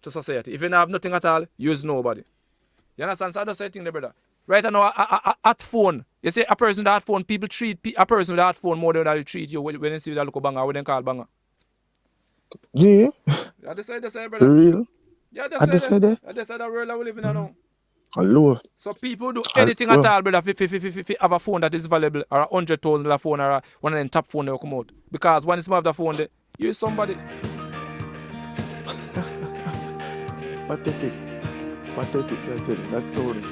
to society. If you don't have nothing at all, you is nobody. You understand? So I just say thing there, brother. Right now, at phone, you see a person that phone, people treat a person that phone more than they treat you when they see that look banger, when they call banger. Yeah. Yeah, they say, brother. Real. Yeah, they I just say said that. that. They say that world that we live in now. Hello. So people do anything at all, brother, if have a phone that is valuable, or $100,000 phone, or one of them top phone that will come out. Because when it's have the phone, you is somebody. Pathetic. That's totally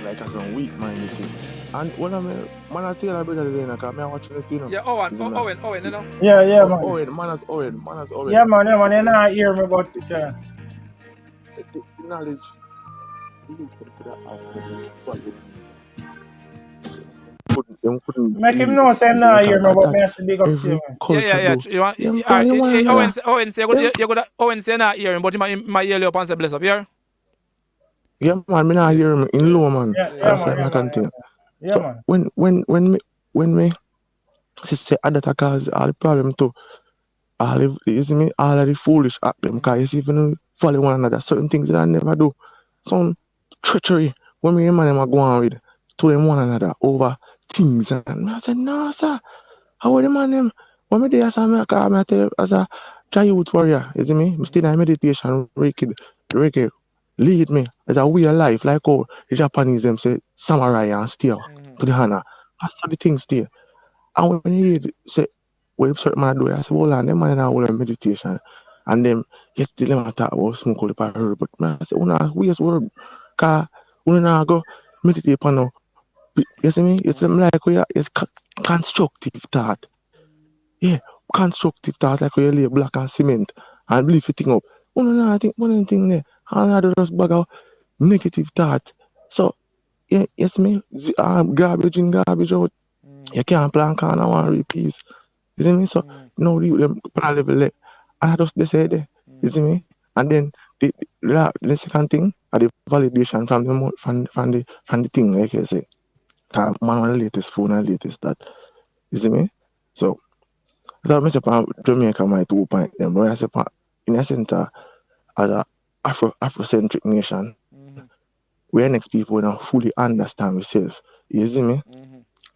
like a some weak minded thing. And when man I tell you brother today, because I watching it, you know. Yeah, Owen, you know. Yeah, man. Owen. Yeah, man, you not hear me, but yeah. The knowledge the youth could have couldn't Make him leave know say him because not hear me, but that me I say big up to you, every man. culture Yeah. do. Owen say Owen say not hear him, but he might hear you up and say bless up, yeah? Yeah, man, me not hear him in low, man. Yeah, That's like my continue. Yeah, So man. when me say that cause all the problem too. You see me, all of the foolish act them, because you see, if you don't follow one another, certain things that I never do. Some treachery when me and them are going with to them one another over things. And I said, no, sir. How are the man them? When me there, I tell you, as a youth warrior, you see me? I still in meditation, reggae, lead me as a way of life, like how the Japanese them say, samurai and steer to the honor. That's how the things there. And when you hear say, what certain man do, I say, hold on, them man now hold on meditation. And them get still them talk about smoke all the herb. But man, I say, we just word. Because we now go meditate upon now. You see me? It's like it's constructive thought. Yeah, constructive thought, like where you lay block and cement and believe you thing up. I think one thing there. And I do just bag out negative thought. So, yeah, you see me? Garbage in, garbage out. You can't plan corner one repeat. You see me? So now you them put a level there. And I just they say there. You see me? And then the second thing are the validation from the thing, like you say. Man on the latest phone and latest that. You see me? So that makes up Jamaica my 2 point them. But I say in a center as a Afrocentric nation. we next people don't fully understand ourselves. You see me?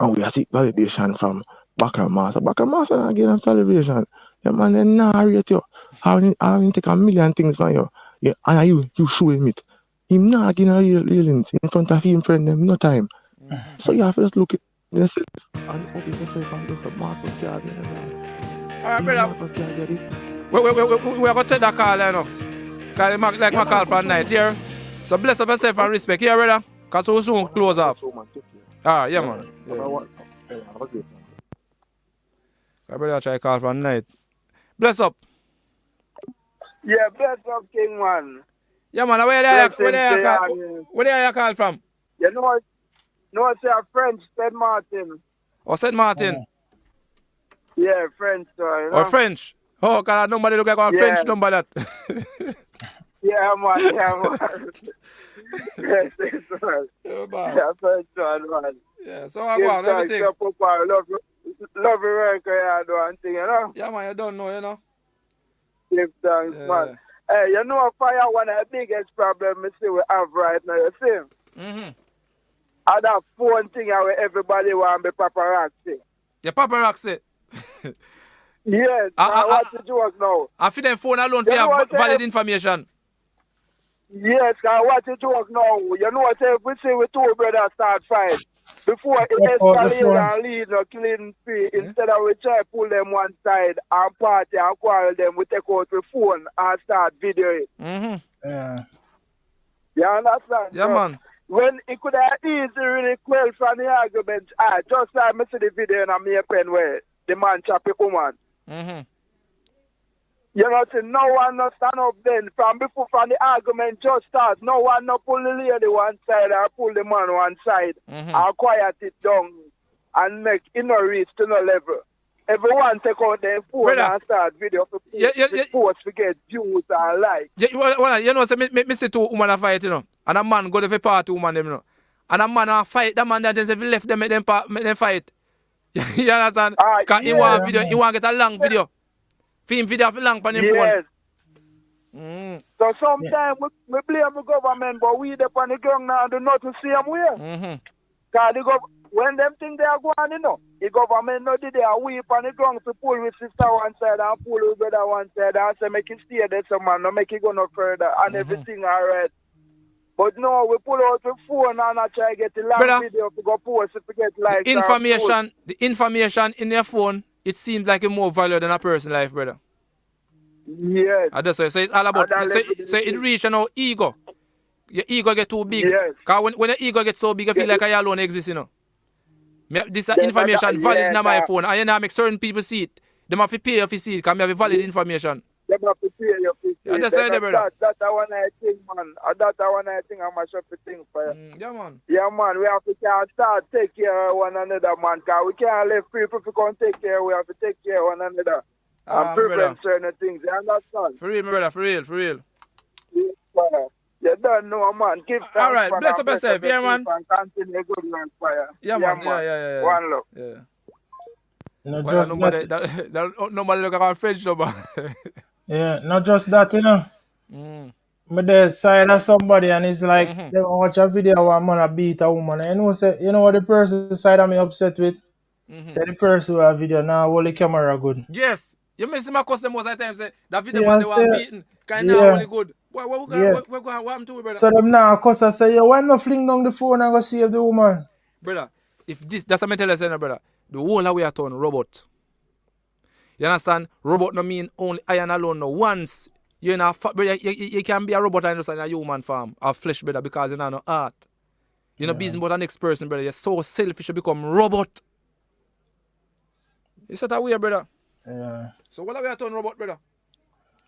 And we are seek validation from backer master. Backer master not give them celebration. Yeah, man, they not rate you. How you take a million things from you. Yeah, and you show him it. Him not giving a real in front of him friend them no time. So you have to just look at yourself and open yourself and just a Marcus Garden. Alright, brother. We are gonna take that call, you know. Cause like my call for night here. So bless up yourself and respect here, brother. Cause we soon close off. Ah, yeah, man. Yeah. My brother try call for night. Bless up. Yeah, bless up, King, man. Yeah, man. Where you call from? You know, it's a French, St. Martin. Oh, St. Martin. Yeah, French, you know. Or French. Oh, cause nobody look like a French number that. Yeah, man. Yes, man. Yeah, French one, man. Yeah, so I go on, everything. Love your work, you do and thing, you know. Yeah, man, you don't know, you know. Give thanks, man. Hey, you know, fire one of the biggest problems we see we have right now, you see? Mm-hmm. And that phone thing where everybody want to be paparazzi. Yeah, paparazzi. Yes, what's the joke now? I feel them phone alone for have valid information. Yes, what's the joke now? You know what if we see we two brothers start fight before it escalate and lead no clean free, instead of we try pull them one side and party and quarrel them, we take out the phone and start videoing. Mm-hmm. Yeah. You understand? Yeah, man. When it could have easily really quell from the argument, just like I see the video in my pen where the man chop a woman. Mm-hmm. You know, see, no one no stand up then from the argument just start. No one no pull the lady one side or pull the man one side or quiet it down and make it no reach to no level. Everyone take out their phone and start video for post to get views and likes. You know, so me see two women fight, you know, and a man go to the party woman them, you know, and a man fight. That man that if he left them, make them fight. You understand? Cause he want video, he want get a long video. Film video for long on him phone. So sometimes we blame the government, but we the on the ground now do not to see them where. Cause when them think they are going, you know, the government no did they are weep on the ground to pull with sister one side and pull with brother one side and say make it stay there, so man, no make it go no further and everything alright. But no, we pull out the phone and I try to get the long video to go post it to get likes. The information in your phone, it seems like it's more valuable than a person's life, brother. Yes. So it's all about, so it reach our ego. Your ego get too big. Yes. Because when your ego gets so big, you feel like you alone exist, you know. This information valid in my phone. And you know, make certain people see it. They have to pay you to see it because I have valid information. They have to pay you to see it. That's one I think, man. That's one I think I must have to think for you. Yeah, man. Yeah, man. We have to start take care of one another, man. Because we can't let people to come take care. We have to take care of one another. And prevent certain things. You understand? For real, my brother. For real. Yes, man. You don't know, man. Give thanks. All right, bless up yourself. Yeah, man. And continue good work for you. Yeah, man. Yeah. One love. Yeah. No, well, just nobody look at French number. Yeah, not just that, you know. But there's side of somebody and it's like they watch a video where a man beat a woman. And you know what the person side of me upset with? Say the person who have video now hold the camera good. Yes. You may see my customer most of the time say that video man they were beaten. Kind of only good. What happened to it, brother? So them now customer say, yo, why not fling down the phone and go save the woman? Brother, if that's what I tell you, brother. The whole way I turn robot. You understand? Robot no mean only iron alone. No. Once you know, you can be a robot and just in a human form of flesh, brother, because you know no heart. You know, business about the next person, brother. You're so selfish, you become robot. You said that way, brother. Yeah. So what are we turn robot, brother?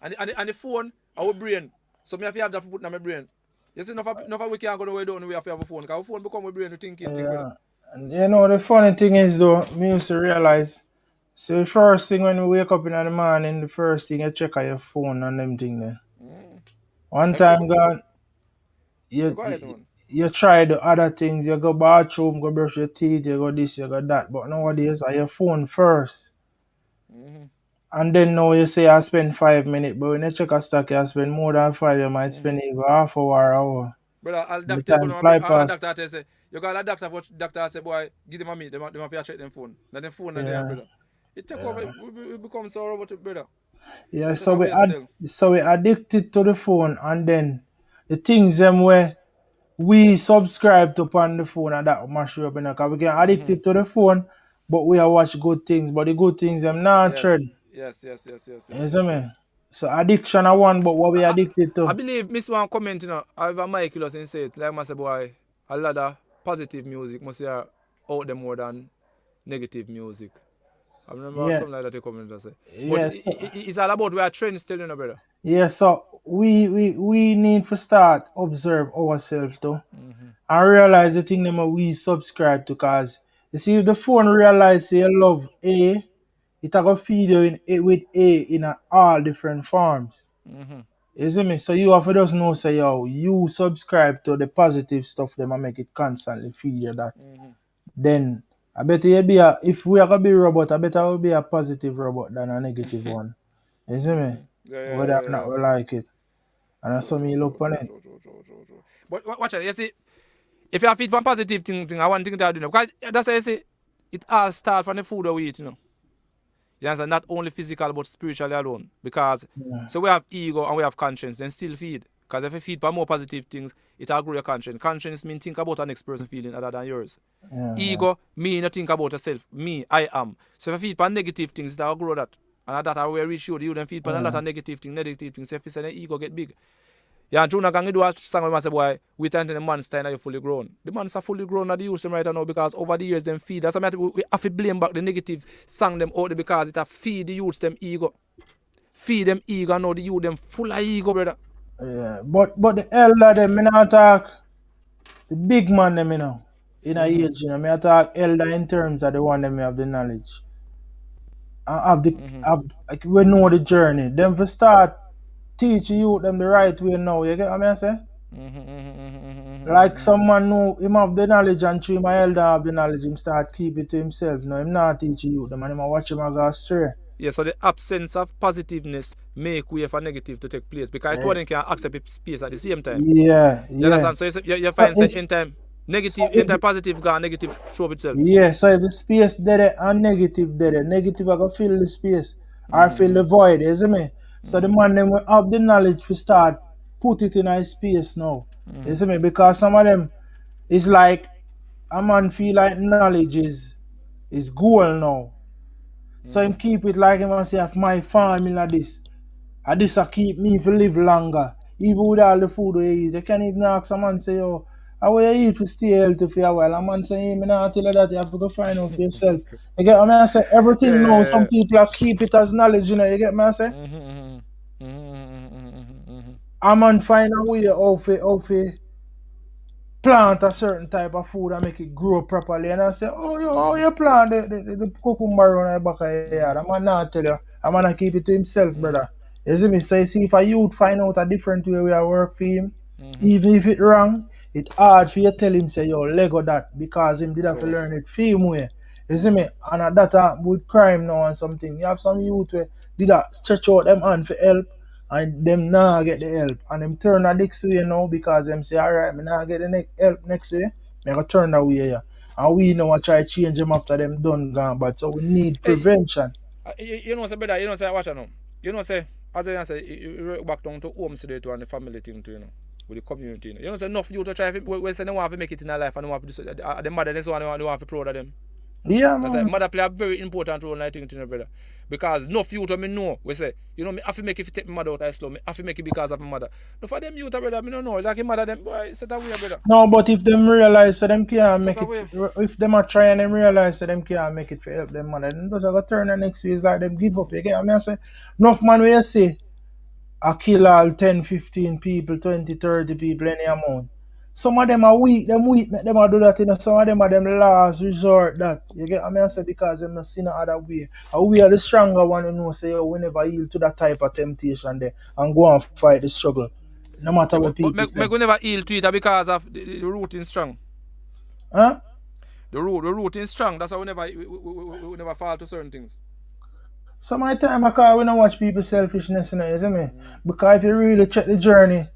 And the phone, our brain. So me have to have that put in my brain. You see, enough we can't go nowhere down. We have to have a phone. Because our phone become a brain to thinking, brother. And you know, the funny thing is, though, me used to realize, so the first thing when we wake up in the morning, the first thing you check on your phone and them thing there. One time, God, you try the other things. You go bathroom, go brush your teeth, you go this, you go that. But nowadays, on your phone first. And then now you say I spend 5 minutes, but when you check a stock, you spend more than 5, you might spend even half an hour. Brother, I'll The doctor time go fly a past. doctor say, you got a doctor for doctor say, boy, give them a meat, them have to check them phone. Let them phone there, Yeah. brother. It take over, we become so robotic, brother. Yeah, It's a waste still. so we addicted to the phone, and then the things them where we subscribe to on the phone, and that mash you up, you know, because we get addicted to the phone, but we are watch good things, but the good things them not trend. Yes. You see me? So addiction are one, but what we addicted I to. believe Miss one comment, you know, however Michael was say it, like I say, boy, a lot of positive music must be out there more than negative music. I remember Yeah. something like that you comment to say. But Yes. it's all about we are trend still, you know, brother. Yeah, so we need to start observe ourselves too, and realize the thing them we subscribe to, cause you see if the phone realize say you love A, it a go feed you in A with A in all different forms. You see me? So you have to just know say yo, you subscribe to the positive stuff them and make it constantly feed you that. Then I bet you be if we are gonna be robot, I bet I will be a positive robot than a negative one. You see me? Whether or not we like it. And that's how me look on it. True. But watch it, you see, if you have feed one positive thing, I want thing to do, you know, because that's why you see, it all starts from the food that we eat, you know. You understand? Not only physical, but spiritually alone. Because, so we have ego and we have conscience, then still feed. Because if you feed for more positive things, it will grow your conscience. Conscience means think about the next person feeling other than yours. Ego mean you think about yourself. Me, I am. So if you feed for negative things, it will grow that. And that are where we show you then feed for a lot of negative things. So if you say the ego get big. Yeah, and Juna gang do a song with say, boy, we turn to the man stand are you fully grown. The man's are fully grown at the youth them right now because over the years them feed. That's why we have to blame back the negative song them out there because it have feed the youths them ego. Feed them ego and now the youth them full of ego, brother. Yeah, but the elder them, me not talk the big man them, you know, in a age, you know, me not talk elder in terms of the one them have the knowledge. Like we know the journey. Them for start teach you them the right way now. You get what I say? Like someone know him have the knowledge and through my elder have the knowledge, him start keep it to himself. No, him not teaching you them and him a watch him a go astray. Yeah, so the absence of positiveness make way for negative to take place because one can accept space at the same time. Yeah. You understand? So you find say in time negative, in time positive gone, negative show up itself. Yeah, so if the space dead and negative dead, negative I go fill the space or fill the void, you see me? So the man them will have the knowledge to start put it in a space now. You see me? Because some of them is like a man feel like knowledge is goal now. So him keep it like him and say if my family this. And this will keep me to live longer. Even with all the food we eat. You can't even ask someone say, oh, how will you eat to stay healthy for a while? A man say, hey, me not tell you that, you have to go find out for yourself. You get what I say? Everything now, some people keep it as knowledge, you know, you get what I say? A man find a way how to plant a certain type of food and make it grow properly. And I say, oh, you plant the cucumber on the back of your yard. A man not tell you. A man keep it to himself, brother. You see me? So you see if a youth find out a different way we work for him, even if it wrong, it's hard for you tell him say yo Lego that because him did have to learn it for him way. You see me? And that with crime now and something. You have some youth where did that stretch out them hand for help and them nah get the help. And them turn the next way now because them say, alright, me nah get the help next way. Me go turn that way yeah. And we know I try change them after them done gone but so we need prevention. You know say brother, you know say watch now. You know say as I say, you work back down to home today to and the family thing too, you know, with the community. You know, say enough you to try when say they want to make it in their life and they want to do the mother this one they want to be proud of them. Yeah, man. Like, mother play a very important role in I think, you know, brother. Because enough youth me know, we say, you know, me have to make it take my mother out of slow, me have to make it because of my mother. No for them youth, brother, me don't know. Like your mother them boy set away, brother. No, but if them realize that them can't make it, if them are trying and them realize that them can't make it for help them mother, then just go turn the next way is like them give up. You get what I say? Enough man where you say I kill all 10, 15 people, 20, 30 people, any amount. Some of them are weak, make them do that, you know. Some of them are them last resort that. You get what I say? Because them not see no other way. And we are the stronger one who know say, we never yield to that type of temptation there and go and fight the struggle. No matter what people say. But we never yield to it because of the root is strong. Huh? The root is strong. That's why we never fall to certain things. Some of the time I call we don't watch people selfishness, you know, you see me? Because if you really check the journey,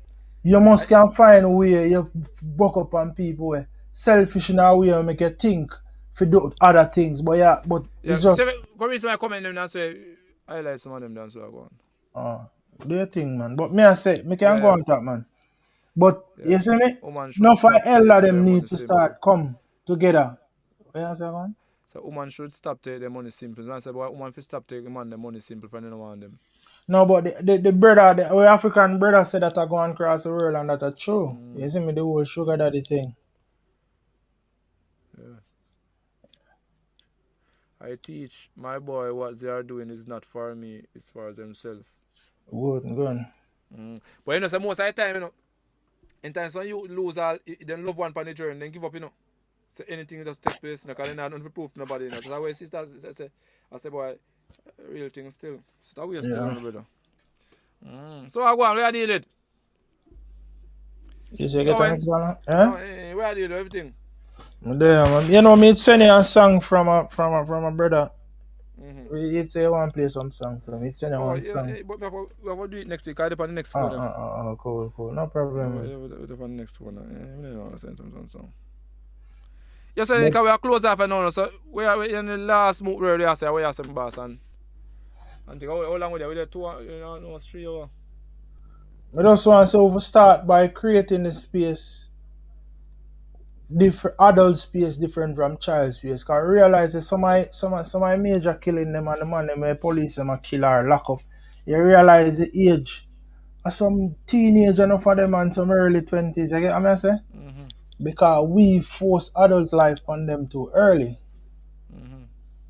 You must can find a way you buck up on people where selfish in a way make you think for do other things. But it's just the reason I comment them that's why I like some of them that's why I go on. do your thing, man. But me I say me can go on top, man. But you see me? Woman should Enough of stop elder take them their money need to simple. start come together. What you say, man? So woman should stop take their money simple. And I say, boy, woman should stop taking man their money simple for they don't want them. No, but the brother, the African brother said that I go and cross the world and that's true. You see me, the whole sugar daddy thing. Yeah. I teach my boy what they are doing is not for me, it's for themselves. Good. But you know, so most of the time, you know, in times when you lose all, then love one on the journey, then give up, you know. So anything just take place, because they don't have proof to nobody, you know. So that's why sisters, I say, boy, real thing still. So that we are still on, brother. So I go on, where I deal it? You say get on where I deal everything? There, man. You know, me send you a song from a brother. He'd say one play some song, so me send you one song. But we have to do it next week. I depend on the next one. Cool. No problem. We depend on the next one. We don't understand some. Yes, so we are close off and now, so we are in the last move where we say we are some boss and think how long we there? We there 2 hours, 3 hours. I just want to start by creating a space, different adult space, different from child space. Cause I realize that some of my major killing them and the man them police them a kill or lock up. You realize the age. Some teenage enough for them and some early 20s. You get what I say? Because we force adult life on them too early.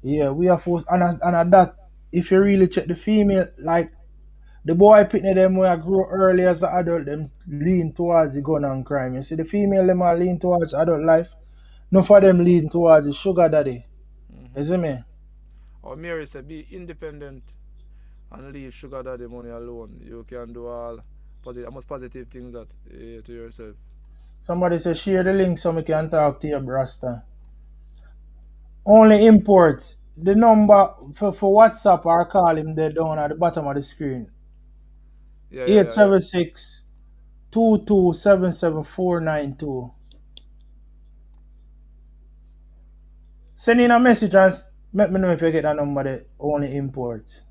Yeah, we are forced, and at that, if you really check the female, like the boy picking them where I grow early as an adult, them lean towards the gun and crime. You see, the female them are lean towards adult life. None of them lean towards the sugar daddy. You see me? Or Mary said, be independent and leave sugar daddy money alone. You can do all positive things that to yourself. Somebody say share the link so we can talk to your brasta. Only imports. The number for WhatsApp or call him there down at the bottom of the screen. 876 2277492. Send in a message and let me know if you get that number there. Only imports.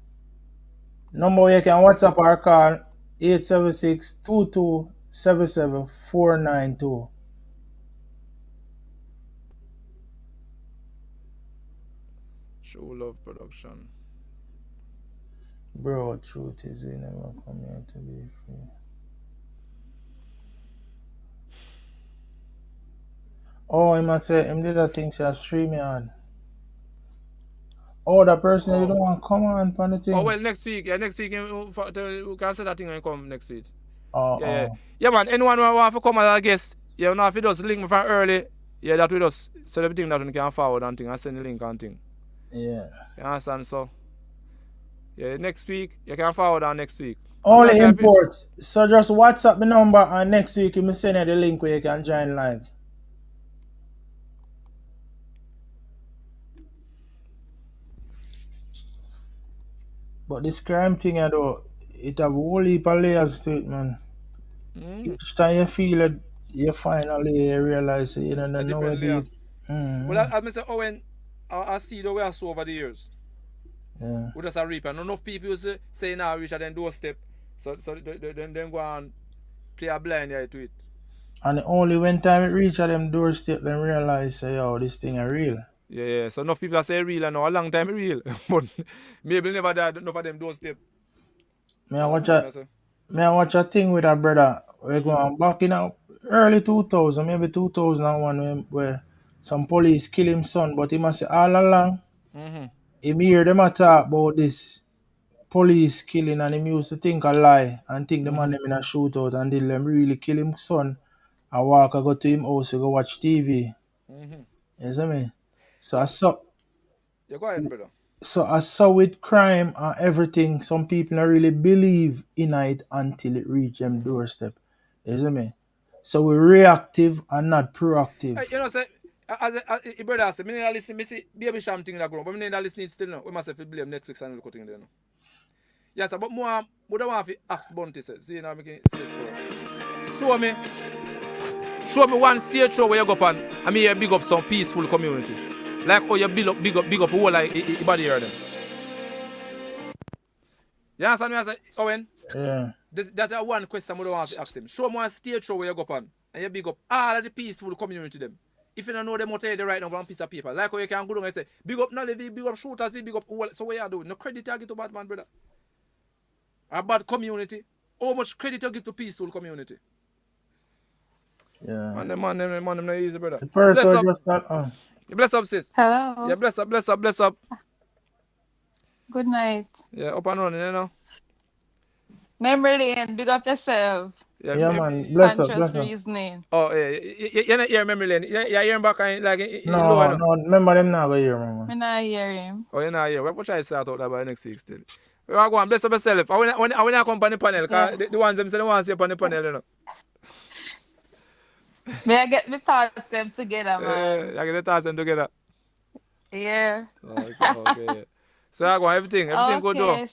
Number you can WhatsApp or call 876 2277492. True love production. Bro, truth is we never come here to be free. Oh, he must say him did that thing say stream on. Oh, that person you don't want to come on for the thing. Oh well, next week we can say that thing and come next week. Yeah, man. Anyone who want to come as a guest, you know, if you just link me from early, that we just set everything that we can forward and thing and send the link and thing. Yeah. You understand? So next week you can forward on next week. Only imports. So just WhatsApp the number and next week you send you the link where you can join live. But this crime thing, though, it have a whole heap of layers to it, man. Each time you feel it, you finally realize it, you don't know what it is. Well, I say, when I see the way I saw over the years. Yeah. We just a reap, and enough people say now reach at them doorstep, so then go and play a blind eye to it. And only when time it reach at them doorstep, then realize, say, oh, this thing is real. Yeah. So enough people say real, and now a long time it real, but maybe never died enough of them doorstep. Me I watch a thing with a brother. We're going back in early 2000, maybe 2001, where some police kill him son, but he must say all along. Him hear them talk about this police killing, and him used to think a lie and think the man them in a shootout until them really kill him son. I walk, I go to him house, I go watch TV. You see me? So I saw. You go ahead, brother. So I saw with crime and everything, some people don't really believe in it until it reach them doorstep. You see me? So we're reactive and not proactive. You know, say, as a brother said, I need to listen, I see baby sham thing that grow, but I need to listen still now. We must have to blame Netflix and look thing there now. Yes, but more, we don't want to ask Bunty, see, now we can say for Show me one stage show where you go up and I mean you big up some peaceful community. Like how you big up whole like body here them. You understand me? I say, Owen? Yeah. That's one question I don't want to ask him. Show me one stage show where you go up and you big up all of the peaceful community them. If you don't know them, I'll tell you right now on a piece of paper. Like how you can go down and say, big up Nolly, big up shooters, big up all. So what you do? No credit you give to bad man, brother. A bad community. How much credit you give to peaceful community? Yeah. And the man, them not easy, brother. The person Bless up. just got Bless up, sis. Hello. Yeah, bless up. Good night. Yeah, up and running, you know. Memory lane, big up yourself. Yeah, man. Bless up. Reasoning. Oh, yeah. You're not hearing memory lane. You're hearing back like no, remember them now go hear me, man. I not hear him. Oh, you're not here. We'll try to start out that by next week still. You go and bless up yourself. I want to come on the panel, because the ones them say they want to see up on the panel, you know. May I get my thoughts them together, man? Yeah, I get the thoughts them together. Yeah. Okay. So I go everything good though.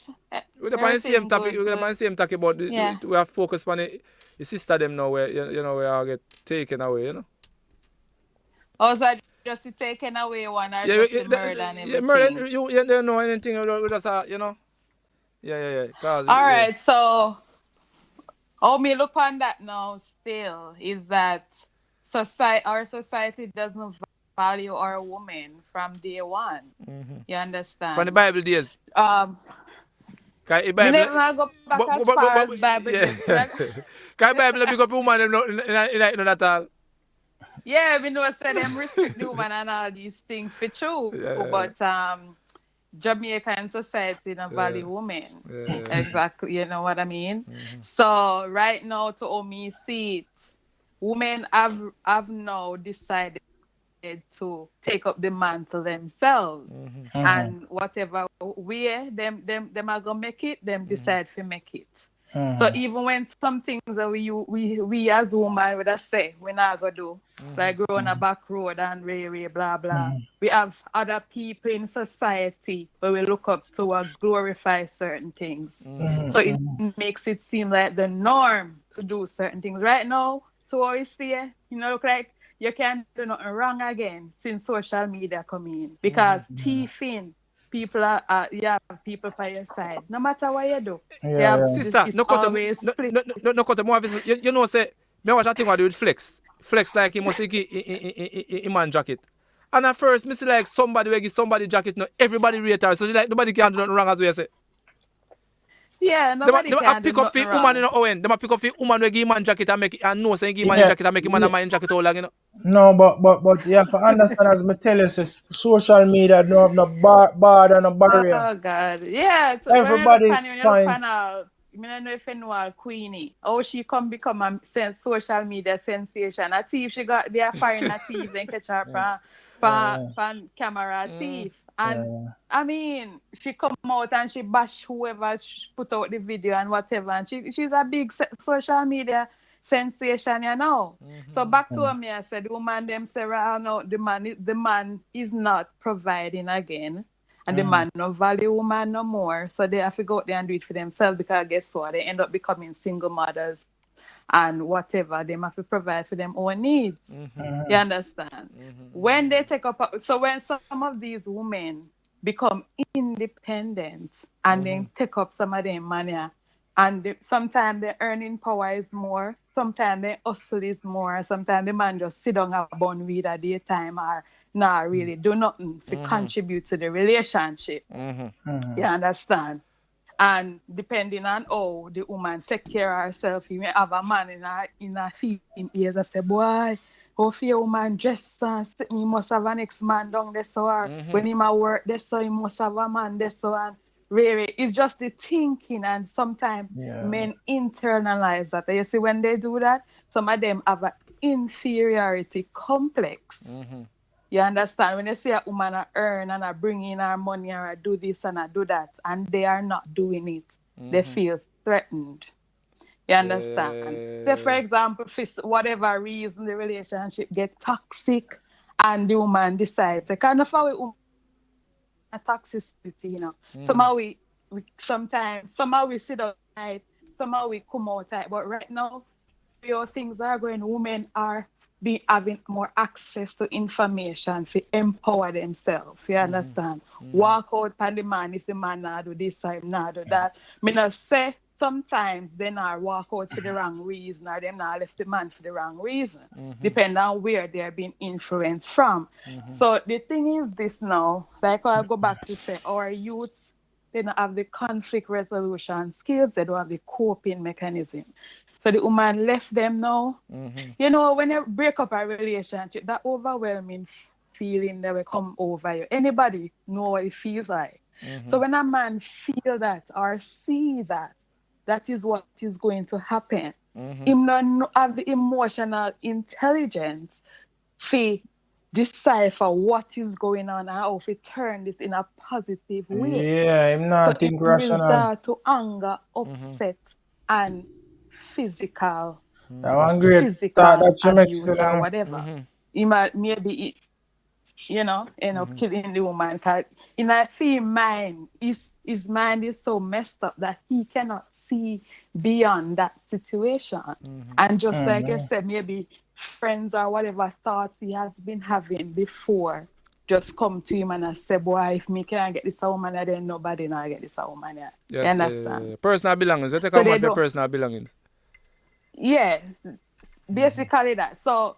We're on the same topic. We're on the same topic about we have focus on the sister them now where you know where I get taken away, you know. Oh, so just taken away one or just murder and everything? Murder, you don't know anything with us, you know. Yeah. All right, so how me look on that now still is that our society doesn't value our women from day one. Mm-hmm. You understand? From the Bible days. You never go back as far as Bible days. Can Bible big up woman in that all? Yeah, we know say them restrict the woman and all these things for true. But Jamaican society don't value women. Yeah. Exactly, you know what I mean? Mm-hmm. So right now to me see it, women have now decided to take up the mantle themselves. Mm-hmm. And whatever way them are gonna make it, them decide to make it. Mm-hmm. So even when some things that we as women would have say we're not gonna do, like go on a back road and blah blah. We have other people in society where we look up to or glorify certain things. So it makes it seem like the norm to do certain things. Right now, to always see, look like you can't do nothing wrong again since social media come in. Because thieving, people you have people by your side. No matter what you do. Sister, no cut more. You know, say, me watch that thing what do with Flex. Flex like he must give a man jacket. And at first, me see like somebody will give somebody jacket. No, everybody rate her. So she like nobody can do nothing wrong as we say. Yeah, nobody can pick up for woman in Owen. They pick up for woman will give man jacket and make it and no say give man jacket and make man a man jacket all you know. No, but you have to understand as me tell you, social media don't have no bar and no barrier. Oh God, yeah. So everybody fine. I don't know if you know Queenie. Oh, she become a social media sensation. A thief, she got there firing a thief and catch her from camera thief. And I mean, she come out and she bash whoever put out the video and whatever. And she's a big social media sensation, you know. So back to me, I said, the woman them say, no, the man is not providing again. And the man no value woman no more. So they have to go out there and do it for themselves because guess what? They end up becoming single mothers and whatever. They have to provide for them own needs. You understand? When they take up, so when some of these women become independent and then take up some of their money, and sometimes their earning power is more, sometimes their hustle is more, sometimes the man just sit down and bun weed at daytime or not really do nothing to contribute to the relationship. You understand? And depending on how the woman take care of herself, you may have a man in her feet in ears and say, boy, how for your woman dress and he must have an ex-man down there so when he might work there so he must have a man there so and really it's just the thinking and sometimes men internalize that. You see when they do that, some of them have an inferiority complex. You understand? When you see a woman earn and bring in her money or do this and do that, and they are not doing it, they feel threatened. You understand? Say, for example, for whatever reason the relationship get toxic and the woman decides, they kind of follow a toxicity, you know. Somehow we sit outside, somehow we come outside, but right now, how things are going, women are having more access to information to empower themselves. You understand? Walk out on the man if the man not do this or him not do that. Me not say sometimes they not walk out for the wrong reason or them not left the man for the wrong reason. Depending on where they're being influenced from. So the thing is this now, like I go back to say our youths, they don't have the conflict resolution skills, they don't have the coping mechanism. So the woman left them now. You know, when you break up a relationship, that overwhelming feeling that will come over you. Anybody know what it feels like. So when a man feel that or see that, that is what is going to happen. Him not have the emotional intelligence to decipher what is going on and how to turn this in a positive way. Yeah, I'm not So think it rational. result to anger, upset, and physical, That one great thought that you make, abuse or whatever. He might maybe killing the woman. Cause in a female mind, his mind is so messed up that he cannot see beyond that situation. And just like I said, maybe friends or whatever thoughts he has been having before just come to him and I say, boy, if me can't get this a woman, then nobody not get this a woman. Yeah. Yes, You understand? Personal belongings. They take So a man they for personal belongings. Yeah, basically that. So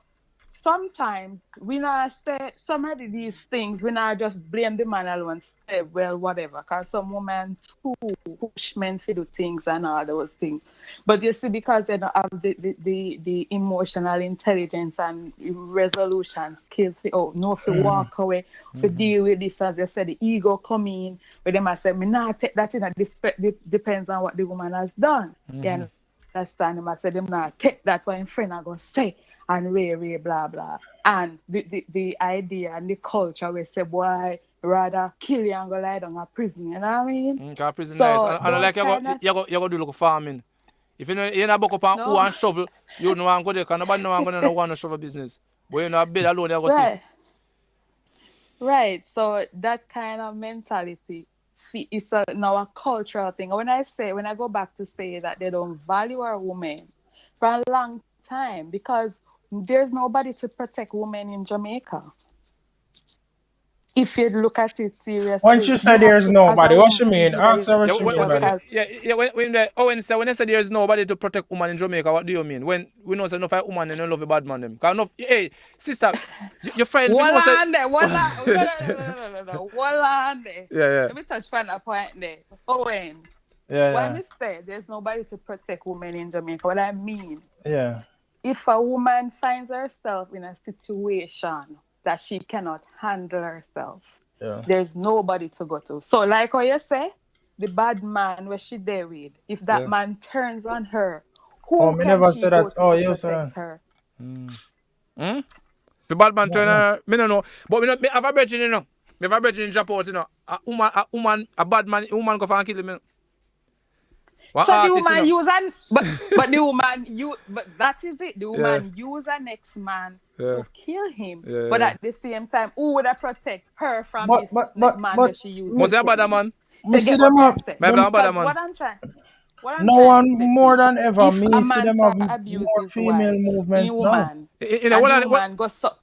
sometimes we not say some of these things, we not just blame the man alone, say, well, whatever, because some women too push men to do things and all those things. But you see, because they don't have the emotional intelligence and resolution skills to walk away, to deal with this, as you said, the ego come in, but them I say, me not take that in, depends on what the woman has done. You understand? Them I say, them not take that what friend are going to say, and blah blah, and the idea and the culture we say, boy, rather kill you and go lie down in prison. You know what I mean? Because prison So nice. And like you go do look farming. If you know you're not book up on who and shovel, you know I'm go there. Because nobody know I'm going to want to shovel business. But you know a bed alone you go see. Right. So that kind of mentality is now a cultural thing. When I go back to say that they don't value our women for a long time, because there's nobody to protect women in Jamaica. If you look at it seriously. Once you say there's nobody, what you mean? Answer what you mean, brother. When they say there's nobody to protect women in Jamaica, what do you mean? When we know enough of women and don't love a bad man them. Because enough, hey, sister, your friend. Hold on there. Yeah. Let me touch on that point there. Owen. Yeah. When I say there's nobody to protect women in Jamaica, what I mean. Yeah. If a woman finds herself in a situation that she cannot handle herself, there's nobody to go to. So like how you say, the bad man where she there with, if that man turns on her, who can she go to protect her? The bad man turn on her, me no know. But me have a brethren, you know. Me have a brethren in Japan, you know. A bad man, a woman go for and kill him, you know. So the woman use but the woman but that is it. The woman use an next man to kill him. But at the same time, who would protect her from this man that she uses? Was that a bad man? Me see them up. What I'm trying. No one more than ever. Me see them have more female movements now.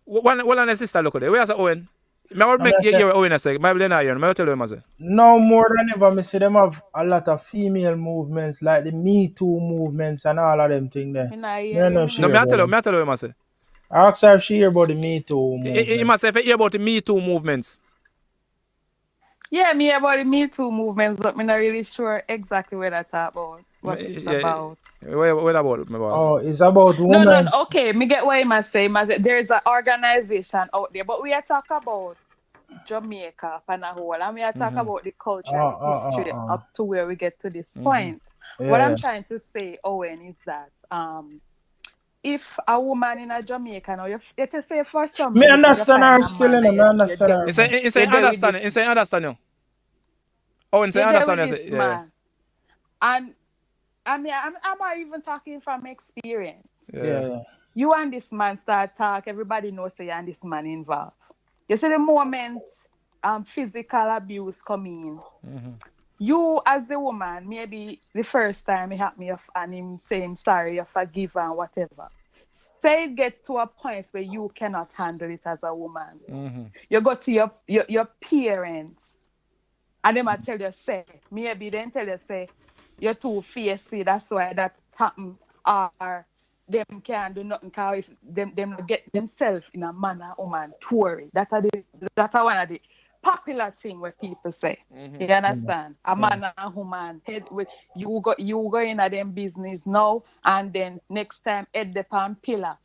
One on the sister look at it. Where's Owen? Me would make you Owen a second. Maybe not here. Me tell you him say. No more than ever. Me see them have a lot of female movements like the Me Too movements and all of them things there. No, me tell you him say. I asked her if she hear about the Me Too movement. He must say if you hear about the Me Too movements. Yeah, me about the Me Too movements, but I'm not really sure exactly what that's about. What it's about. What about it, my boss? Oh, it's about women. No. Okay, me get what you must say. There's an organization out there, but we are talking about Jamaica and a whole, and we are talking about the culture and history up to where we get to this point. Yeah. What I'm trying to say, Owen, is that if a woman in a Jamaica, now you can say for some. Me understand her still, in me understand her. It's understand. Owen say understand. Yeah. And I mean, I'm not even talking from experience. Yeah. You and this man start talk, everybody knows you and this man involved. You see the moment physical abuse come in, you as the woman, maybe the first time it happened and him saying sorry, you forgive and whatever. Say it get to a point where you cannot handle it as a woman. You go to your parents and they might tell you, say, maybe then tell you, say, you're too fiercely, that's why that happen, or them can't do nothing because them get themselves in a manner woman Tory. That's one of the popular thing where people say. You understand? A man and a woman head with you go in at them business now and then next time head the palm pillar.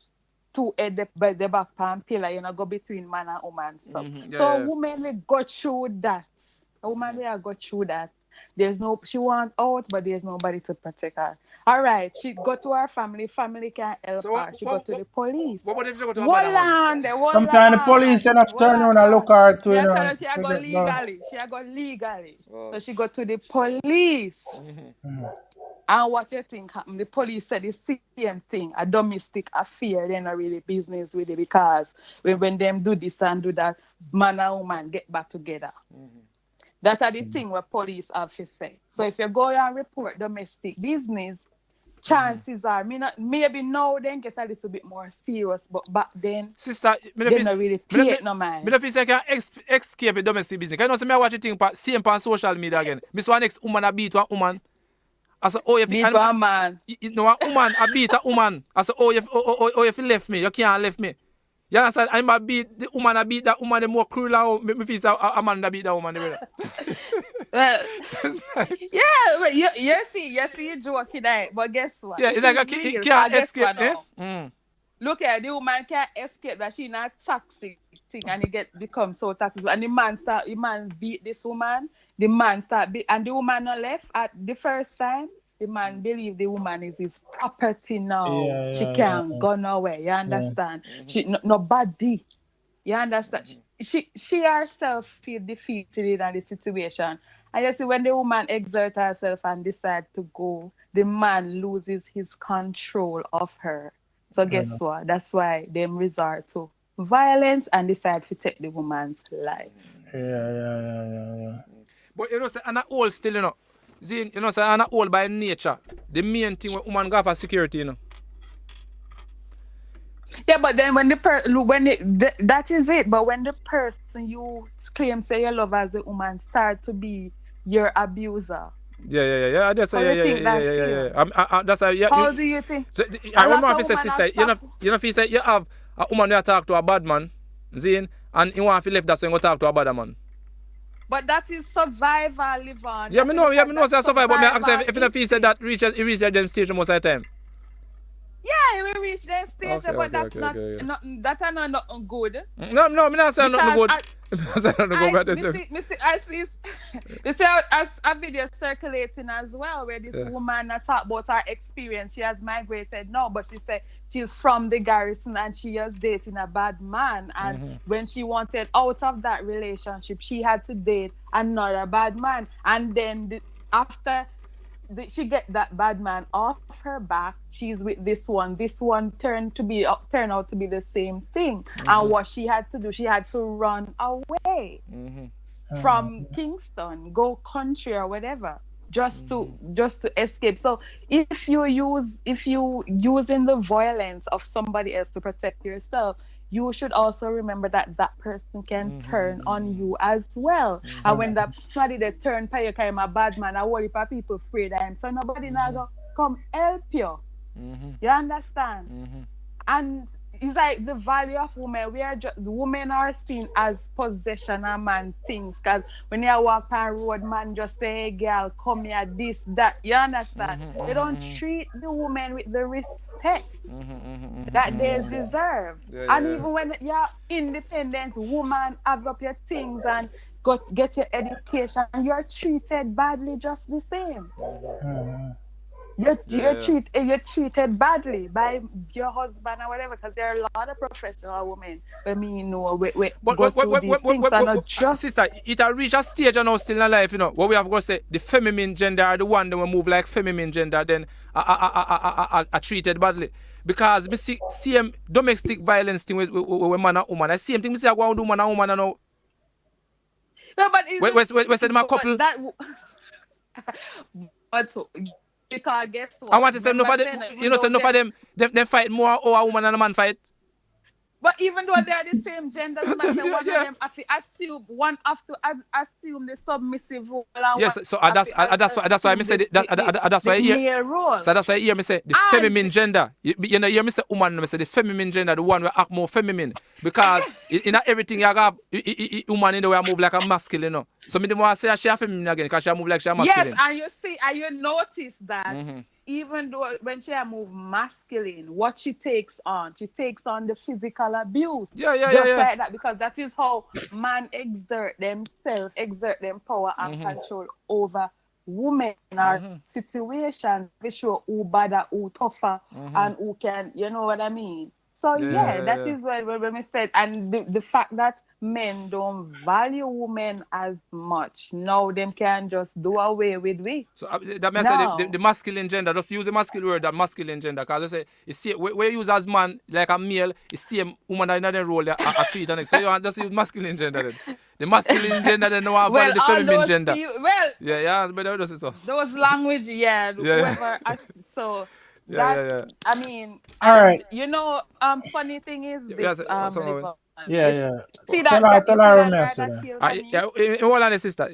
Two head the back palm pillar, you know, go between man and woman stuff. So women will go through that. A woman will go through that. She wants out, but there's nobody to protect her. All right, she go to her family can't help her. She go to the police. What if she go to a bad man? Sometimes the police enough turn around and look her to, you know. She go legally. So she go to the police. And what you think happened? The police said the same thing, a domestic affair. They're not really business with it because when them do this and do that, man and woman get back together. That's the thing what police have to say. So if you go and report domestic business, chances are, maybe now then get a little bit more serious, but back then, sister, they not really pay it no mind. Me don't feel say I can escape a domestic business. I know say me watch the thing same on social media again. Miss one ex woman a beat one woman. I say, oh, if beat one man. No, a woman a beat a woman. I say, oh, if you left me, you can't left me. You understand? I'm a beat the woman a beat that woman the more cruel out. Me feel say a man that beat that woman. Well, yeah, but you see you joking there, but guess what? Yeah, it's like he can't escape. Look at the woman can't escape that she not toxic thing and it become so toxic. And the man beat this woman, the man start beat and the woman not left at the first time. The man believe the woman is his property now. She can't go nowhere. You understand? She nobody. You understand? She herself feel defeated in the situation. And you see when the woman exerts herself and decide to go, the man loses his control of her. So guess what? That's why they resort to violence and decide to take the woman's life. Yeah. But you know, say, and a old still, you know. Zine, you know, say, and a old by nature. The main thing when woman go for security, you know. Yeah, but then when that is it. But when the person you claim say you love as a woman start to be your abuser. Yeah. That's yeah. That's how do you think? So, I remember if you say, sister, you know, if you say you have a woman who talk to a bad man, Zine, and you want to left that so you go talk to a bad man. But that is survival, live on. Yeah, me know say survival, but me ask if you feel say that reaches the stage most of the time. Yeah, we reach that stage, but that's not nothing good. No, me not saying nothing good. I see a video circulating as well where this woman talk about her experience. She has migrated now, but she said she's from the garrison and she was dating a bad man. And when she wanted out of that relationship, she had to date another bad man. And then after she get that bad man off her back, she's with this one. This one turned out to be the same thing. And what she had to do, she had to run away from Kingston, go country or whatever, just to escape. So if you using the violence of somebody else to protect yourself, you should also remember that person can turn on you as well. And when that somebody they turn by you kind of a bad man, I worry for people afraid of him. So nobody now go come help you. You understand? And it's like the value of women. Women are seen as possession of man things. Because when you walk on road, man just say, hey girl, come here, this, that. You understand? They don't treat the woman with the respect that they deserve. And even when you're independent woman, have up your things and get your education, you're treated badly just the same. You're treated badly by your husband or whatever, because there are a lot of professional women. Sister, it has reached a stage and now still in life, you know, where we have got to say the feminine gender are the one that will move like feminine gender, then are treated badly. Because me see same domestic violence thing with man and woman. I same thing me see I go and do man and woman and now. No, but we said my couple. But because guess what? I want to say enough of them, you know, say enough of them fight more or a woman and a man fight. But even though they are the same gender, one of them have to assume, one have to assume the submissive role. Yes, so that's why I said that's why male role. So that's why I hear me say the feminine gender. You know, hear me say woman, me say the feminine gender, the one will act more feminine. Because in everything you have woman in the way I move like a masculine, you know. So me the more I say she a feminine again, because she move like she a masculine. Yes, and you see, and you notice that even though when she move masculine, what she takes on the physical abuse. Like that, because that is how man exert them power and control over women or situation. They show who better, who tougher, and who can, you know what I mean? So that is when we said, and the fact that men don't value women as much. Now them can just do away with we. So that means the masculine gender, just use the masculine word, that masculine gender, because they say, you see, we use as man like a male, it's same woman that in that role a treat and so you just use masculine gender then. The masculine gender then no one value the feminine gender. But that's so. Those language, whoever so I mean, all right. You know, funny thing is this, See tell her sister.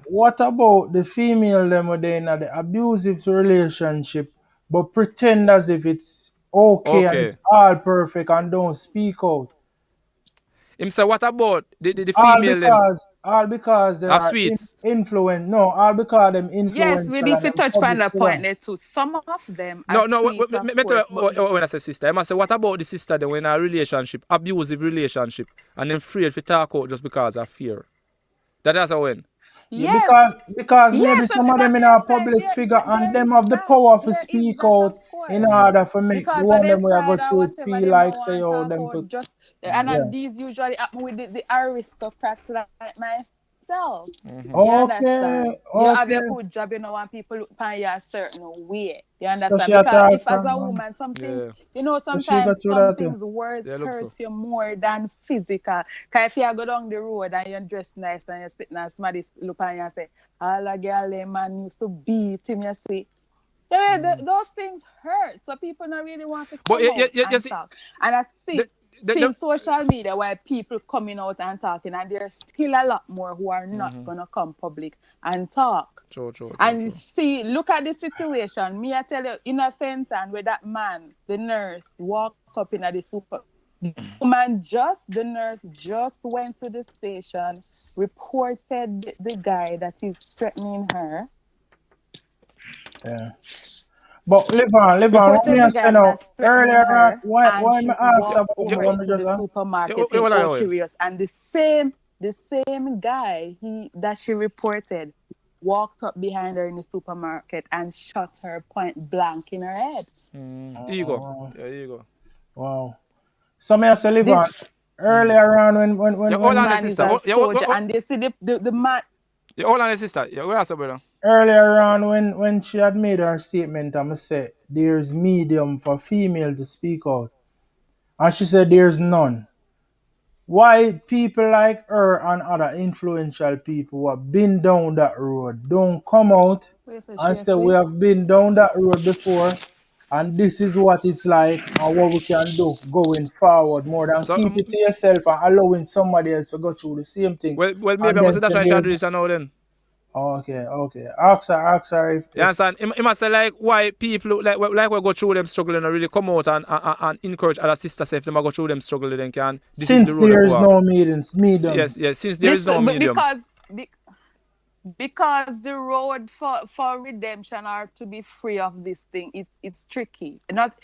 What about the female them when they in the abusive relationship but pretend as if it's okay. And it's all perfect and don't speak out? Him say, what about the female all because they are influence. No, all because them influence. Yes, we need to touch on the point there too. Some of them are when I say sister, I must say, what about the sister then when in a relationship, abusive relationship, and then afraid to talk out just because of fear? That's how when. Yeah, because maybe some of them in a public figure and them have the power to speak out in order for make the one them we are going to feel like say them to just these usually happen with the aristocrats like myself. You understand? You have a good job, you know, when people look upon you a certain way. You understand? Because if as a woman something you know, sometimes some things words hurt you more than physical. Because if you go down the road and you're dressed nice and you're sitting and somebody look at you and say, all the girl man used to beat him, you see. Those things hurt. So people don't really want to come out and talk. And I think social media where people coming out and talking, and there's still a lot more who are not gonna come public and talk. True. See, look at the situation. Me, I tell you, in a sentence where that man, the nurse, walk up in the super. The nurse just went to the station, reported the guy that is threatening her. Yeah. But live on. Let me say now. Earlier, why me ask about the supermarket in Old Curious, and the same guy that she reported walked up behind her in the supermarket and shot her point blank in her head. Here you go. Wow. So me say live on. Earlier on when hold on, sister. And they see the man. Hold on, sister. Where else, brother? Earlier on when she had made her statement, I must say there's medium for female to speak out. And she said there's none. Why people like her and other influential people who have been down that road don't come out and say we have been down that road before and this is what it's like and what we can do going forward, more than keep it to yourself and allowing somebody else to go through the same thing. Well maybe I must say that's why I should do this now then. Okay. Ask her if you understand? It must say like why people like we go through them struggling and really come out and encourage other sisters if they go through them struggling then can. Since there is no medium. Yes. Since there is no medium. Because the road for redemption or to be free of this thing, it's tricky. Not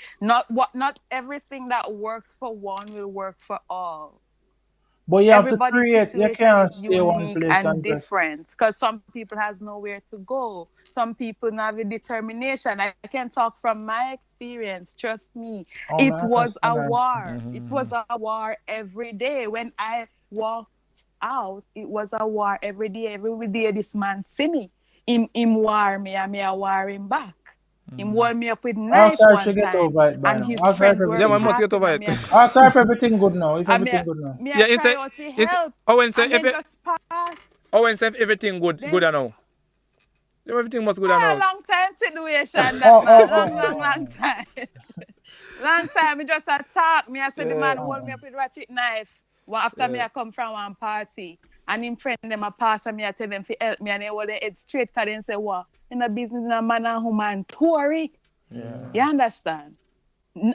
everything that works for one will work for all. But you have to create. You can't stay one place and different. Because some people has nowhere to go. Some people have a determination. I can talk from my experience. Trust me. It was a war. It was a war every day. When I walked out, it was a war every day. Every day this man see me. Him war me and me I war him back. Him warm me up with knife one time. Get over it by and his friends were must get over it. Ask her if everything good now. If everything good now. Owen say if everything good now. Everything must go down A out. long time situation, that man. Long time. Long time. Me just a talk. Me I say the man hold me up with ratchet knife. Well, after me I come from one party. And him friend them a pass and me I tell them to help me and they hold their head straight because they say, what? In a business in a man and woman Tory. You understand?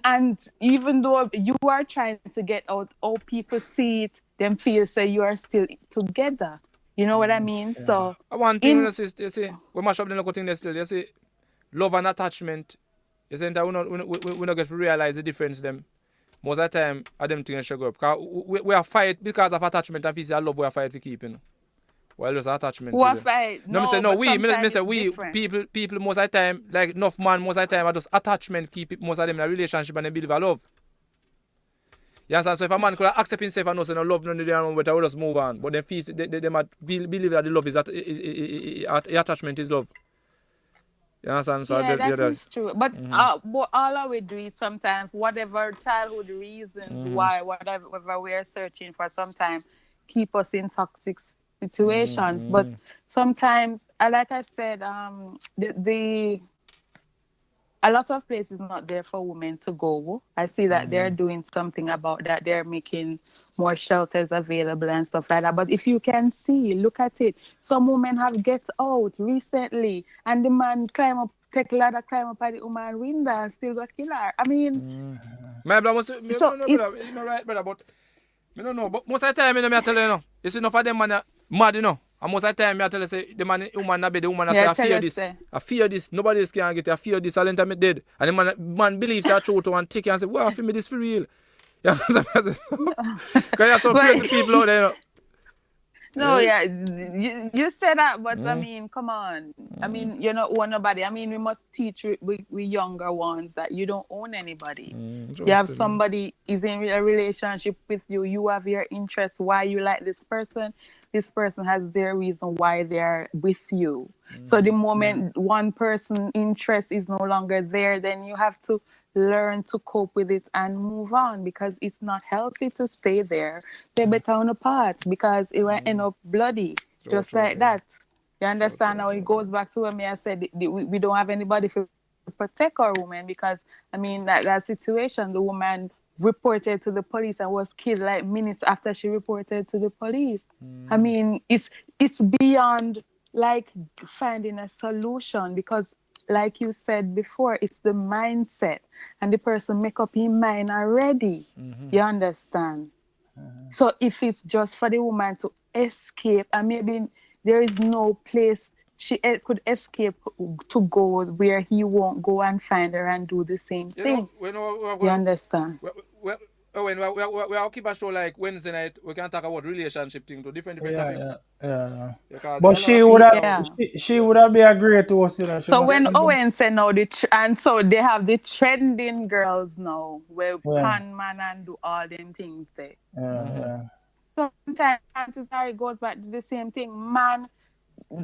And even though you are trying to get out how people see it, them feel say you are still together. You know what I mean? So One thing you see, we mash up the local thing there still. You see, love and attachment. You see, that we not get to realize the difference them. Most of the time, I them things show up. Because we are fight because of attachment and physical love. We are fight for keeping. Well, just attachment. What fight? No, No, no, but me say we different. people most of the time, like enough man most of the time, are just attachment keep it, most of them in a relationship and they believe in love. You understand? So if a man could accept himself and know say no love none of them, but I will just move on. But they feel they might believe that the love is that attachment is love. You understand? So yeah, that is true. But all I would do is sometimes whatever childhood reasons why whatever we are searching for sometimes keep us in toxic situations. But sometimes, like I said, a lot of places not there for women to go. I see that they're doing something about that. They're making more shelters available and stuff like that. But if you can see, look at it. Some women have get out recently and the man take a ladder, climb up at the woman window and still got killed her. I mean... My brother, you know right, brother, but I don't know. But most of the time, I tell you, you see enough of them man mad, you know. And most of the time, I tell you, say, the man, woman, the woman, say, I fear this. I fear this. Nobody else can get it. I fear this. I'll enter me dead. And the man believes that truth and take it and say, wow, I feel me this for real. You understand? Because you have some crazy people out there, you know. No, you say that, but I mean, come on. I mean, you're not own nobody. I mean, we must teach we younger ones that you don't own anybody. You have somebody is in a relationship with you. You have your interest. Why you like this person? This person has their reason why they're with you. So the moment one person's interest is no longer there, then you have to learn to cope with it and move on because it's not healthy to stay there. They better on apart because it will end up bloody, just like that. You understand how it goes back to when I said we don't have anybody to protect our women because, I mean, that situation, the woman reported to the police and was killed like minutes after she reported to the police. I mean, it's beyond like finding a solution because like you said before, it's the mindset and the person make up his mind already. You understand? So if it's just for the woman to escape and maybe there is no place she could escape to go where he won't go and find her and do the same thing. You understand? When we keep a show like Wednesday night, we can talk about relationship thing to different topics. But she would have been a great host, you know. So when Owen said now and so they have the trending girls now where pan man and do all them things there. Sometimes chances are it goes back to the same thing. Man,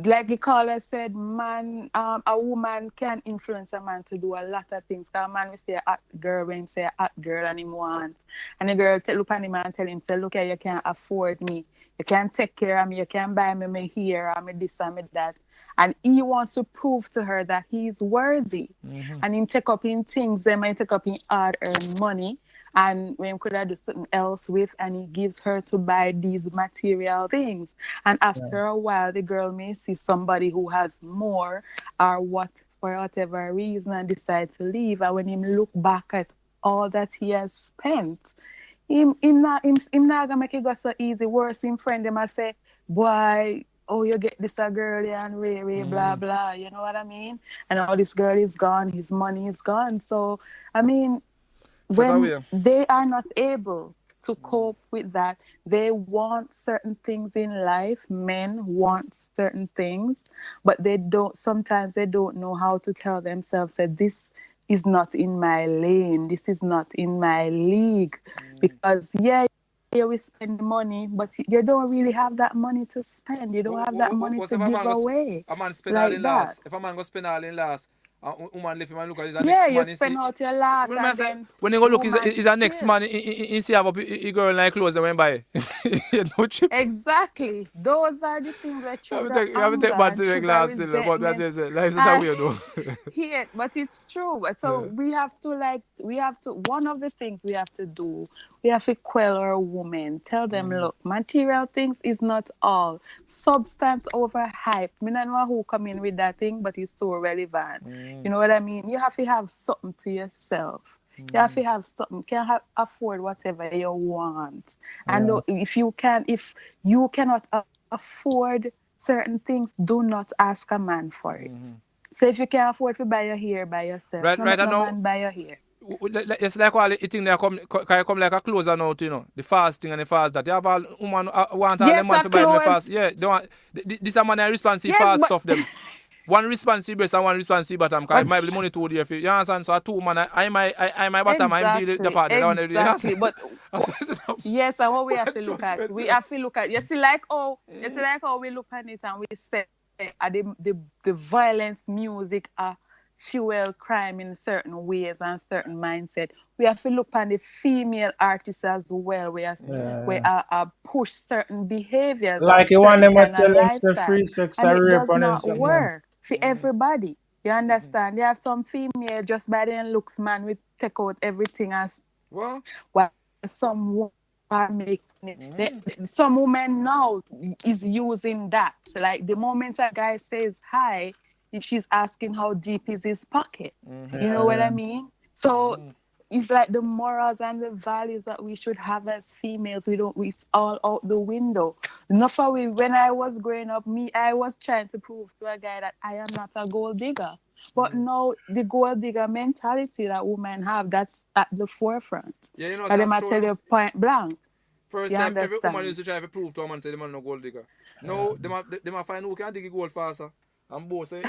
like the caller said, man, a woman can influence a man to do a lot of things. Because a man will say a hot girl when he say a hot girl and him want. And the girl look at him and tell him, say, look here, you can't afford me. You can't take care of me. You can't buy me my hair or me this and me that. And he wants to prove to her that he's worthy. And him take up in things, then he take up in hard-earned money. And when could I do something else with, and he gives her to buy these material things. And after a while, the girl may see somebody who has more or for whatever reason and decide to leave. And when him look back at all that he has spent, him not gonna make it go so easy. Worse, him friend them I say, boy, oh, you get this a girl and Ray, blah, blah. You know what I mean? And all this girl is gone, his money is gone. So, I mean, when they are not able to cope with that, they want certain things in life. Men want certain things, but sometimes they don't know how to tell themselves that this is not in my lane, this is not in my league. Because you will spend money, but you don't really have that money to spend. You don't have that money to give away. A man spend all in last. If a man go spend all in last, woman left him and look at his Yeah, next you man. spend out your last When I and say, then when you go look, woman is a next still. man in see have up a girl like clothes and went by. You know, chip. Exactly. Those are the things that You have trigger to anger take bad and to trigger glass still, but that resentment. is life's not And weird though. hate, but it's true. So we have to one of the things we have to do, we have to quell our women, tell them, look, material things is not all. Substance over hype. Me not know who come in with that thing, but it's so relevant. You know what I mean? You have to have something to yourself. You have to have something. You can afford whatever you want. And if you cannot afford certain things, do not ask a man for it. So if you can afford to buy your hair by yourself, Right, no right. make I no know. man buy your hair. It's like all the thing they come like a closer now, you know. The fast thing and the fast that. You have all woman want all them Yes, man a to buy them clothes. fast. Yeah, they want this a man that responsive Yes, fast but stuff them. One responsive breast and one responsive bottom, because it might be the money too dear for you. You understand? So two man, I my bottom, I'm the partner. Exactly. But yes, and what we have to look at, you see like how we look at it and we say the violence music fuel crime in certain ways and certain mindset. We have to look at the female artists as well. We push certain behaviors Like and you want certain them to kind of tell them the lifestyle, free sex and or it rape does and them not something. Man. work for everybody. You understand? You have some female just by their looks, man, we take out everything as what? While some are making it. Some women now is using that. Like the moment a guy says hi, she's asking how deep is his pocket. You know what I mean? So it's like the morals and the values that we should have as females. It's all out the window. Enough of we, when I was growing up, I was trying to prove to a guy that I am not a gold digger. But now the gold digger mentality that women have, that's at the forefront. Yeah, you know, And they might tell you point blank. First you time, understand? every woman used to try to prove to a man say the man no gold digger. No, they might find who can dig gold faster. And both say,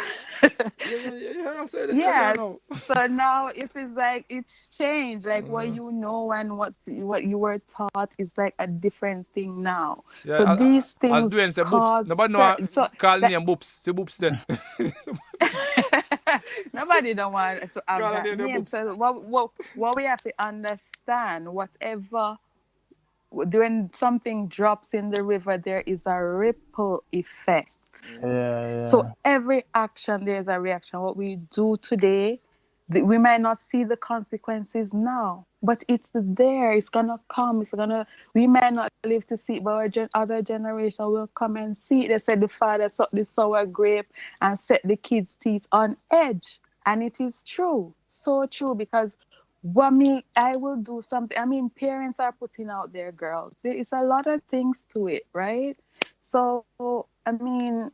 yeah. So now it's like it's changed. Like what you know and what you were taught is like a different thing now. Yeah, so these as things doing say cause boops. Nobody know call name boops. Say boops there. Nobody don't want to have call that name. So what we have to understand, whatever when something drops in the river, there is a ripple effect. So every action, there's a reaction. What we do today, we might not see the consequences now, but it's there. It's gonna come. We might not live to see it, but our other generation will come and see it. They said the father sucked the sour grape and set the kids' teeth on edge, and it is true, so true. Because I will do something. I mean, parents are putting out their girls. There is a lot of things to it, right? So I mean,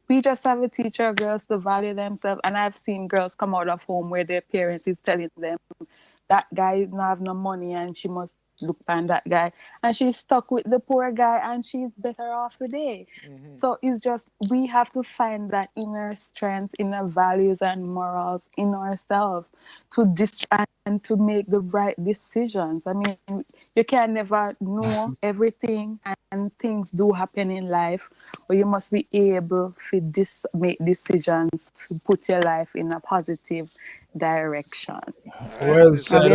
we just have to teach our girls to value themselves. And I've seen girls come out of home where their parents is telling them that guy doesn't have no money and she must look on that guy. And she's stuck with the poor guy and she's better off today. So it's just, we have to find that inner strength, inner values and morals in ourselves and to make the right decisions. I mean, you can never know everything and things do happen in life, but you must be able to make decisions to put your life in a positive direction. Well said.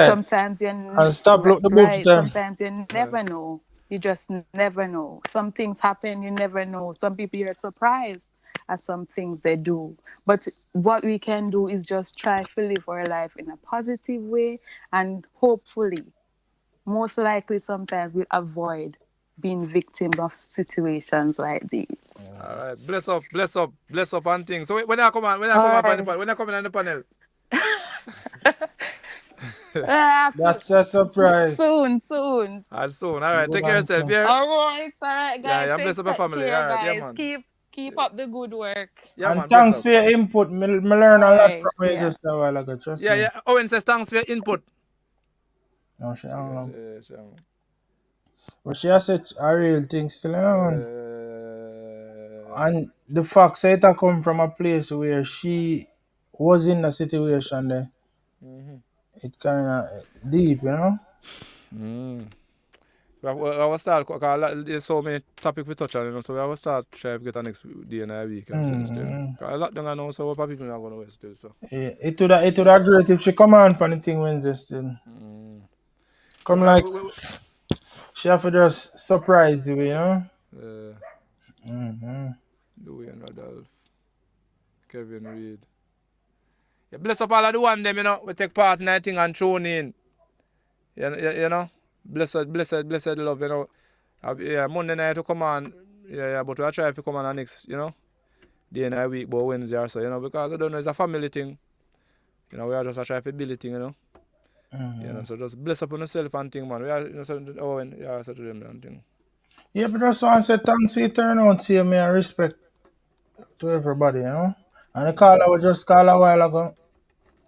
Sometimes and stop look the books them. Sometimes you never know. You just never know. Some things happen, you never know. Some people you're surprised at some things they do. But what we can do is just try to live our life in a positive way, and hopefully, most likely sometimes we'll avoid being victims of situations like these. All right. Bless up and things. So when I come on the panel. That's a surprise. Soon. Soon. All right. Take care of yourself. Yeah. All right, guys. Yeah, bless up your family. Care, all right, guys. yeah, man. Keep up the good work. Yeah, and man, thanks for your input. Me learn a lot from you just a while ago. Trust me. Yeah. Owen says thanks for your input. No, she don't know. But she has such a real thing still, you know. And the fact that it come from a place where she was in a situation there, it kind of deep, you know. We have to start, because there's so many topics we touch on, you know, so we have to start try to get the next day in a week and send still. Because a lot don't know, so what people are going to wait still, so. Yeah, it would have great if she come on for the thing Wednesday still. Come So like, she have to just surprise you, you know? Dwayne Rodolph, Kevin Reed. Yeah, bless up all of the one them, you know, we take part in that thing and tune in. You know? Blessed love, you know. Yeah, Monday night to come on. Yeah, but we'll try to come on the next, you know, day in a week, but Wednesday or so, you know, because I don't know, it's a family thing. You know, we are just trying to build a thing, you know. You know, so just bless up on yourself and thing, man. We are, you know, so, yeah, so to them and thing. Yeah, but just want to say thanks for turn out, see me and respect to everybody, you know. And the caller we just call a while ago,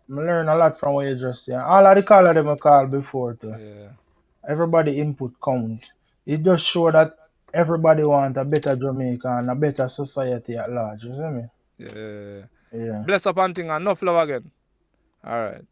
I learn a lot from what you just say. All of the caller them I called before too. Yeah. Everybody input count. It just show that everybody want a better Jamaica and a better society at large, you see me? Yeah. Yeah. Bless up and thing and enough love again. All right.